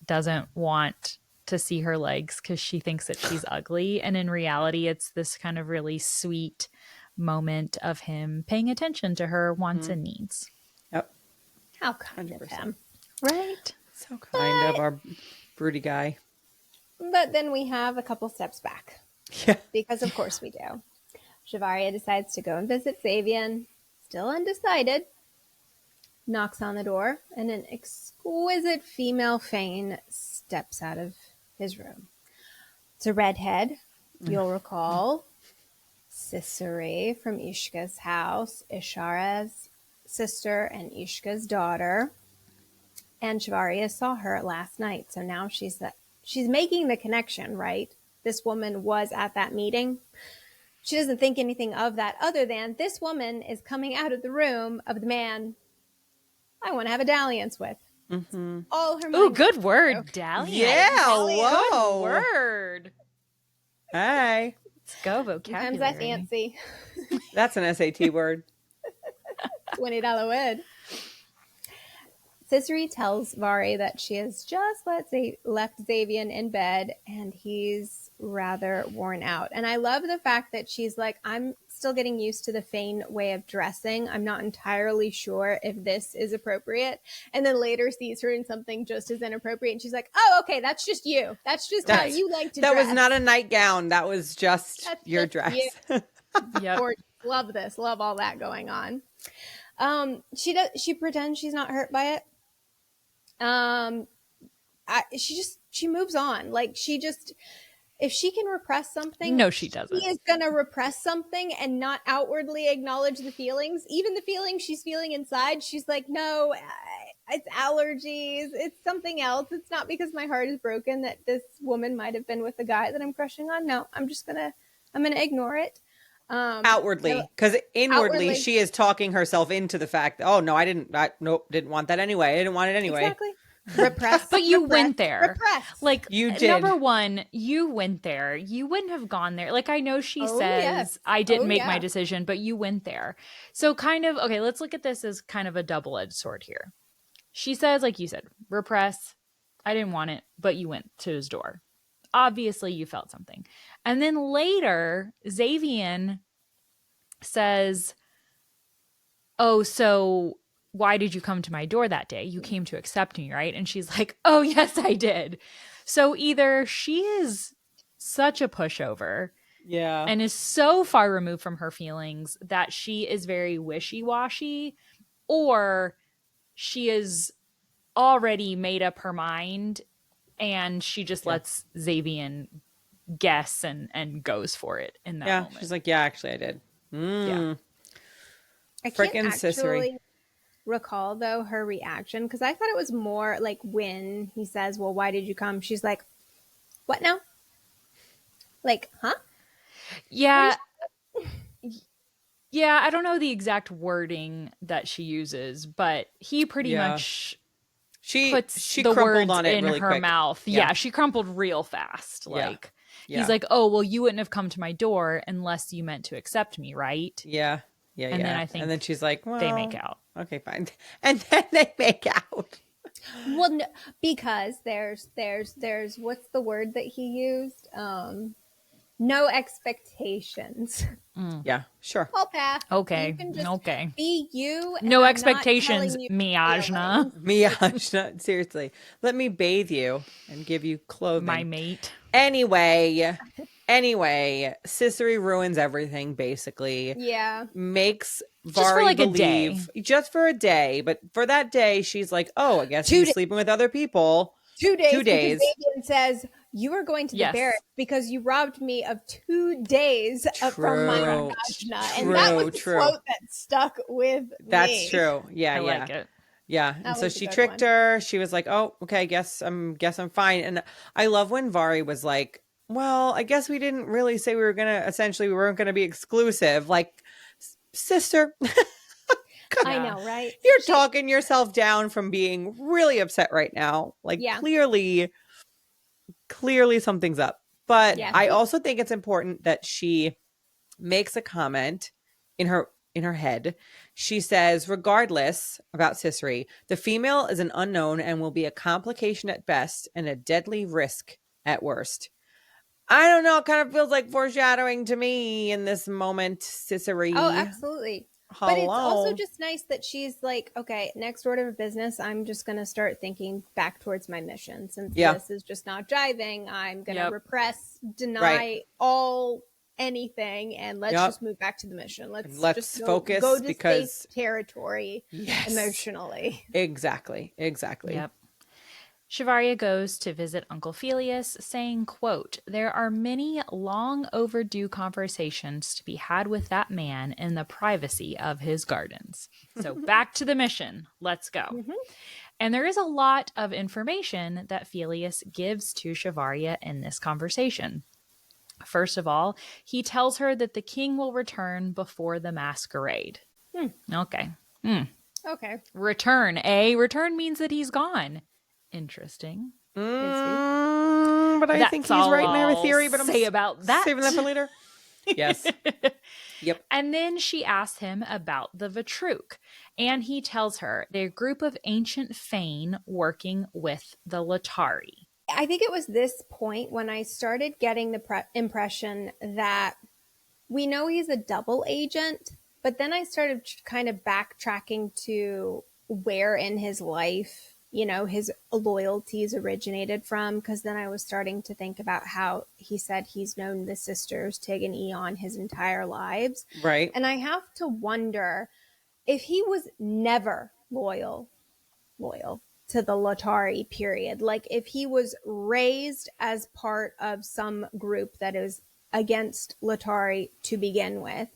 doesn't want to see her legs because she thinks that she's ugly. And in reality, it's this kind of really sweet moment of him paying attention to her wants and needs. Yep. How kind 100%. of him. Right? So kind of our broody guy. But then we have a couple steps back. Yeah. Because of course we do. Shavaria decides to go and visit Xavian, still undecided. Knocks on the door, and an exquisite female Fane steps out of his room. It's a redhead, you'll recall. Siseri from Ishka's house, Ishara's sister and Ishka's daughter. And Shavaria saw her last night, so now she's making the connection, right? This woman was at that meeting. She doesn't think anything of that other than this woman is coming out of the room of the man I want to have a dalliance with. Mm-hmm. All her Ooh, good word, dalliance. Yeah, whoa. Good word. Hey. Let's go, vocabulary. Sometimes I fancy. That's an SAT word. $20 word. Siseri tells Vari that she has just left Xavian in bed and he's rather worn out. And I love the fact that she's like, I'm still getting used to the Fane way of dressing. I'm not entirely sure if this is appropriate. And then later sees her in something just as inappropriate. And she's like, oh, okay, that's just you. That's just how you like to dress. That was not a nightgown. That was just your dress. Yep. Love this. Love all that going on. She pretends she's not hurt by it. She moves on. Like if she can repress something, no, she doesn't. She is going to repress something and not outwardly acknowledge the feelings, even the feelings she's feeling inside. She's like, no, it's allergies. It's something else. It's not because my heart is broken that this woman might've been with the guy that I'm crushing on. No, I'm going to ignore it. Outwardly, because inwardly she is talking herself into the fact that, oh no, didn't want that anyway. I didn't want it anyway. Exactly. Repress. But you went there. Repress. Like, you did. Number one, you went there. You wouldn't have gone there. Like, I know she says, yes. I didn't make my decision, but you went there. So kind of, okay, let's look at this as kind of a double-edged sword here. She says, like you said, repress. I didn't want it, but you went to his door. Obviously you felt something. And then later, Xavier says, oh, so why did you come to my door that day? You came to accept me, right? And she's like, oh, yes, I did. So either she is such a pushover Yeah. and is so far removed from her feelings that she is very wishy-washy, or she is already made up her mind and she just lets Xavier guess and goes for it in that moment. She's like, yeah, actually I did. Yeah. I can't Frickin' Sissery. actually recall though her reaction, because I thought it was more like when he says, well, why did you come? She's like, what now? Like, huh? Yeah. Yeah, I don't know the exact wording that she uses, but he pretty much puts she the crumpled words on it in really her quick. mouth. Yeah, she crumpled real fast. Like, he's like, oh, well, you wouldn't have come to my door unless you meant to accept me, right? Yeah. And then I think and then she's like, well, they make out. Okay, fine. And then they make out. Well, no, because there's what's the word that he used? No expectations. Yeah, sure. I'll pass. Okay. You can just Okay. be you. And No I'm expectations, not telling you Miajna. Miajna, seriously. Let me bathe you and give you clothing. My mate. Anyway, Sissery ruins everything, basically. Yeah. Makes Vari Just for like believe, a day. just for a day, but for that day, she's like, oh, I guess he's sleeping with other people. 2 days. 2 days. Because Xavier says, you are going to the barracks because you robbed me of 2 days from my Miajna. And that was the quote that stuck with me. That's true. Yeah, I like it. Yeah. And so she tricked her. She was like, oh, okay, I guess I'm fine. And I love when Vari was like, well, I guess we didn't really say we weren't going to be exclusive. Like, sister. I know, right? You're talking yourself down from being really upset right now. Like, clearly something's up. But I also think it's important that she makes a comment in her head. She says, regardless about Sissery, the female is an unknown and will be a complication at best and a deadly risk at worst. I don't know. It kind of feels like foreshadowing to me in this moment, Sissery. Oh, absolutely. Hello. But it's also just nice that she's like, okay, next order of business, I'm just going to start thinking back towards my mission. Since this is just not jiving, I'm going to repress, deny anything, and let's just move back to the mission. Let's just focus, go to safe territory emotionally. Exactly. Yep. Shivaria goes to visit Uncle Pelias, saying, quote, there are many long overdue conversations to be had with that man in the privacy of his gardens. So back to the mission. Let's go. Mm-hmm. And there is a lot of information that Pelias gives to Shivaria in this conversation. First of all, he tells her that the king will return before the masquerade. Okay. Okay. Return. Return means that he's gone. Interesting. But I think he's right, and I have a theory, but I'm say about that. Saving that for later. Yes. Yep. And then she asks him about the Vitruk, and he tells her they're a group of ancient Fae working with the Latari. I think it was this point when I started getting the impression that we know he's a double agent, but then I started kind of backtracking to where in his life his loyalties originated from, because then I was starting to think about how he said he's known the sisters Tig and Eon his entire lives. Right. And I have to wonder if he was never loyal to the Latari, period. Like if he was raised as part of some group that is against Latari to begin with.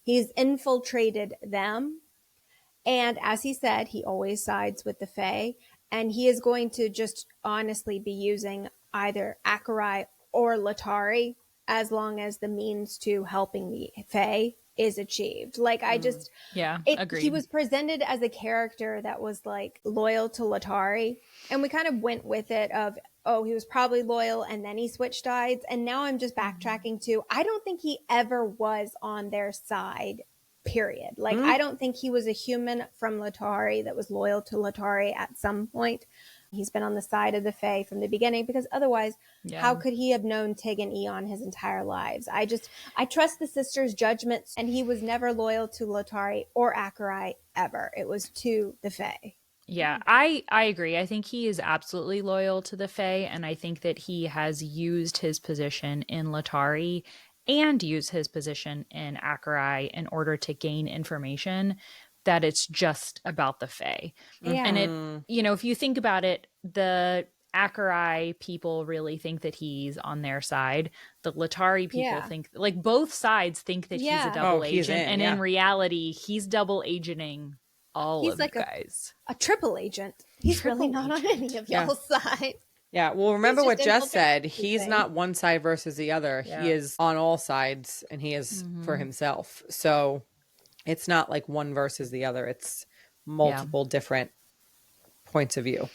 He's infiltrated them. And as he said, he always sides with the Fae. And he is going to just honestly be using either Akarai or Latari as long as the means to helping the Fae is achieved. Like I just, agreed. He was presented as a character that was like loyal to Latari. And we kind of went with it of, oh, he was probably loyal and then he switched sides. And now I'm just backtracking to, I don't think he ever was on their side. Period. Like, I don't think he was a human from Latari that was loyal to Latari at some point. He's been on the side of the Fae from the beginning, because otherwise, how could he have known Tig and Eon his entire lives? I trust the sisters' judgments, and he was never loyal to Latari or Acherai ever. It was to the Fae. Yeah, I agree. I think he is absolutely loyal to the Fae, and I think that he has used his position in Latari and used his position in Acherai in order to gain information that it's just about the Fae. Yeah. And it, if you think about it, the Acherai people really think that he's on their side. The Latari people think, like, both sides think that he's a double agent, and in reality, he's double agenting all of you guys. A triple agent. He's really not on any of y'all's side. Yeah, well, remember what Jess said. He's not one side versus the other. Yeah. He is on all sides, and he is for himself. So it's not like one versus the other. It's multiple different points of view.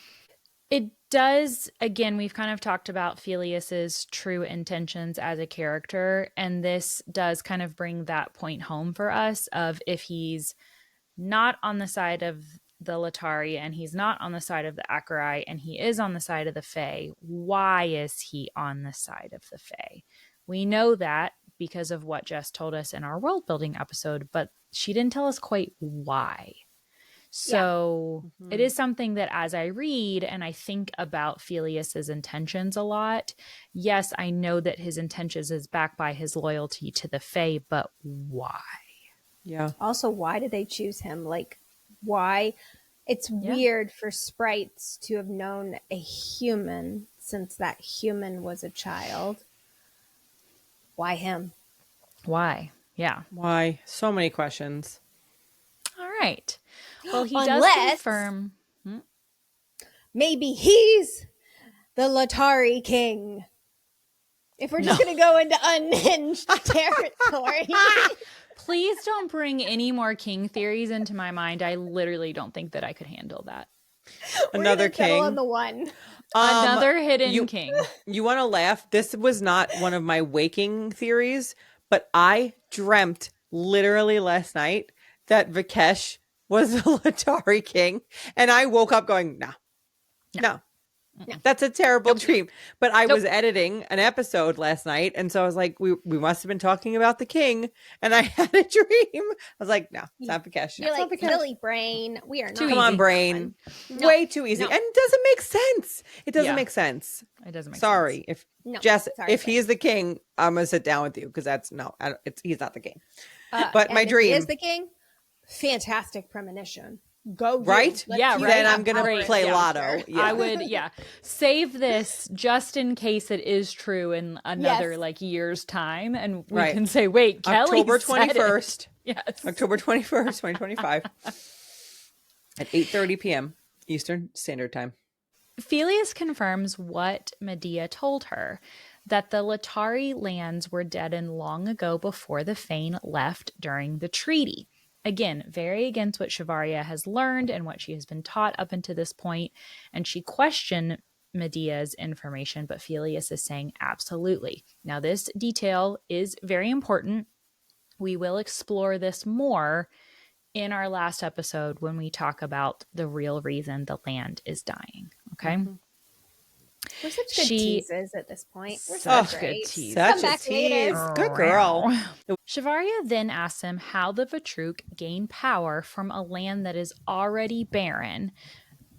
It does, again, we've kind of talked about Filius's true intentions as a character, and this does kind of bring that point home for us of if he's not on the side of the Latari and he's not on the side of the Acherai and he is on the side of the Fae, why is he on the side of the Fae? We know that because of what Jess told us in our world building episode, but she didn't tell us quite why. So it is something that as I read and I think about Filius's intentions a lot, yes, I know that his intentions is backed by his loyalty to the Fae, but why? Yeah. Also, why did they choose him? Like, why? It's weird for sprites to have known a human since that human was a child. Why him? Why? Yeah. Why? So many questions. All right. Well, he does confirm. Maybe he's the Latari king. If we're just going to go into unhinged territory. Please don't bring any more king theories into my mind. I literally don't think that I could handle that. Another king. On the one. Another hidden king. You want to laugh? This was not one of my waking theories, but I dreamt literally last night that Vikesh was the Latari king. And I woke up going, no. That's a terrible dream. But I was editing an episode last night, and so I was like, we must have been talking about the king, and I had a dream. I was like, no, it's not Vikesh. You're like, really, brain. We are not. Come on, brain. Way too easy. And it doesn't make sense. It doesn't make sense. It doesn't make Sorry. sense. Jess, if he is the king, I'm going to sit down with you, because he's not the king. But my dream. If he is the king, fantastic premonition. Go right? Yeah, right. Then I'm gonna play Lotto. Yeah. I would, save this just in case it is true in another year's time, and we can say, wait, Kelly October 21st. Yes, October 21st, 2025, at 8:30 p.m. Eastern Standard Time. Filius confirms what Medea told her, that the Latari lands were dead and long ago before the Fane left during the treaty. Again, very against what Shivaria has learned and what she has been taught up until this point, and she questioned Medea's information, but Filius is saying absolutely. Now, this detail is very important. We will explore this more in our last episode when we talk about the real reason the land is dying. Okay? Mm-hmm. We're such good teases at this point. We're such good tease. Such a tease. Good girl. Shivaria then asks him how the Vatruk gain power from a land that is already barren.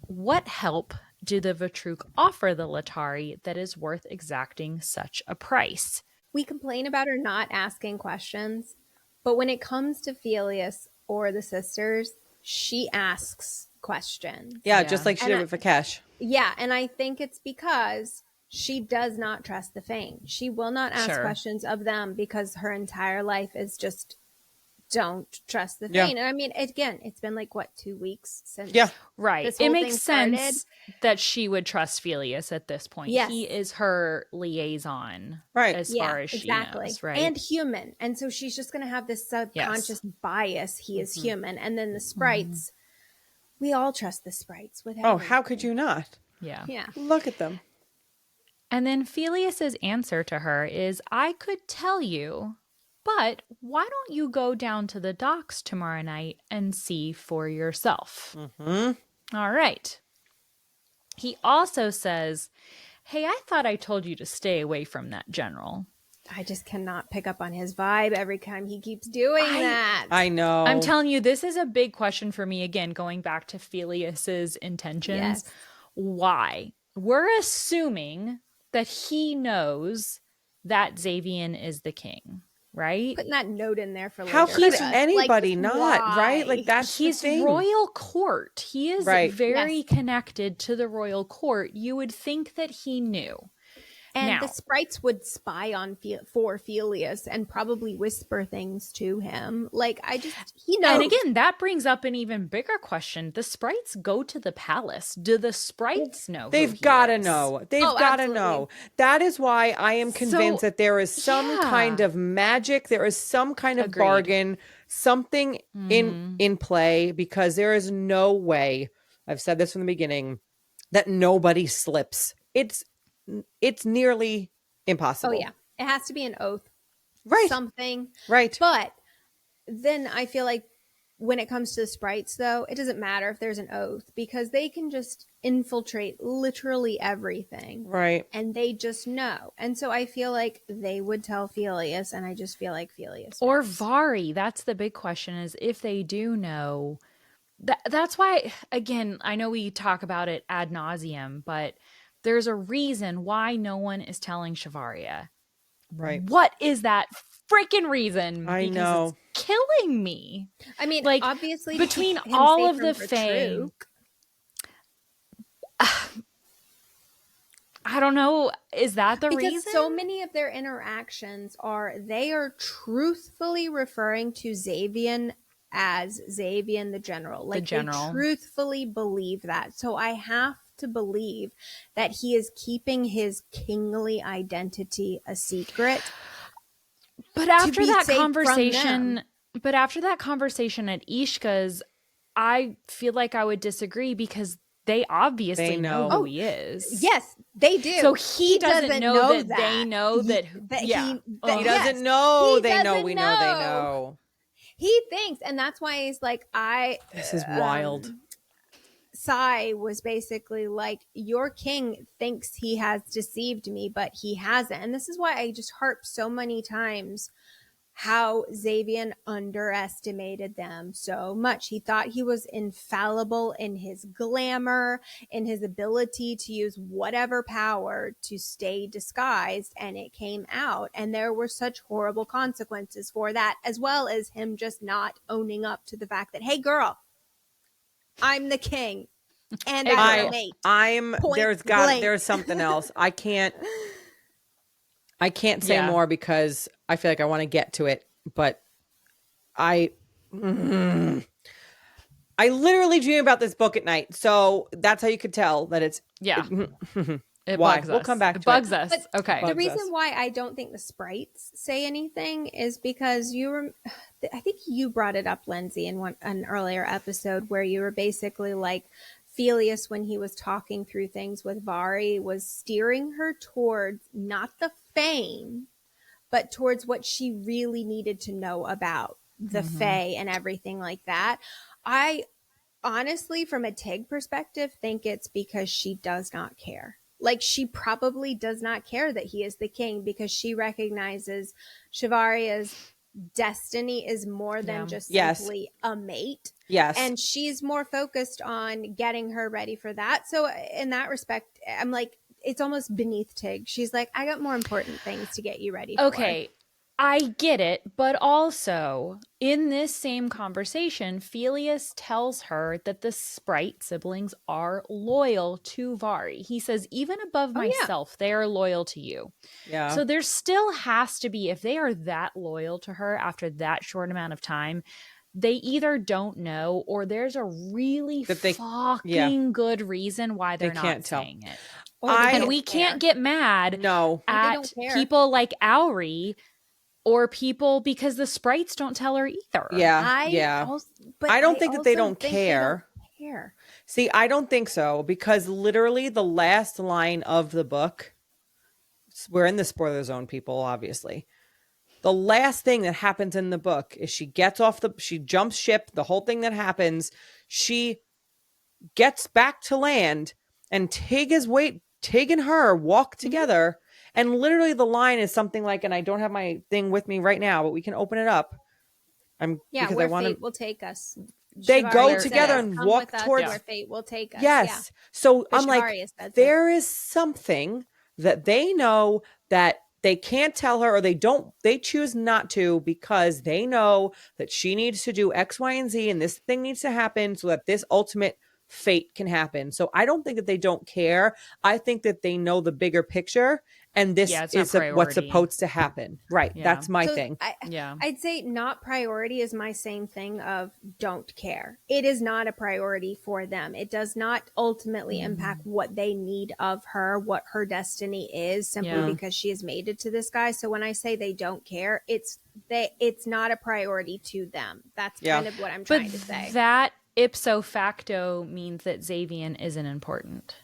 What help do the Vatruk offer the Latari that is worth exacting such a price? We complain about her not asking questions, but when it comes to Filius or the sisters, she asks questions. Yeah, just like she did with Vikesh. Yeah, and I think it's because she does not trust the Fane. She will not ask questions of them because her entire life is just don't trust the Fane. And I mean, again, it's been 2 weeks since right. It makes sense that she would trust Filius at this point. Yes. He is her liaison as far as she knows, right? And human. And so she's just going to have this subconscious bias. He is human. And then the sprites, we all trust the sprites with everything. Oh, how could you not? Yeah. Look at them. And then Filius's answer to her is, I could tell you, but why don't you go down to the docks tomorrow night and see for yourself? All right. He also says, hey, I thought I told you to stay away from that general. I just cannot pick up on his vibe every time he keeps doing that. I know. I'm telling you, this is a big question for me. Again, going back to Filius's intentions. Yes. Why? We're assuming that he knows that Xavian is the king, right? Putting that note in there for later. How could but, anybody like, not, why? right? Like, that's He's the thing. royal court. He is Right. very Yes. connected to the royal court. You would think that he knew. And Now- the sprites would spy on for Filius and probably whisper things to him. Like, he knows. And again, that brings up an even bigger question. The sprites go to the palace. Do the sprites know? They've got to know. They've got to absolutely. know. That is why I am convinced that there is some kind of magic. There is some kind of Agreed. bargain, something in play, because there is no way, I've said this from the beginning, that nobody slips. It's nearly impossible. Oh, yeah. It has to be an oath. Right. Something. Right. But then I feel like when it comes to the sprites, though, it doesn't matter if there's an oath because they can just infiltrate literally everything. Right. And they just know. And so I feel like they would tell Filius, and I just feel like Filius Or knows. Vari. That's the big question, is if they do know. That's why, again, I know we talk about it ad nauseum, but there's a reason why no one is telling Shavaria. Right. What is that freaking reason? I Because know. it's killing me. I mean, like, obviously, between to keep him all safe of from the Fae, I don't know. Is that the because reason? so many of their interactions they are truthfully referring to Xavian as Xavian the general. Like, general. they truthfully believe that. So I have to believe that he is keeping his kingly identity a secret. But after be that safe from conversation, them. At Ishka's, I feel like I would disagree because they obviously They know. know who he is. Yes, they do. So he doesn't know that they know that. He He yes, doesn't know. he They know. doesn't We know. They know. He thinks, and that's why he's like, This is wild. Sai was basically like, your king thinks he has deceived me, but he hasn't. And this is why I just harp so many times how Xavian underestimated them so much. He thought he was infallible in his glamour, in his ability to use whatever power to stay disguised, and it came out. And there were such horrible consequences for that, as well as him just not owning up to the fact that, hey, girl, I'm the king. And I'm a mate. There's something else. I can't say more because I feel like I want to get to it, but I literally dream about this book at night. So that's how you could tell that it's It why? bugs us. We'll come back to it. Bugs it. us. But Okay. The reason why I don't think the sprites say anything is because I think you brought it up, Lindsey, in an earlier episode where you were basically like, Filius, when he was talking through things with Vari, was steering her towards not the fame, but towards what she really needed to know about the Fae and everything like that. I honestly, from a Tig perspective, think it's because she does not care. Like, she probably does not care that he is the king because she recognizes Shavaria's destiny is more than just simply a mate. Yes. And she's more focused on getting her ready for that. So in that respect, I'm like, it's almost beneath Tig. She's like, I got more important things to get you ready for. Okay. I get it, but also in this same conversation, Filius tells her that the sprite siblings are loyal to Vari. He says, even above myself, they are loyal to you. Yeah. So there still has to be, if they are that loyal to her after that short amount of time, they either don't know or there's a really fucking good reason why they're not saying it. And we can't get mad at people like Auri or people because the sprites don't tell her either. I don't think that they don't care. See, I don't think so because literally the last line of the book, we're in the spoiler zone, people, obviously. The last thing that happens in the book is she jumps ship, the whole thing that happens, she gets back to land And Tig and her walk together. And literally the line is something like, and I don't have my thing with me right now, but we can open it up. Because where I want fate will take us. They Shivarius go says, together and "Come walk with us towards where fate will take us." Yes. Yeah. So But I'm like, Shivarius says there is something that they know that they can't tell her, or they choose not to, because they know that she needs to do X, Y, and Z, and this thing needs to happen so that this ultimate fate can happen. So I don't think that they don't care. I think that they know the bigger picture, and this Yeah, it's is not what's priority. supposed to happen. Right. Yeah. That's my So thing. I'd say not priority is my same thing of don't care. It is not a priority for them. It does not ultimately impact what they need of her, what her destiny is, simply because she has made it to this guy. So when I say they don't care, it's not a priority to them. That's kind of what I'm trying to say. That ipso facto means that Xavier isn't important.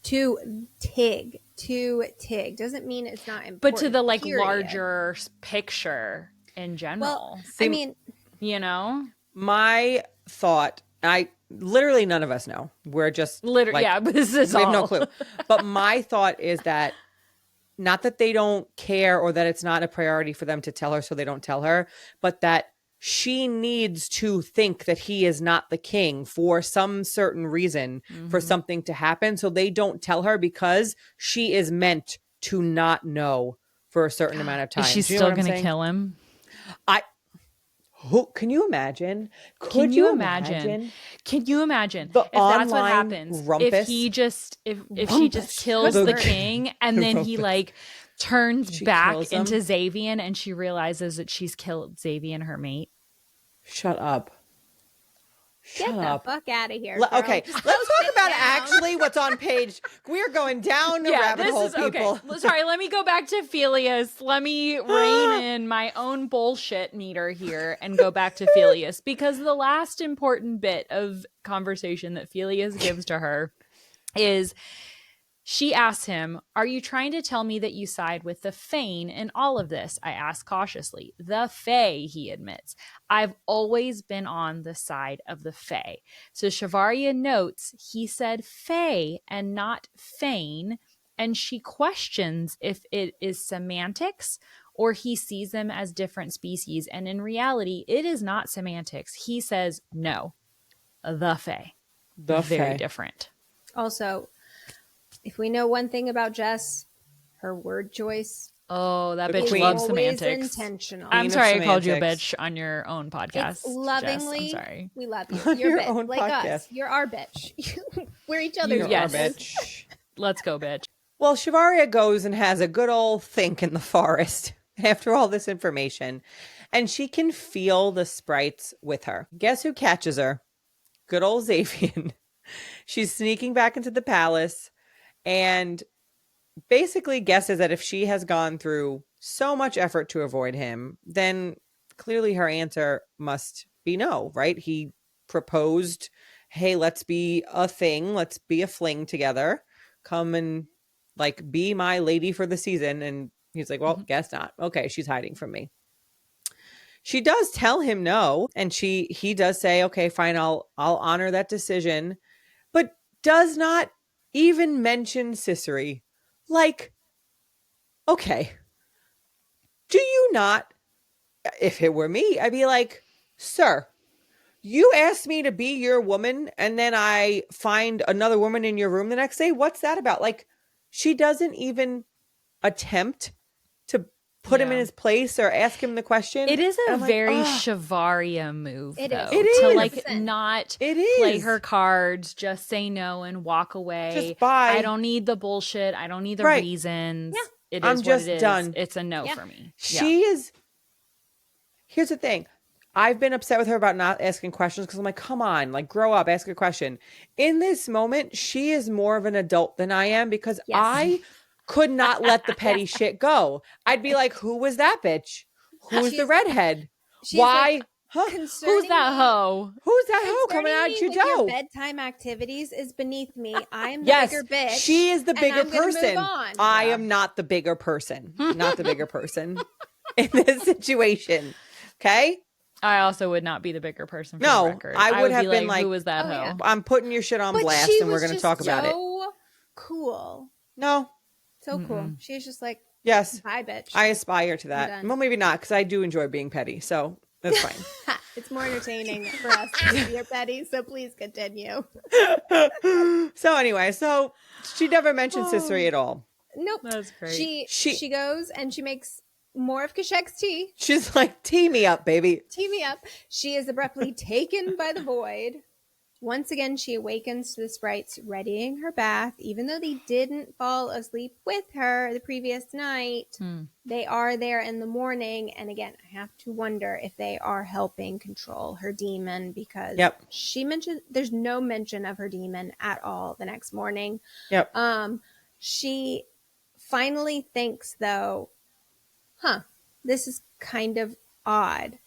To Tig doesn't mean it's not important. But to the period. larger picture in general. Well, I mean, my thought, literally none of us know. We're just literally, this is we all. have no clue. But my thought is that not that they don't care or that it's not a priority for them to tell her, so they don't tell her, but that she needs to think that he is not the king for some certain reason, for something to happen. So they don't tell her because she is meant to not know for a certain amount of time. Is she still going to kill him? Can you imagine? Can you imagine if that's what happens? Rumpus? If he just if she just kills the king and then he like turns back into Xavier and she realizes that she's killed Xavier and her mate. Shut up. Get the fuck out of here. Okay, let's talk about actually what's on page. We're going down the rabbit hole, people. Okay. Sorry, let me go back to Phileas. Let me rein in my own bullshit meter here and go back to Phileas, because the last important bit of conversation that Phileas gives to her is she asks him, "Are you trying to tell me that you side with the Fane in all of this?" I ask cautiously. "The Fae," he admits. "I've always been on the side of the Fae." So Shavaria notes he said Fae and not Fane, and she questions if it is semantics or he sees them as different species. And in reality, it is not semantics. He says, no, the Fae. Very different. Also, if we know one thing about Jess, her word choice. Oh, that bitch loves semantics. Intentional. I'm sorry I called you a bitch on your own podcast. It's lovingly. Jess, I'm sorry. We love you. On You're your a bitch. own Like podcast. us. You're our bitch. We're each other's bitch. Let's go, bitch. Well, Shavaria goes and has a good old think in the forest after all this information, and she can feel the sprites with her. Guess who catches her? Good old Xavier. She's sneaking back into the palace and basically guesses that if she has gone through so much effort to avoid him, then clearly her answer must be no, right? He proposed, hey, let's be a thing. Let's be a fling together. Come and like be my lady for the season. And he's like, well, guess not. Okay, she's hiding from me. She does tell him no, and he does say, okay, fine, I'll honor that decision, but does not even mention Cicely. Like, okay, do you not, if it were me, I'd be like, sir, you asked me to be your woman, and then I find another woman in your room the next day? What's that about? Like, she doesn't even attempt to put him in his place or ask him the question. It is a very Shavaria move, though. It is. To like not play her cards, just say no and walk away. Just bye. I don't need the bullshit. I don't need the reasons. Yeah. It is I'm what just it is. done. It's a no for me. She is. Here's the thing. I've been upset with her about not asking questions because I'm like, come on, like grow up, ask a question. In this moment, she is more of an adult than I am because I could not let the petty shit go. I'd be like, who was that bitch? Who's the redhead? Why? Like, Who's that hoe? Who's that hoe coming out your door? Your bedtime activities is beneath me. I am the bigger bitch. She is the bigger and I'm person. Move on. I am not the bigger person. Not the bigger person in this situation. Okay? I also would not be the bigger person for No, the record. I would have be been like, who was that oh, hoe? yeah. I'm putting your shit on But blast she and we're was going to just talk about it. so cool. No. So cool. She's just like, Yes. bye, bitch. I aspire to I'm that. done. Well, maybe not, because I do enjoy being petty. So that's fine. It's more entertaining for us to be your petty, so please continue. So anyway, so she never mentioned Cicely at all. Nope. That's great. She goes and she makes more of Kashek's tea. She's like, tee me up, baby. Tee me up. She is abruptly taken by the void. Once again, she awakens to the sprites readying her bath. Even though they didn't fall asleep with her the previous night, they are there in the morning. And again, I have to wonder if they are helping control her demon, because she mentioned there's no mention of her demon at all the next morning. Yep. She finally thinks, though, this is kind of odd.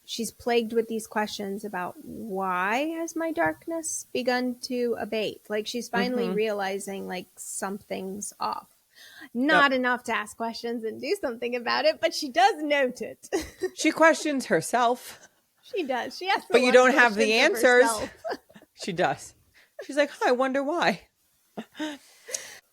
She's plagued with these questions about why has my darkness begun to abate? Like, she's finally realizing, like, something's off. Not enough to ask questions and do something about it, but she does note it. She questions herself. She does. She asks, but you don't have the answers. She does. She's like, I wonder why.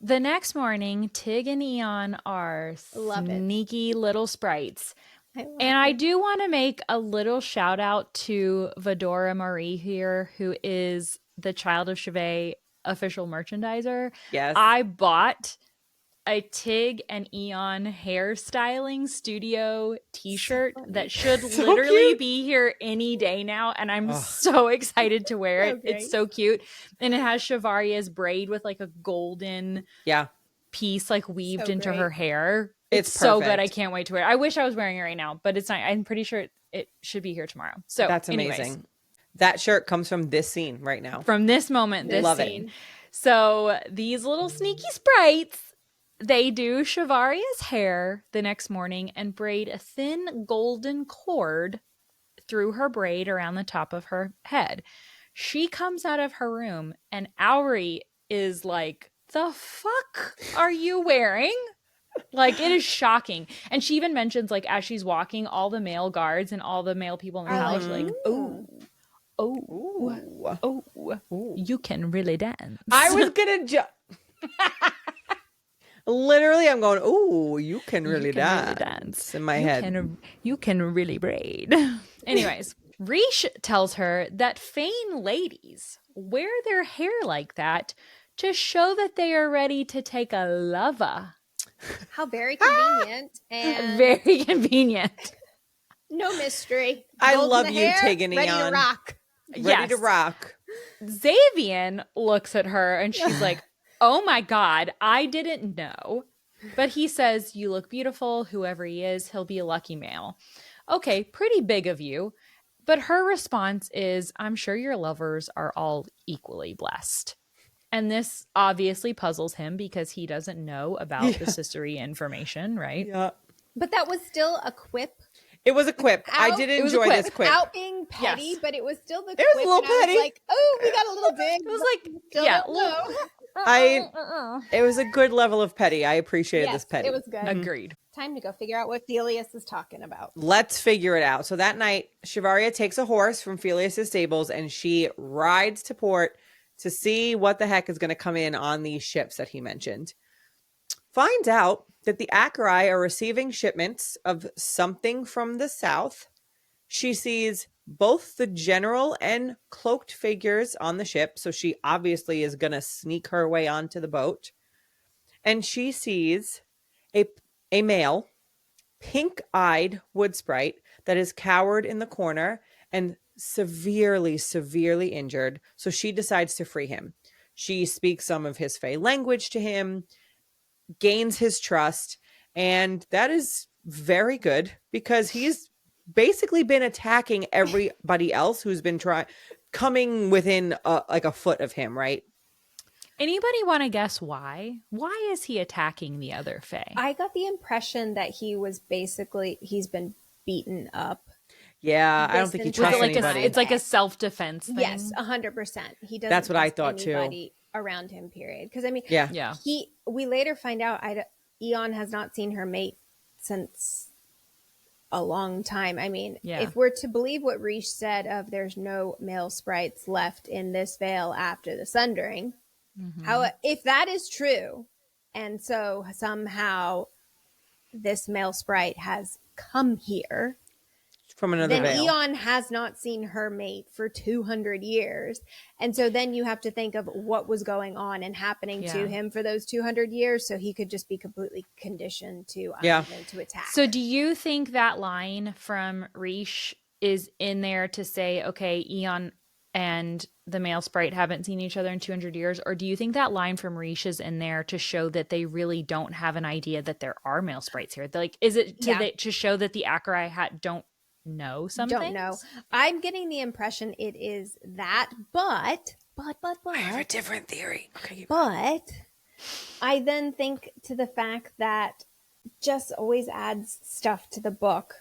The next morning, Tig and Eon are sneaky little sprites. I do want to make a little shout out to Vadora Marie here, who is the Child of Shivay official merchandiser. Yes. I bought a Tig and Eon hairstyling studio t-shirt that should literally cute. be here any day now. And I'm so excited to wear it. It's so cute. And it has Shivaria's braid with like a golden piece like weaved into her hair. It's so good. I can't wait to wear it. I wish I was wearing it right now, but it's not. I'm pretty sure it should be here tomorrow. So that's amazing. Anyways, that shirt comes from this scene right now. From this moment, this Love scene. It. So these little sneaky sprites, they do Shivaria's hair the next morning and braid a thin golden cord through her braid around the top of her head. She comes out of her room and Auri is like, the fuck are you wearing? Like, it is shocking. And she even mentions, like, as she's walking, all the male guards and all the male people in the house are like, you can really dance. I was gonna literally, I'm going, oh, you can really dance in my head. You can really braid. Anyways, Rish tells her that Fane ladies wear their hair like that to show that they are ready to take a lover. How very convenient. And very convenient. No mystery. I love you, Tig and Eon. Ready to rock. Ready to rock. Xavian looks at her and she's like, oh my God, I didn't know. But he says, you look beautiful. Whoever he is, he'll be a lucky male. Okay, pretty big of you. But her response is, I'm sure your lovers are all equally blessed. And this obviously puzzles him because he doesn't know about the sistery information, right? Yeah. But that was still a quip. It was a quip. I did enjoy this quip. Without being petty, but it was still the quip. It was a little petty. I was like, oh, we got a little big. It was like, it was a good level of petty. I appreciated this petty. It was good. Agreed. Time to go figure out what Felius is talking about. Let's figure it out. So that night, Shivaria takes a horse from Felius' stables and she rides to port to see what the heck is going to come in on these ships that he mentioned. Finds out that the Akari are receiving shipments of something from the south. She sees both the general and cloaked figures on the ship, so she obviously is going to sneak her way onto the boat. And she sees a male, pink-eyed wood sprite that is cowered in the corner and severely injured. So she decides to free him. She speaks some of his Fey language to him, gains his trust, and that is very good because he's basically been attacking everybody else who's been coming within like a foot of him, right? Anybody want to guess why? Why is he attacking the other Fae? I got the impression that he's been beaten up. Yeah, I don't think he trusts anybody. It's like a self-defense thing. Yes, 100%. He doesn't. That's what I thought too. Around him, period. Because I mean, yeah. We later find out Eon has not seen her mate since a long time. I mean, Yeah. if we're to believe what Rish said of there's no male sprites left in this veil after the sundering, how if that is true, and so somehow this male sprite has come here, From another then veil. Eon has not seen her mate for 200 years. And so then you have to think of what was going on and happening to him for those 200 years. So he could just be completely conditioned to attack. So do you think that line from Rish is in there to say, okay, Eon and the male sprite haven't seen each other in 200 years? Or do you think that line from Rish is in there to show that they really don't have an idea that there are male sprites here? Like, is it to show that the Acherai don't know something? Don't know. I'm getting the impression it is that, but I have a different theory. Okay, but I then think to the fact that Jess always adds stuff to the book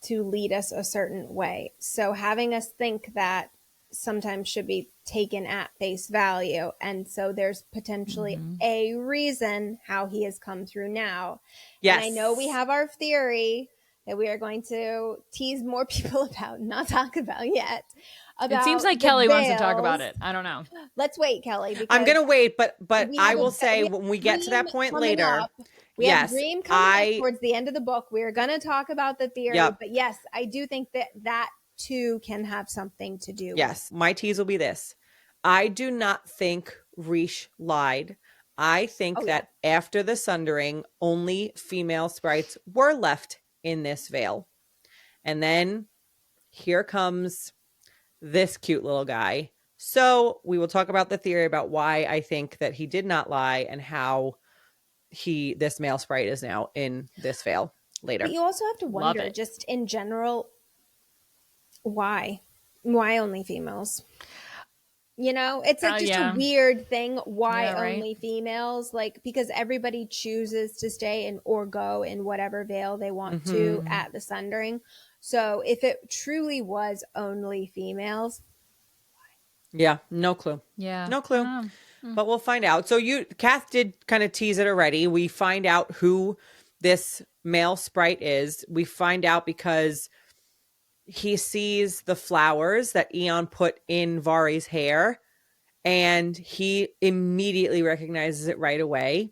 to lead us a certain way. So having us think that sometimes should be taken at face value. And so there's potentially a reason how he has come through now. Yes. And I know we have our theory that we are going to tease more people about, not talk about yet. It seems like Kelly wants to talk about it. I don't know. Let's wait, Kelly. I'm going to wait, but I will say when we get to that point later. We have Dream coming up towards the end of the book. We're going to talk about the theory. But yes, I do think that too can have something to do with. My tease will be this. I do not think Rish lied. I think that after the sundering, only female sprites were left in this veil. And then here comes this cute little guy. So we will talk about the theory about why I think that he did not lie and how this male sprite is now in this veil later. But you also have to wonder, just in general, why only females? You know, it's like just a weird thing. Why only females? Like, because everybody chooses to stay in or go in whatever veil they want to at the sundering. So if it truly was only females, why? Yeah, no clue. Yeah, no clue. But we'll find out. So Kath did kind of tease it already. We find out who this male sprite is. We find out because he sees the flowers that Eon put in Vari's hair, and he immediately recognizes it right away.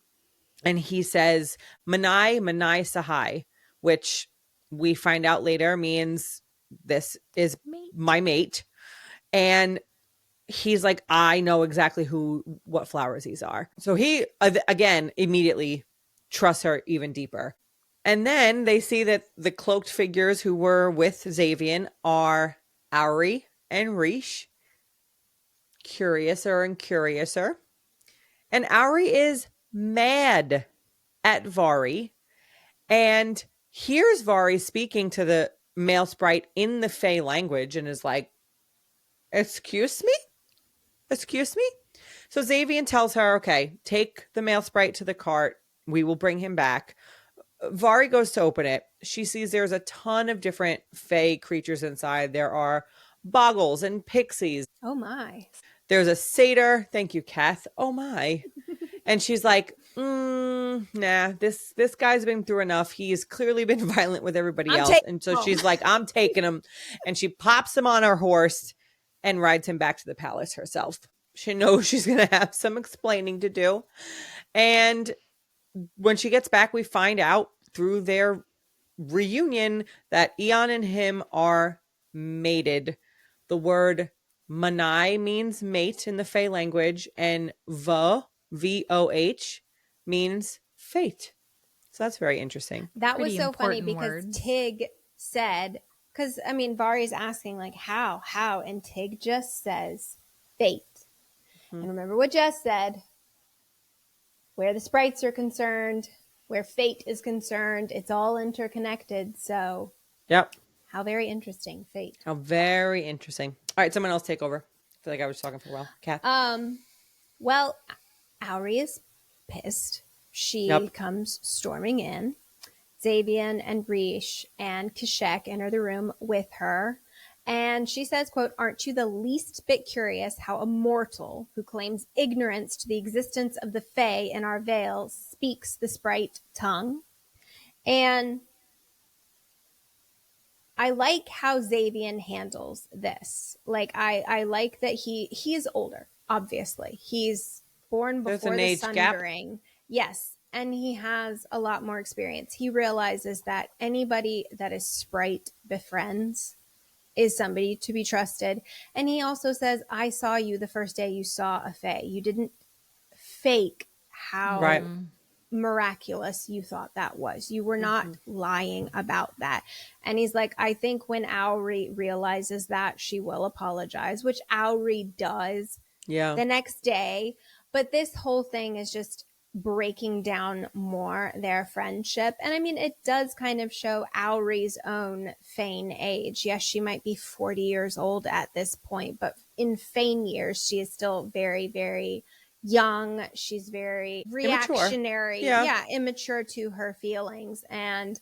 And he says, Manai, Manai Sahai, which we find out later means this is my mate. And he's like, I know exactly what flowers these are. So he, again, immediately trusts her even deeper. And then they see that the cloaked figures who were with Xavian are Auri and Rish. Curiouser and curiouser. And Auri is mad at Vari and hears Vari speaking to the male sprite in the Fae language and is like, excuse me? Excuse me? So Xavian tells her, okay, take the male sprite to the cart. We will bring him back. Vari goes to open it. She sees there's a ton of different Fae creatures inside. There are boggles and pixies. Oh my. There's a satyr. Thank you, Kath. Oh my. And she's like, nah, this guy's been through enough. He's clearly been violent with everybody else. And so she's like, I'm taking him. And she pops him on her horse and rides him back to the palace herself. She knows she's going to have some explaining to do. And when she gets back, we find out through their reunion that Eon and him are mated. The word Manai means mate in the Fae language, and V-O-H, means fate. So that's very interesting. That was so funny because Tig said, because, I mean, Vari's asking, like, how? And Tig just says fate. And remember what Jess said. Where the sprites are concerned, where fate is concerned, it's all interconnected. So, yep. How very interesting, fate. How very interesting. All right, someone else take over. I feel like I was talking for a while. Kath. Well, Auri is pissed. She comes storming in. Xavian and Rish and Kashek enter the room with her. And she says, quote, aren't you the least bit curious how a mortal who claims ignorance to the existence of the Fae in our veil speaks the sprite tongue? And I like how Xavier handles this. Like I like that he is older, obviously. He's born There's before an the age gap. Sundering. Yes, and he has a lot more experience. He realizes that anybody that is Sprite befriends is somebody to be trusted. And he also says, I saw you the first day you saw a fae. You didn't fake Right. how miraculous you thought that was. You were not lying about that. And he's like, I think when Auri realizes that, she will apologize, which Auri does Yeah. the next day. But this whole thing is just breaking down more their friendship. And I mean, it does kind of show Auri's own Fane age. Yes, she might be 40 years old at this point, but in Fane years, she is still very, very young. She's very reactionary. Yeah. Immature to her feelings. And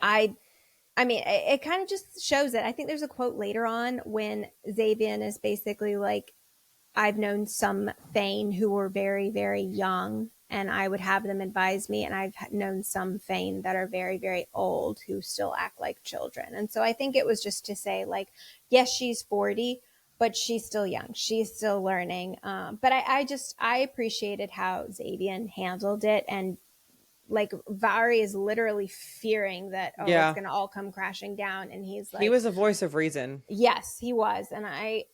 I mean, it kind of just shows it. I think there's a quote later on when Xavier is basically like, I've known some Fane who were very, very young, and I would have them advise me. And I've known some Fane that are very, very old who still act like children. And so I think it was just to say, like, yes, she's 40, but she's still young. She's still learning. But I appreciated how Xavier handled it. And like Vari is literally fearing that, it's going to all come crashing down. And he's like, he was a voice of reason. yes, he was. And I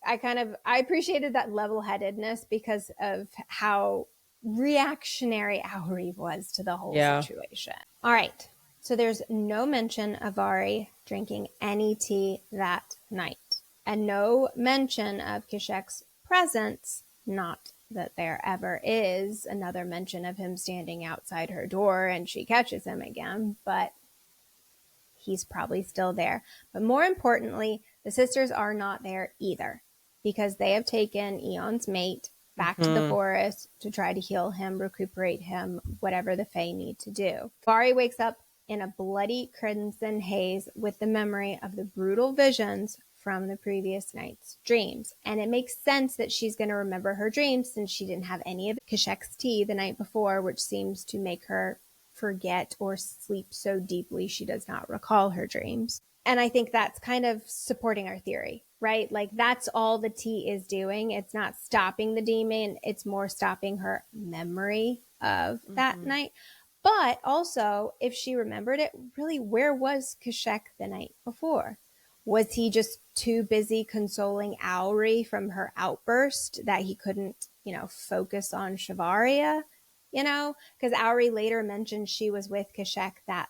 appreciated that level-headedness because of how reactionary Auri was to the whole situation. All right. So there's no mention of Vari drinking any tea that night, and no mention of Keshek's presence. Not that there ever is another mention of him standing outside her door and she catches him again, but he's probably still there. But more importantly, the sisters are not there either, because they have taken Eon's mate back to the forest to try to heal him, recuperate him, whatever the Fae need to do. Vari wakes up in a bloody crimson haze with the memory of the brutal visions from the previous night's dreams. And it makes sense that she's going to remember her dreams since she didn't have any of Keshek's tea the night before, which seems to make her forget or sleep so deeply she does not recall her dreams. And I think that's kind of supporting our theory, right? Like that's all the tea is doing. It's not stopping the demon. It's more stopping her memory of that night. But also, if she remembered it, really, where was Keshek the night before? Was he just too busy consoling Auri from her outburst that he couldn't, focus on Shavaria? Because Auri later mentioned she was with Keshek that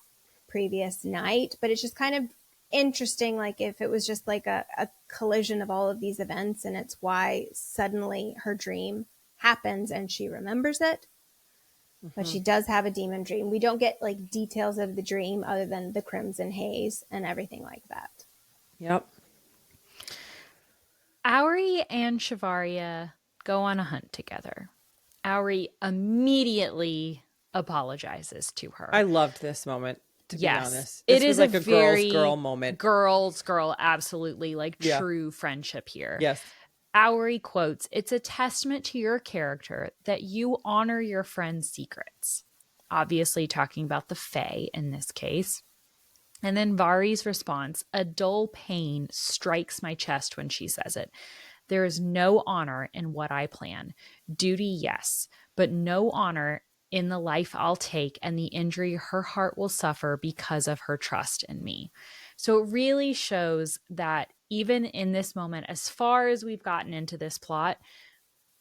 previous night, but it's just kind of interesting, like if it was just like a collision of all of these events, and it's why suddenly her dream happens and she remembers it. But she does have a demon dream. We don't get like details of the dream other than the crimson haze and everything like that. Yep. Auri and Shavaria go on a hunt together. Auri immediately apologizes to her. I loved this moment, to be honest. It This was is like a a very girl's girl moment. Girl's girl, absolutely. Like true friendship here. Yes. Auri quotes, "It's a testament to your character that you honor your friend's secrets." Obviously talking about the Fae in this case. And then Vari's response, "A dull pain strikes my chest when she says it. There is no honor in what I plan. Duty, yes, but no honor in the life I'll take and the injury her heart will suffer because of her trust in me." So it really shows that even in this moment, as far as we've gotten into this plot,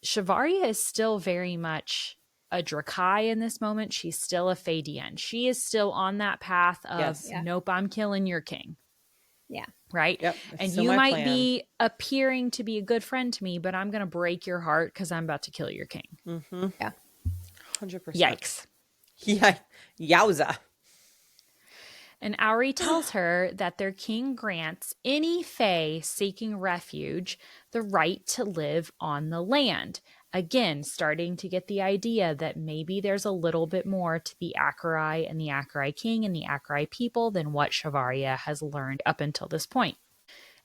Shavaria is still very much a Drakai in this moment. She's still a Fadian. She is still on that path of, nope, I'm killing your king. Yeah. Right? Yep. And you might be appearing to be a good friend to me, but I'm going to break your heart because I'm about to kill your king. Yeah. 100%. Yikes. Yeah. Yowza. And Auri tells her that their king grants any Fae seeking refuge the right to live on the land. Again, starting to get the idea that maybe there's a little bit more to the Acherai and the Acherai king and the Acherai people than what Shavaria has learned up until this point.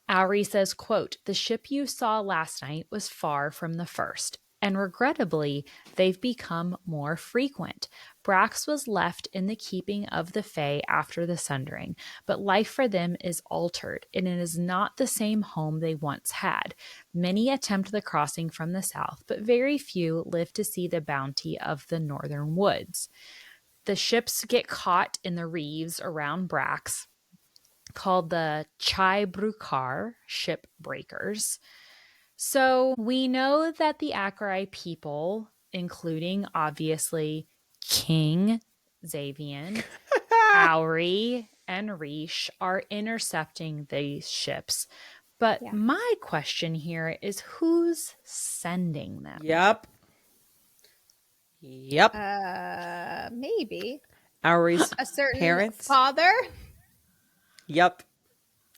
Auri says, quote, "The ship you saw last night was far from the first, and regrettably, they've become more frequent. Brax was left in the keeping of the Fae after the Sundering, but life for them is altered, and it is not the same home they once had. Many attempt the crossing from the south, but very few live to see the bounty of the northern woods. The ships get caught in the reefs around Brax, called the Chai-Brukar ship breakers. So we know that the Acherai people, including obviously King Xavian, Auri, and Rish, are intercepting these ships. But my question here is, who's sending them? Yep. Maybe. Auri's A certain parents. father? Yep.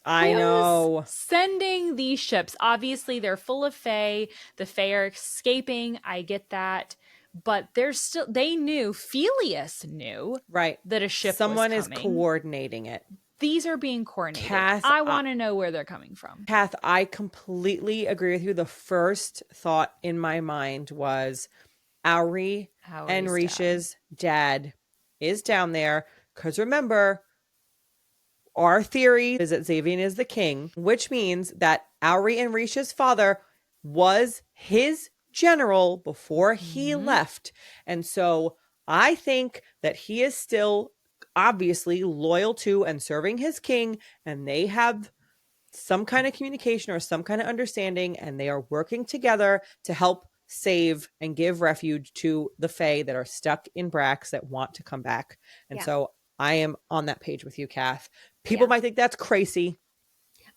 I know. Sending these ships. Obviously, they're full of Fae. The Fae are escaping. I get that. But they knew, Pelias knew, right, that a ship someone was is coming. coordinating it. These are being coordinated. Kath, I want to know where they're coming from. Kath, I completely agree with you. The first thought in my mind was Auri and Rish's dad is down there. Because remember, our theory is that Xavian is the king, which means that Auri and Rish's father was his general before he left. And so I think that he is still obviously loyal to and serving his king, and they have some kind of communication or some kind of understanding, and they are working together to help save and give refuge to the Fae that are stuck in Brax that want to come back. And so I am on that page with you, Kath. People might think that's crazy.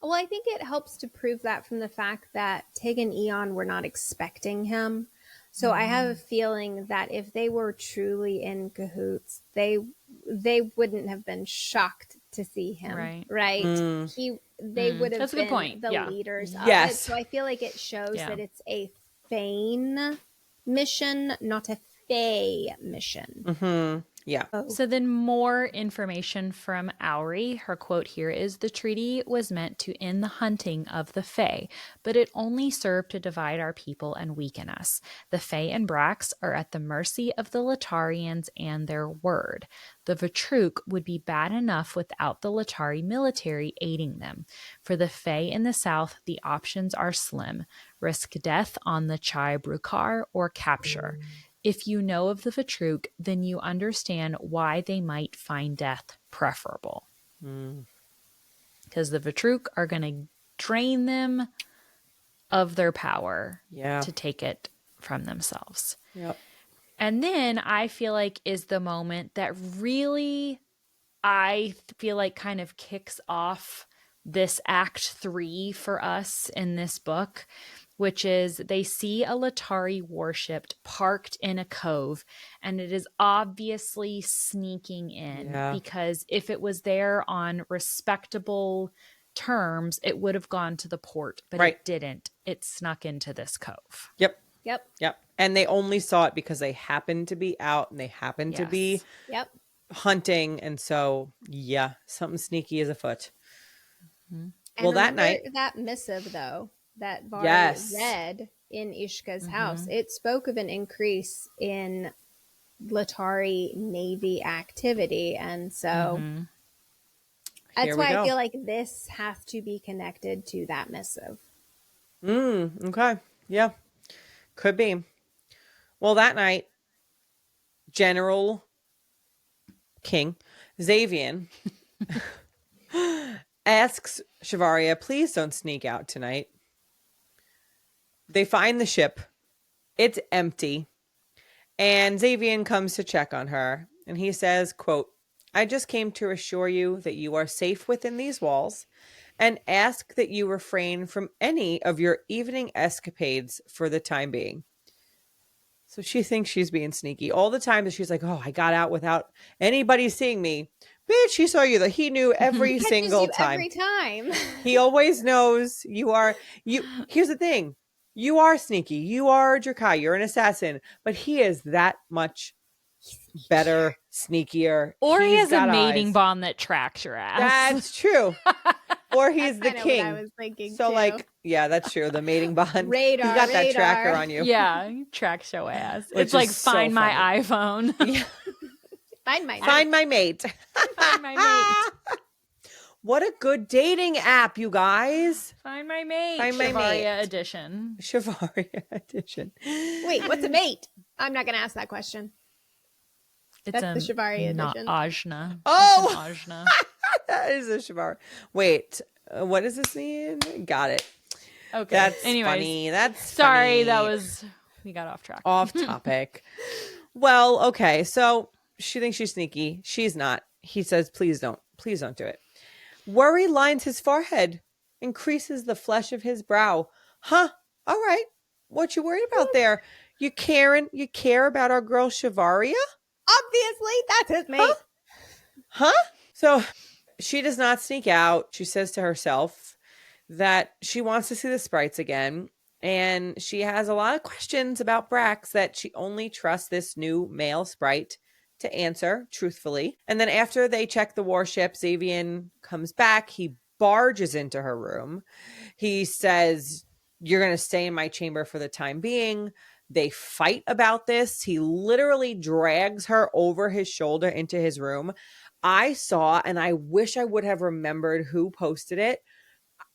Well, I think it helps to prove that from the fact that Tig and Eon were not expecting him. So I have a feeling that if they were truly in cahoots, they wouldn't have been shocked to see him. Right? They would have been the leaders of it. So I feel like it shows that it's a Fane mission, not a Fae mission. Yeah. So then more information from Auri. Her quote here is, "The treaty was meant to end the hunting of the Fae, but it only served to divide our people and weaken us. The Fae and Brax are at the mercy of the Latarians and their word. The Vatruk would be bad enough without the Latari military aiding them. For the Fae in the south, the options are slim. Risk death on the Chai-Brukar or capture. If you know of the Vatruk, then you understand why they might find death preferable." Because the Vatruk are going to drain them of their power to take it from themselves. And then I feel like is the moment that really, I feel like kind of kicks off this Act 3 for us in this book, which is they see a Latari warship parked in a cove, and it is obviously sneaking in because if it was there on respectable terms, it would have gone to the port, but it didn't. It snuck into this cove. Yep. And they only saw it because they happened to be out and they happened to be hunting. And so, something sneaky is afoot. Well, that night, that missive though, that Vari read in Ishka's house, it spoke of an increase in Latari Navy activity. And so that's why I feel like this has to be connected to that missive. Okay. Yeah. Could be. Well, that night, General King Xavian asks Shivaria, please don't sneak out tonight. They find the ship. It's empty. And Xavian comes to check on her. And he says, quote, "I just came to assure you that you are safe within these walls and ask that you refrain from any of your evening escapades for the time being." So she thinks she's being sneaky all the time. That she's like, "Oh, I got out without anybody seeing me." Bitch, he saw you. That he knew every single time. Every time. He always knows you are. Here's the thing. You are sneaky. You are a Drakai. You're an assassin. But he is that much better, sneakier. Or he He's has a got mating eyes. bond that tracks your ass. That's true. Or he's That's the kinda what I king. was thinking, So too. like, yeah, that's true. The mating bond. Radar, He's got that tracker radar. on you. Yeah, he tracks your ass. Which It's like is so find my funny. iPhone. Yeah. Find my Find my mate. Find my mate. What a good dating app, you guys. Find my mate. Find my Shivaria mate. edition. Shivaria edition. Wait, what's a mate? I'm not going to ask that question. It's That's the Shivaria not edition. Ajna. Oh! That's an Ajna. That is a Shivaria. Wait, what does this mean? Got it. Okay. That's Anyways, funny. That's sorry, funny. we got off track. Off topic. Well, okay. So she thinks she's sneaky. She's not. He says, please don't do it. Worry lines his forehead, increases the flesh of his brow. Huh? All right. What you worried about there? You care about our girl Shivaria? Obviously, that's his mate. Huh? So she does not sneak out. She says to herself that she wants to see the sprites again. And she has a lot of questions about Brax that she only trusts this new male sprite to answer truthfully. And then after they check the warship, Xavian comes back. He barges into her room. He says, you're going to stay in my chamber for the time being. They fight about this. He literally drags her over his shoulder into his room. I saw, and I wish I would have remembered who posted it.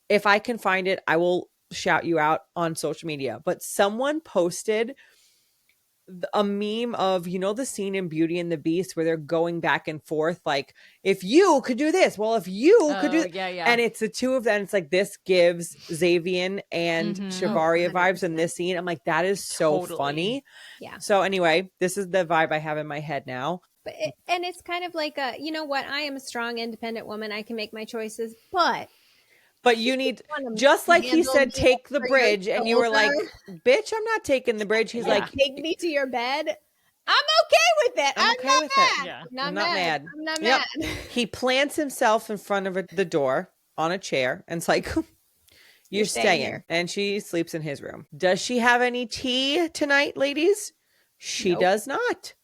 If I can find it, I will shout you out on social media. But someone posted a meme of, the scene in Beauty and the Beast where they're going back and forth. Like, if you could do this, well, if you could do yeah. And it's the two of them. It's like, this gives Xavian and Shivaria vibes in this scene. I'm like, that is so funny. Yeah. So anyway, this is the vibe I have in my head now. And it's kind of like you know what? I am a strong, independent woman. I can make my choices, but you need, just like he said, take the bridge, and you were like, bitch, I'm not taking the bridge. He's like, take me to your bed. I'm okay with it. I'm okay with it. Yeah. I'm not mad. I'm not mad. He plants himself in front of the door on a chair and it's like, you're staying here. And she sleeps in his room. Does she have any tea tonight, ladies? She does not.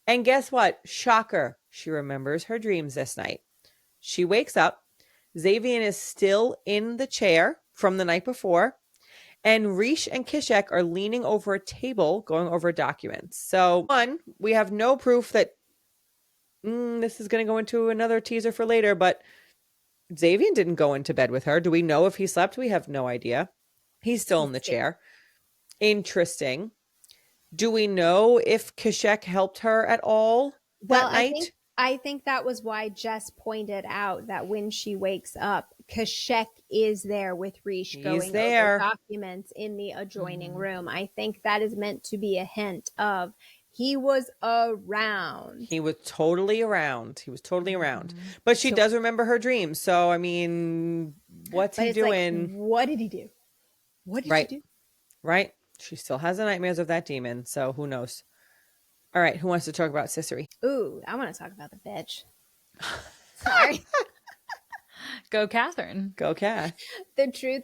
And guess what? Shocker. She remembers her dreams this night. She wakes up. Xavian is still in the chair from the night before. And Rish and Kishek are leaning over a table going over documents. So, one, we have no proof that this is going to go into another teaser for later, but Xavian didn't go into bed with her. Do we know if he slept? We have no idea. He's still in the chair. Interesting. Do we know if Kishek helped her at all that night? I think that was why Jess pointed out that when she wakes up, Kashek is there with Rish going over documents in the adjoining room. I think that is meant to be a hint of he was around. He was totally around. But she does remember her dreams. So, I mean, what's he doing? Like, what did he do? What did he do? Right. She still has the nightmares of that demon. So who knows? All right. Who wants to talk about Sissery? Ooh, I want to talk about the bitch. Sorry. Go Katharine. Go Kath. The truth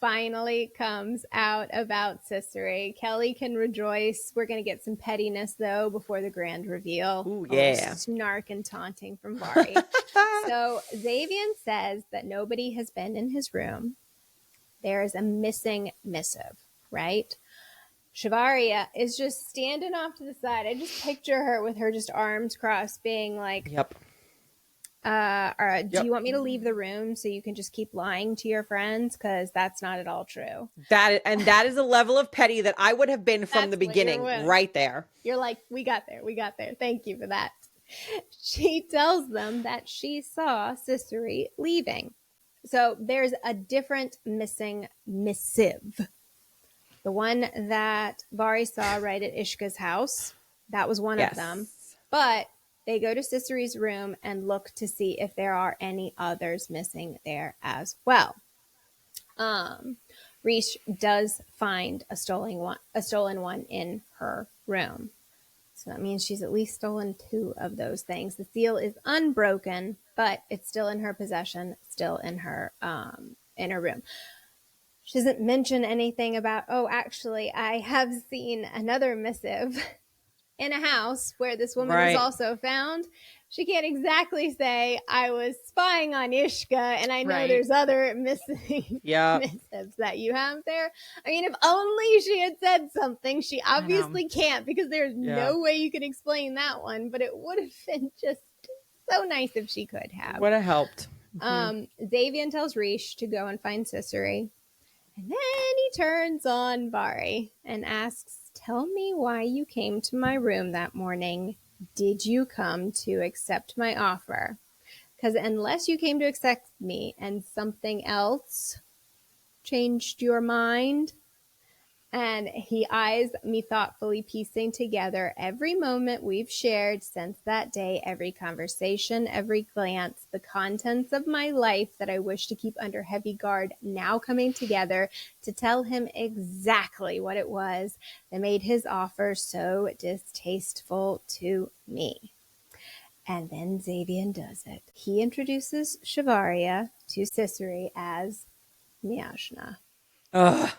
finally comes out about Sissery. Kelly can rejoice. We're going to get some pettiness, though, before the grand reveal. Ooh, yeah. Snark and taunting from Bari. So Xavian says that nobody has been in his room. There is a missing missive, right? Shivaria is just standing off to the side. I just picture her with her just arms crossed being like, Yep. Do you want me to leave the room so you can just keep lying to your friends? Because that's not at all true. That is a level of petty that I would have been from the beginning, right there. You're like, we got there. Thank you for that. She tells them that she saw Sissery leaving. So there's a different missing missive. The one that Bari saw right at Ishka's house, that was one of them. But they go to Sissery's room and look to see if there are any others missing there as well. Rish does find a stolen one in her room. So that means she's at least stolen 2 of those things. The seal is unbroken, but it's still in her possession, still in her room. She doesn't mention anything about, actually, I have seen another missive in a house where this woman Right. was also found, she can't exactly say, I was spying on Ishka and I know Right. there's other missing Yep. missives that you have there. I mean, if only she had said something. She obviously can't, because there's no way you could explain that one, but it would have been just so nice if she could have. Would have helped. Xavian tells Rish to go and find Cicely. And then he turns on Bari and asks, tell me why you came to my room that morning. Did you come to accept my offer? Because unless you came to accept me and something else changed your mind. And he eyes me thoughtfully, piecing together every moment we've shared since that day, every conversation, every glance, the contents of my life that I wish to keep under heavy guard, now coming together to tell him exactly what it was that made his offer so distasteful to me. And then Xavian does it. He introduces Shivaria to Cicely as Miashna. Ugh.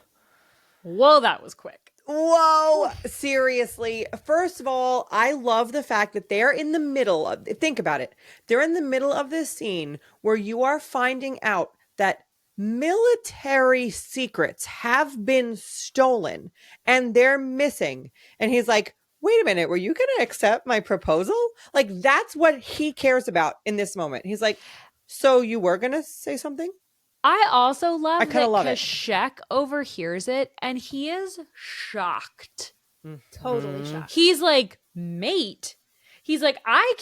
Whoa, that was quick. Whoa, seriously. First of all, I love the fact that they're in the middle of, think about it. They're in the middle of this scene where you are finding out that military secrets have been stolen and they're missing. And he's like, wait a minute, were you going to accept my proposal? Like, that's what he cares about in this moment. He's like, so you were going to say something? I also love that love it. Kashek overhears it and he is shocked. Totally shocked. He's like, mate. He's like, I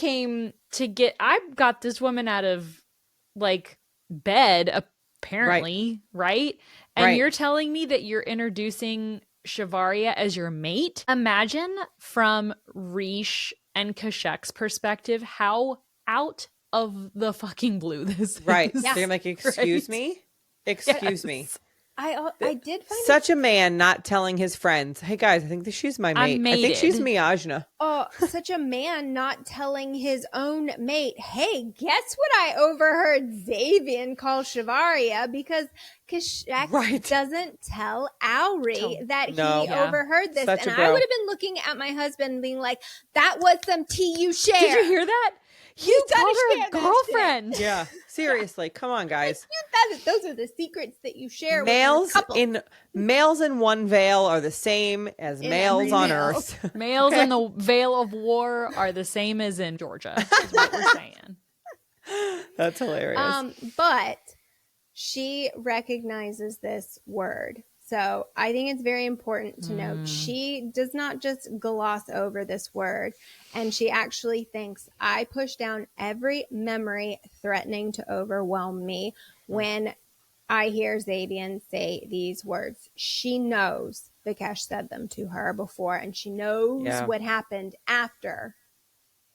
got this woman out of like bed, apparently, right? And Right. you're telling me that you're introducing Shivaria as your mate? Imagine from Rish and Kashek's perspective how out of the fucking blue this Right. is. They're like, excuse Right? me? Excuse me. I did find Such a man not telling his friends, hey guys, I think that she's my mate. I think she's Miashna. such a man not telling his own mate, hey, guess what I overheard Xavian call Shivaria, because Kashek doesn't tell Auri that he overheard this. Such and a bro. I would have been looking at my husband and being like, that was some tea you share. Did you hear that? You called her understand that girlfriend. shit. Yeah, seriously, come on, guys. Those are the secrets that you share Males with your couple. males in one veil are the same as males on male. Earth. Males in the veil of war are the same as in Georgia, is what we're saying. That's hilarious. But she recognizes this word. So I think it's very important to note she does not just gloss over this word, and she actually thinks, I push down every memory threatening to overwhelm me when I hear Xavian say these words. She knows Vikesh said them to her before, and she knows what happened after.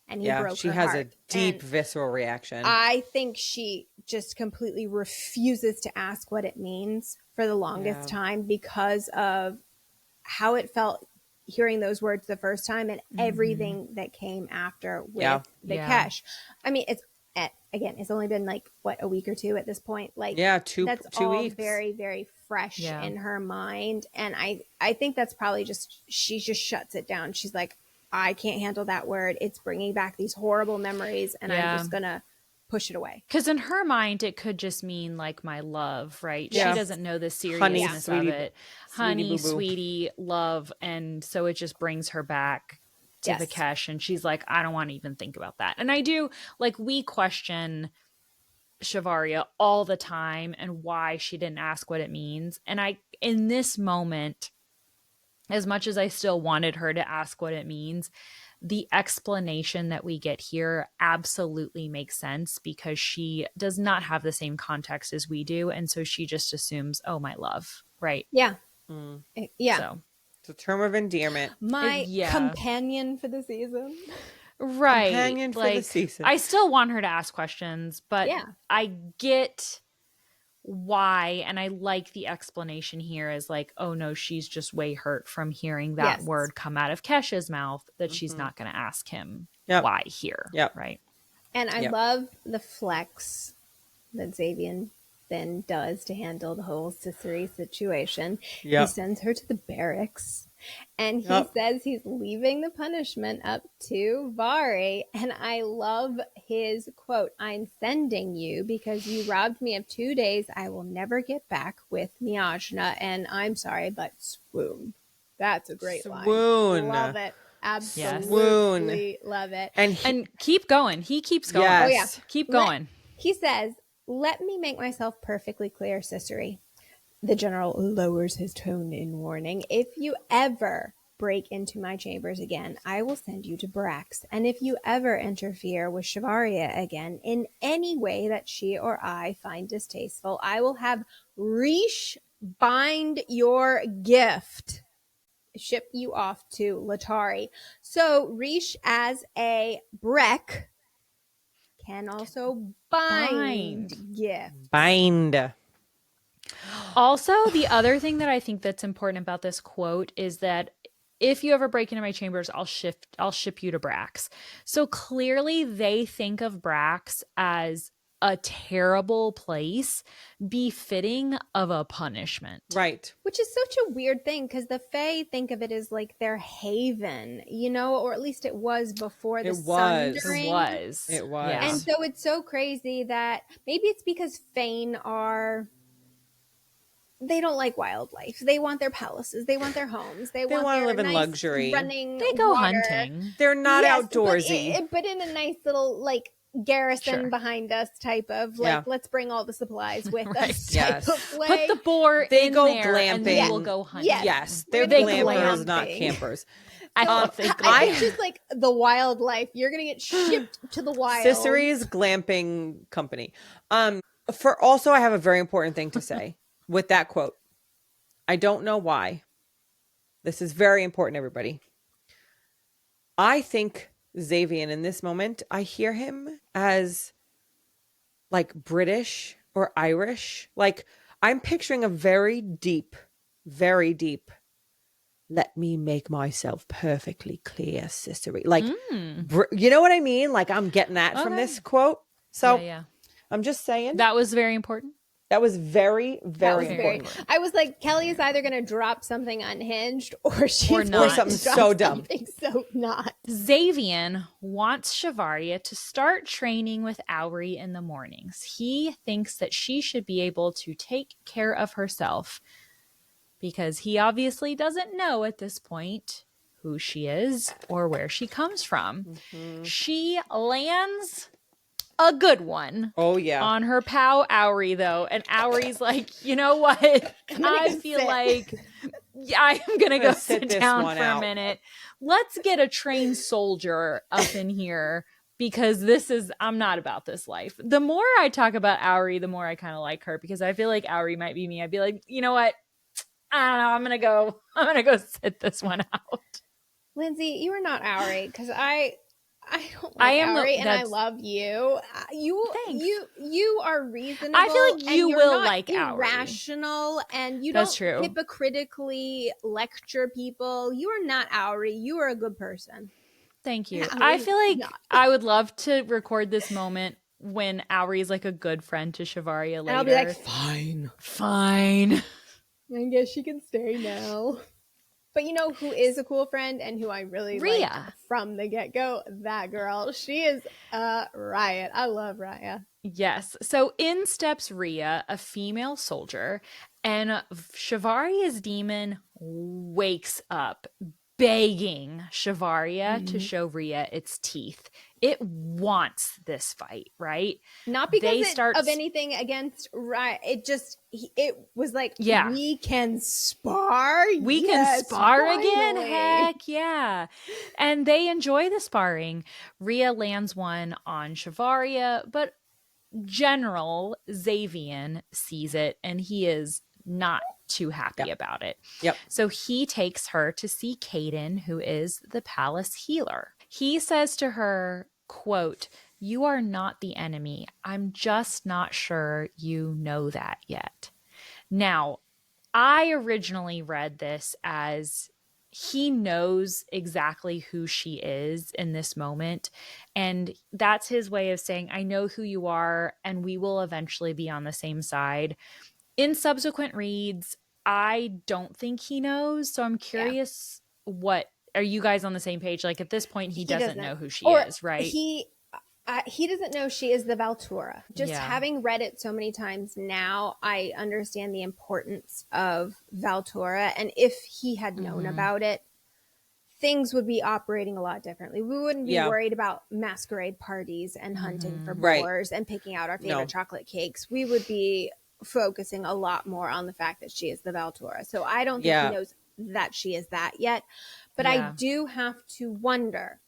And he broke she her has heart. a deep, And visceral reaction. I think she just completely refuses to ask what it means for the longest time, because of how it felt hearing those words the first time and everything that came after with Vikesh. I mean, it's only been like a week or two at this point. Like, two that's all weeks. very, very fresh in her mind. And I think that's probably she just shuts it down. She's like, I can't handle that word. It's bringing back these horrible memories, and I'm just going to push it away. Because in her mind, it could just mean like my love, right? Yes. She doesn't know the seriousness of it. Honey, boo-boo. sweetie, love. And so it just brings her back to Vikesh, and she's like, I don't want to even think about that. And I do, like, we question Shivaria all the time and why she didn't ask what it means. And in this moment, as much as I still wanted her to ask what it means, the explanation that we get here absolutely makes sense, because she does not have the same context as we do. And so she just assumes, oh, my love. Right. Yeah. Yeah. So It's a term of endearment. My companion for the season. Right. Companion for the season. I still want her to ask questions, but I get why, and I like the explanation here is like, oh no, she's just way hurt from hearing that word come out of Kesh's mouth, that she's not going to ask him why here. Right. And I love the flex that Xavian then does to handle the whole Cicely situation. He sends her to the barracks And he says he's leaving the punishment up to Vari. And I love his quote, "I'm sending you because you robbed me of 2 days I will never get back with Miajna. And I'm sorry, but swoon." That's a great Swoon. line. Love it. Absolutely love it. And keep going. He keeps going. Yes. Oh, yeah. Keep going. He says, "Let me make myself perfectly clear, Cicely." The general lowers his tone in warning. "If you ever break into my chambers again, I will send you to Brax. And if you ever interfere with Shavaria again in any way that she or I find distasteful, I will have Rish bind your gift, ship you off to Latari." So Rish, as a Breck, can also bind gifts. Bind. Also, the other thing that I think that's important about this quote is that if you ever break into my chambers, I'll ship you to Brax. So clearly they think of Brax as a terrible place befitting of a punishment. Right. Which is such a weird thing because the Fae think of it as like their haven, or at least it was before the Sundering. It was. Yeah. And so it's so crazy that maybe it's because Fae they don't like wildlife. They want their palaces. They want their homes. They want to live in nice luxury. They go hunting. They're not outdoorsy. But in a nice little garrison behind us type of let's bring all the supplies with us type of way. Put the boar in go there glamping. and they will go hunting. Yes, they're glampers, not campers. I think just like the wildlife, you're gonna get shipped to the wild. Cicely's glamping company. I have a very important thing to say with that quote. I don't know why. This is very important, everybody. I think Xavier in this moment, I hear him as like British or Irish. Like I'm picturing a very deep, "Let me make myself perfectly clear, Cicely." Like, you know what I mean? Like I'm getting that from this quote. So I'm just saying. That was very important. That was very, very important. I was like, Kelly is either going to drop something unhinged or she's or not. Or something so dumb. So not. Xavier wants Shavaria to start training with Auri in the mornings. He thinks that she should be able to take care of herself because he obviously doesn't know at this point who she is or where she comes from. Mm-hmm. She lands a good one. Oh, yeah. On her pal Auri, though. And Auri's like, you know what? I feel like I am going to go sit down for a minute. Let's get a trained soldier up in here because I'm not about this life. The more I talk about Auri, the more I kind of like her because I feel like Auri might be me. I'd be like, you know what? I don't know. I'm going to go sit this one out. Lindsey, you are not Auri because I don't like Auri, and I love you. You are reasonable. I feel like you will like Auri. Irrational, and you don't hypocritically lecture people. You are not Auri. You are a good person. Thank you. I feel like I would love to record this moment when Auri is like a good friend to Shavaria later. And I'll be like, fine. I guess she can stay now. But you know who is a cool friend and who I really Rhea. like from the get-go? That girl. She is a riot. I love Rhea. Yes. So in steps Rhea, a female soldier, and Shavaria's demon wakes up begging Shavaria to show Rhea its teeth. It wants this fight, right? Not because of anything against Rhea. It was like, we can spar. We can spar again. Heck yeah. And they enjoy the sparring. Rhea lands one on Shavaria, but General Xavier sees it and he is not too happy about it. Yep. So he takes her to see Kaden, who is the palace healer. He says to her, quote, "You are not the enemy. I'm just not sure you know that yet." Now, I originally read this as he knows exactly who she is in this moment. And that's his way of saying, I know who you are, and we will eventually be on the same side. In subsequent reads, I don't think he knows. So I'm curious, what are you guys on the same page? Like, at this point, he doesn't know who she is, right? He doesn't know she is the Valtura. Just Yeah. having read it so many times now, I understand the importance of Valtura. And if he had known about it, things would be operating a lot differently. We wouldn't be worried about masquerade parties and hunting for boars and picking out our favorite chocolate cakes. We would be focusing a lot more on the fact that she is the Valtura. So I don't think he knows that she is that yet. But I do have to wonder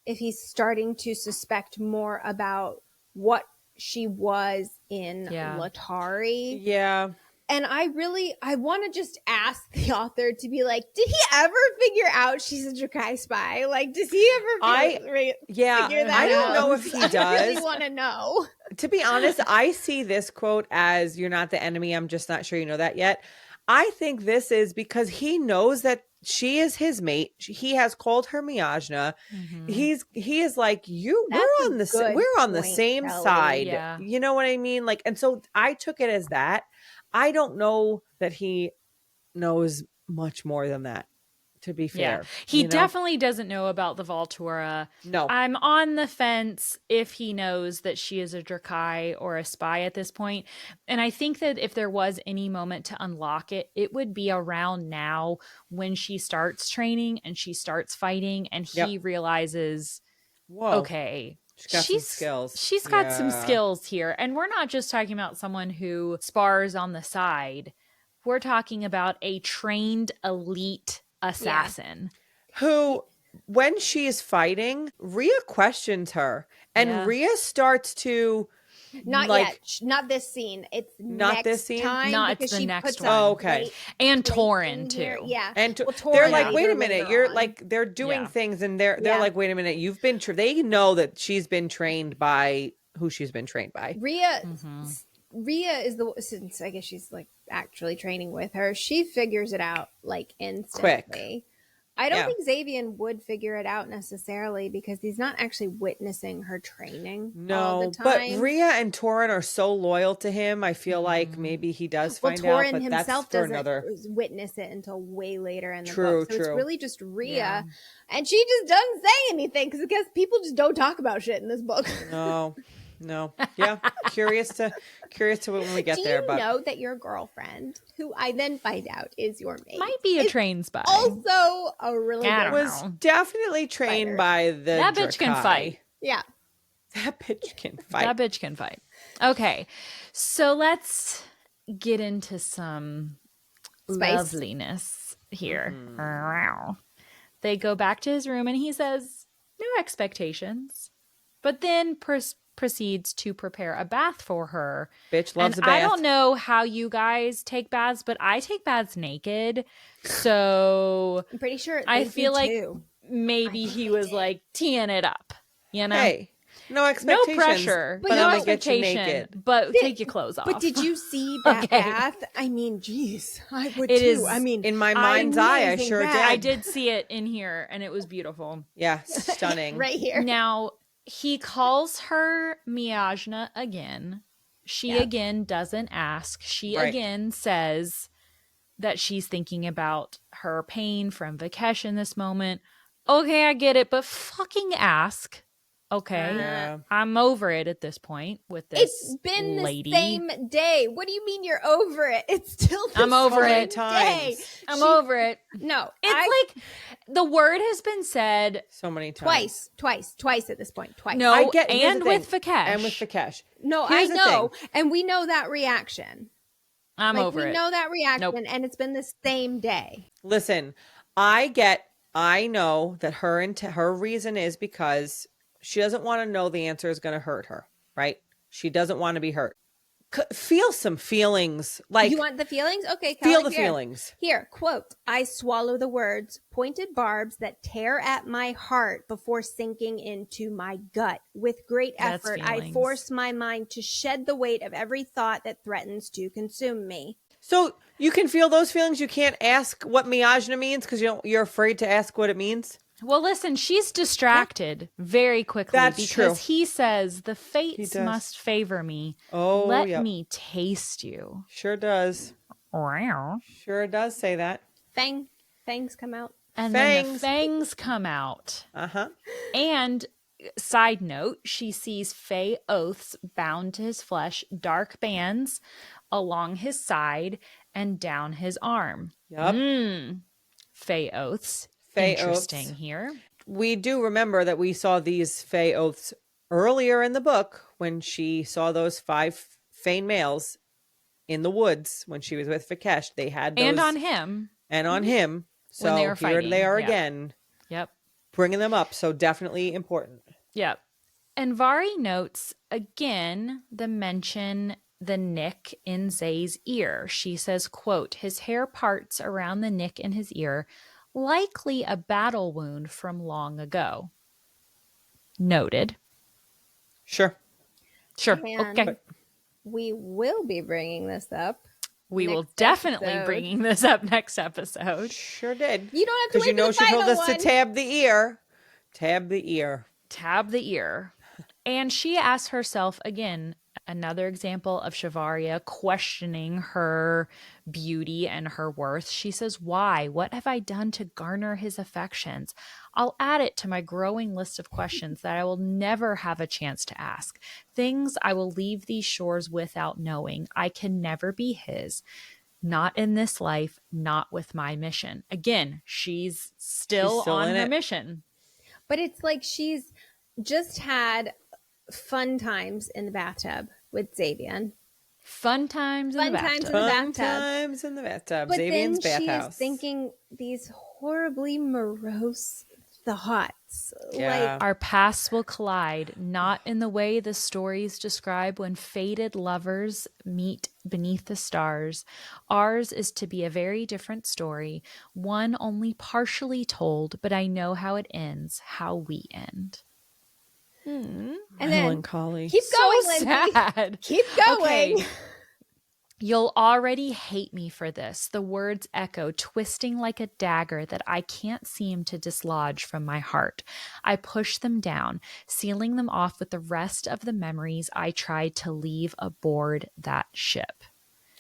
if he's starting to suspect more about what she was in Latari. Yeah. And I want to just ask the author to be like, did he ever figure out she's a Drakai spy? Like, does he ever figure that out? I don't know if he does. I really want to know. To be honest, I see this quote as, "You're not the enemy. I'm just not sure you know that yet." I think this is because he knows that she is his mate. He has called her Miajna. He is like, we're on the same Kelly. side. Yeah. You know what I mean? Like, and so I took it as that. I don't know that he knows much more than that, to be fair. He definitely doesn't know about the Valtura. No. I'm on the fence if he knows that she is a Drakai or a spy at this point. And I think that if there was any moment to unlock it, it would be around now when she starts training and she starts fighting and he realizes, okay, some skills. She's got some skills here. And we're not just talking about someone who spars on the side. We're talking about a trained elite assassin who, when she's fighting, Rhea questions her and Rhea starts to not yet, not this scene. It's not next this scene. Time it's the next one. Oh, okay. And Torin too. Yeah, and they're like, wait a minute, you're like, they're doing things, and they're like, wait a minute, you've been. They know that she's been trained by who she's been trained by. Rhea is since I guess she's like actually training with her. She figures it out like instantly. Quick. I don't think Xavian would figure it out necessarily because he's not actually witnessing her training all the time. But Rhea and Torin are so loyal to him. I feel like maybe he does find out. Torin but himself that's for doesn't witness it until way later in the True, book. So it's really just Rhea, and she just doesn't say anything because I guess people just don't talk about shit in this book. No. Yeah. Curious to when we get there. But do you know that your girlfriend, who I then find out is your mate, might be a trained spy. Also a really good was definitely trained by the That bitch can fight. Yeah. That bitch can fight. That bitch can fight. Okay. So let's get into some loveliness here. They go back to his room and he says, no expectations. But then proceeds to prepare a bath for her. Bitch loves and a bath. I don't know how you guys take baths, but I take baths naked. So I'm pretty sure I feel like too. Maybe he was like teeing it up, you know? Hey, no expectations. No pressure, but no I'm gonna get you expectation. naked. But take your clothes off. But did you see that bath? I mean, geez, I would It too. is I mean, in my mind's eye, I sure did. I did see it in here, and it was beautiful. Yeah, stunning. right here. Now, he calls her Miajna again. She again doesn't ask. She again says that she's thinking about her pain from Vikesh in this moment. Okay, I get it, but fucking ask. Okay, I'm over it at this point with this. It's been lady. the same day. What do you mean you're over it? It's still the I'm over same it. day. I'm over it. No, It's like the word has been said so many times. Twice at this point. Twice. No, I get, and with Vikesh. And with Vikesh. No, Here's I the know. thing. And we know that reaction. I'm over it. We know that reaction, and it's been the same day. Listen, I know that her reason is because she doesn't want to know the answer is going to hurt her, right? She doesn't want to be hurt. Feel some feelings. Like, you want the feelings? Okay, feel the feelings. Here, quote, I swallow the words, pointed barbs that tear at my heart before sinking into my gut. With great effort, I force my mind to shed the weight of every thought that threatens to consume me. So you can feel those feelings. You can't ask what Miajna means because you're afraid to ask what it means. Well, listen, she's distracted very quickly because true. he says the fates must favor me. Oh, let me taste you. Sure does. Sure does say that. Fangs come out. And then the Fangs. fangs come out. Uh-huh. And side note, she sees fey oaths bound to his flesh, dark bands along his side and down his arm. Yep. Fey oaths. Fey Interesting oaths. here. We do remember that we saw these fey oaths earlier in the book when she saw those 5 fey males in the woods when she was with Vikesh. They had those. And on him. And on him. So When they were here fighting. they are Yep. again. Yep. Bringing them up. So definitely important. Yep. And Vari notes again the mention the nick in Zay's ear. She says, quote, his hair parts around the nick in his ear, likely a battle wound from long ago. Noted. Sure. Sure. And Okay. we will be bringing this up. We will next definitely episode. bringing this up next episode. Sure did. You don't have to Because wait you know for the she told final us one. to tab the ear. Tab the ear. Tab the ear. And she asks herself again, another example of Shivaria questioning her beauty and her worth. She says, why? What have I done to garner his affections? I'll add it to my growing list of questions that I will never have a chance to ask. Things I will leave these shores without knowing. I can never be his. Not in this life, not with my mission. Again, she's still on in her it. mission. But it's like she's just had fun times in the bathtub with Xavian. Fun times in Fun the times bathtub. in the Fun bathtub. times in the bathtub. But Xavian's then she bathhouse. is thinking these horribly morose thoughts. Yeah. Our paths will collide, not in the way the stories describe when fated lovers meet beneath the stars. Ours is to be a very different story, one only partially told, but I know how it ends, how we end. And then Melancholy. keep going, So Lindsay. sad. Keep going. Okay. You'll already hate me for this. The words echo, twisting like a dagger that I can't seem to dislodge from my heart. I push them down, sealing them off with the rest of the memories I tried to leave aboard that ship.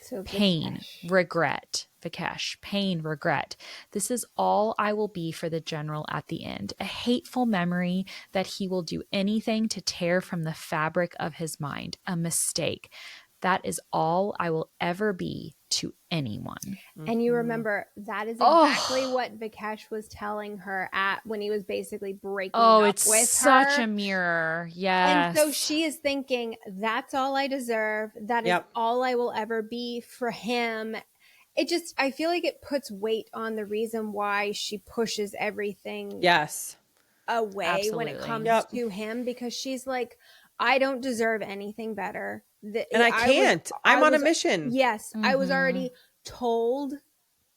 So Pain, Vikesh. regret, Vikesh, pain, regret. This is all I will be for the general at the end. A hateful memory that he will do anything to tear from the fabric of his mind. A mistake. That is all I will ever be to anyone. And you remember that is Oh. exactly what Vikesh was telling her at when he was basically breaking Oh, up it's with such her. a mirror. Yes. And so she is thinking, that's all I deserve. That is Yep. all I will ever be for him. It just, I feel like it puts weight on the reason why she pushes everything Yes. away when it Absolutely. comes Yep. to him, because she's like, I don't deserve anything better. And I can't. I'm on a mission. Yes. I was Mhm. already told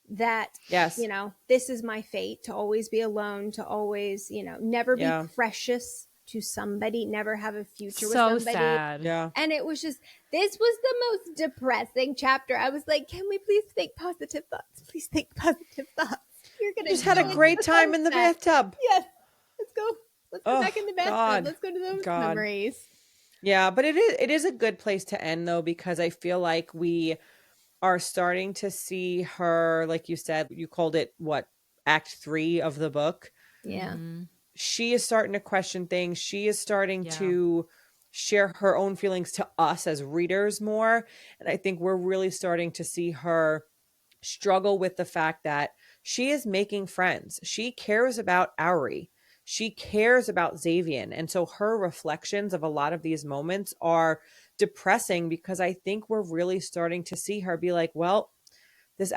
that, Yes. you know, this is my fate, to always be alone, to always, you know, never be Yeah. precious to somebody, never have a future with so somebody. sad. Yeah. And it was just, this was the most depressing chapter. I was like, can we please think positive thoughts? Please think positive thoughts. You're going to Just had a great time in the bathtub. Yes. Let's go. Let's go Oh, back in the bathtub. God. Let's go to those God. memories. Yeah, but it is a good place to end though, because I feel like we are starting to see her, like you said, you called it what, Act 3 of the book. Yeah. Mhm. She is starting to question things. She is starting Yeah. to share her own feelings to us as readers more. And I think we're really starting to see her struggle with the fact that she is making friends. She cares about Auri. She cares about Xavian. And so her reflections of a lot of these moments are depressing, because I think we're really starting to see her be like, well, this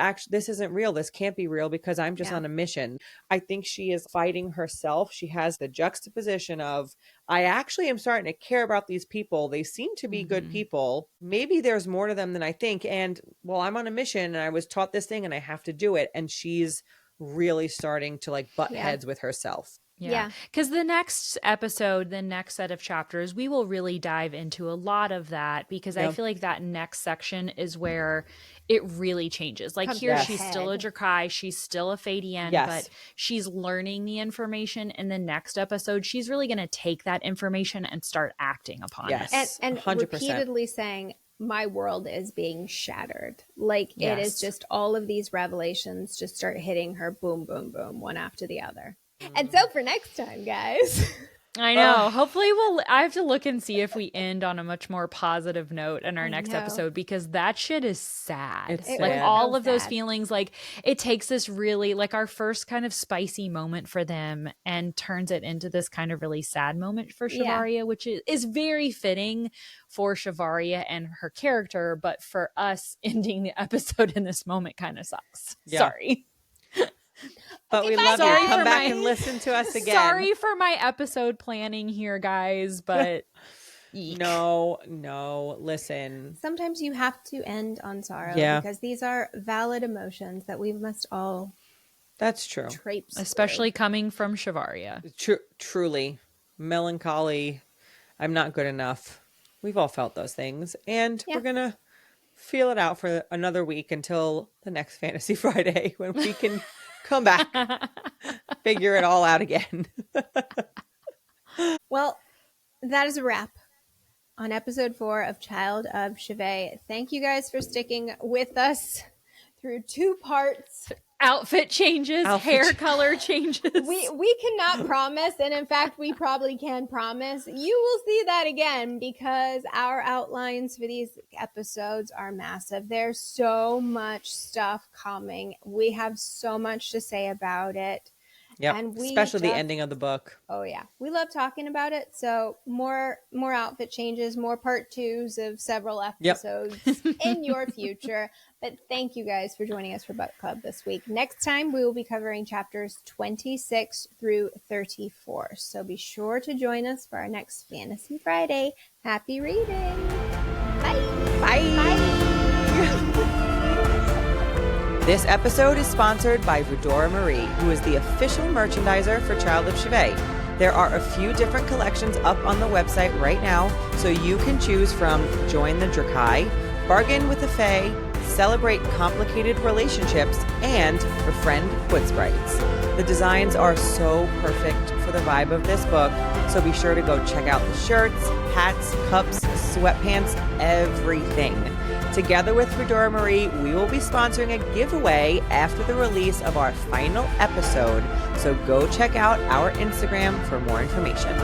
isn't real. This can't be real because I'm just Yeah. on a mission. I think she is fighting herself. She has the juxtaposition of, I actually am starting to care about these people. They seem to be good Mhm. people. Maybe there's more to them than I think. And well, I'm on a mission and I was taught this thing and I have to do it. And she's really starting to like butt Yeah. heads with herself. Yeah. Because the next episode, the next set of chapters, we will really dive into a lot of that, because I Yeah. feel like that next section is where it really changes. Like Comes here, to a she's still a head. Drakai, she's still a Fadian, Yes. but she's learning the information. In the next episode, she's really going to take that information and start acting upon Yes. it. And 100%. repeatedly saying, my world is being shattered. Like it is Yes. just all of these revelations just start hitting her boom, boom, boom, one after the other. And so for next time, guys. I know. Hopefully I have to look and see if we end on a much more positive note in our next episode, because that shit is sad. It's like sad. all of those sad. feelings, like it takes this really, like our first kind of spicy moment for them and turns it into this kind of really sad moment for Yeah. Shivaria, which is very fitting for Shivaria and her character. But for us, ending the episode in this moment kind of sucks. Yeah. Sorry. But Okay, we bye, love you. guys. Come back Sorry. and listen to us again. Sorry for my episode planning here, guys, but eek. No, listen. Sometimes you have to end on sorrow Yeah. because these are valid emotions that we must all That's true. traipse through. Especially coming from Shivaria. Truly. Melancholy. I'm not good enough. We've all felt those things. And Yeah. we're going to feel it out for another week until the next Fantasy Friday when we can come back, figure it all out again. Well, that is a wrap on episode 4 of Child of Shivay. Thank you guys for sticking with us through 2 parts. Outfit changes, hair color changes. We cannot promise, and in fact, we probably can promise you will see that again because our outlines for these episodes are massive. There's so much stuff coming. We have so much to say about it. Yep. And we Especially the just- ending of the book. Oh yeah, we love talking about it. So more outfit changes, more part 2s of several episodes in your future. But thank you guys for joining us for Book Club this week. Next time we will be covering chapters 26 through 34. So be sure to join us for our next Fantasy Friday. Happy reading. Bye. This episode is sponsored by Rudora Marie, who is the official merchandiser for Child of Shivay. There are a few different collections up on the website right now, so you can choose from Join the Drakai, Bargain with the Fae, Celebrate Complicated Relationships, and Befriend Foot Sprites. The designs are so perfect for the vibe of this book, so be sure to go check out the shirts, hats, cups, sweatpants, everything. Together with Rudora Marie, we will be sponsoring a giveaway after the release of our final episode, so go check out our Instagram for more information.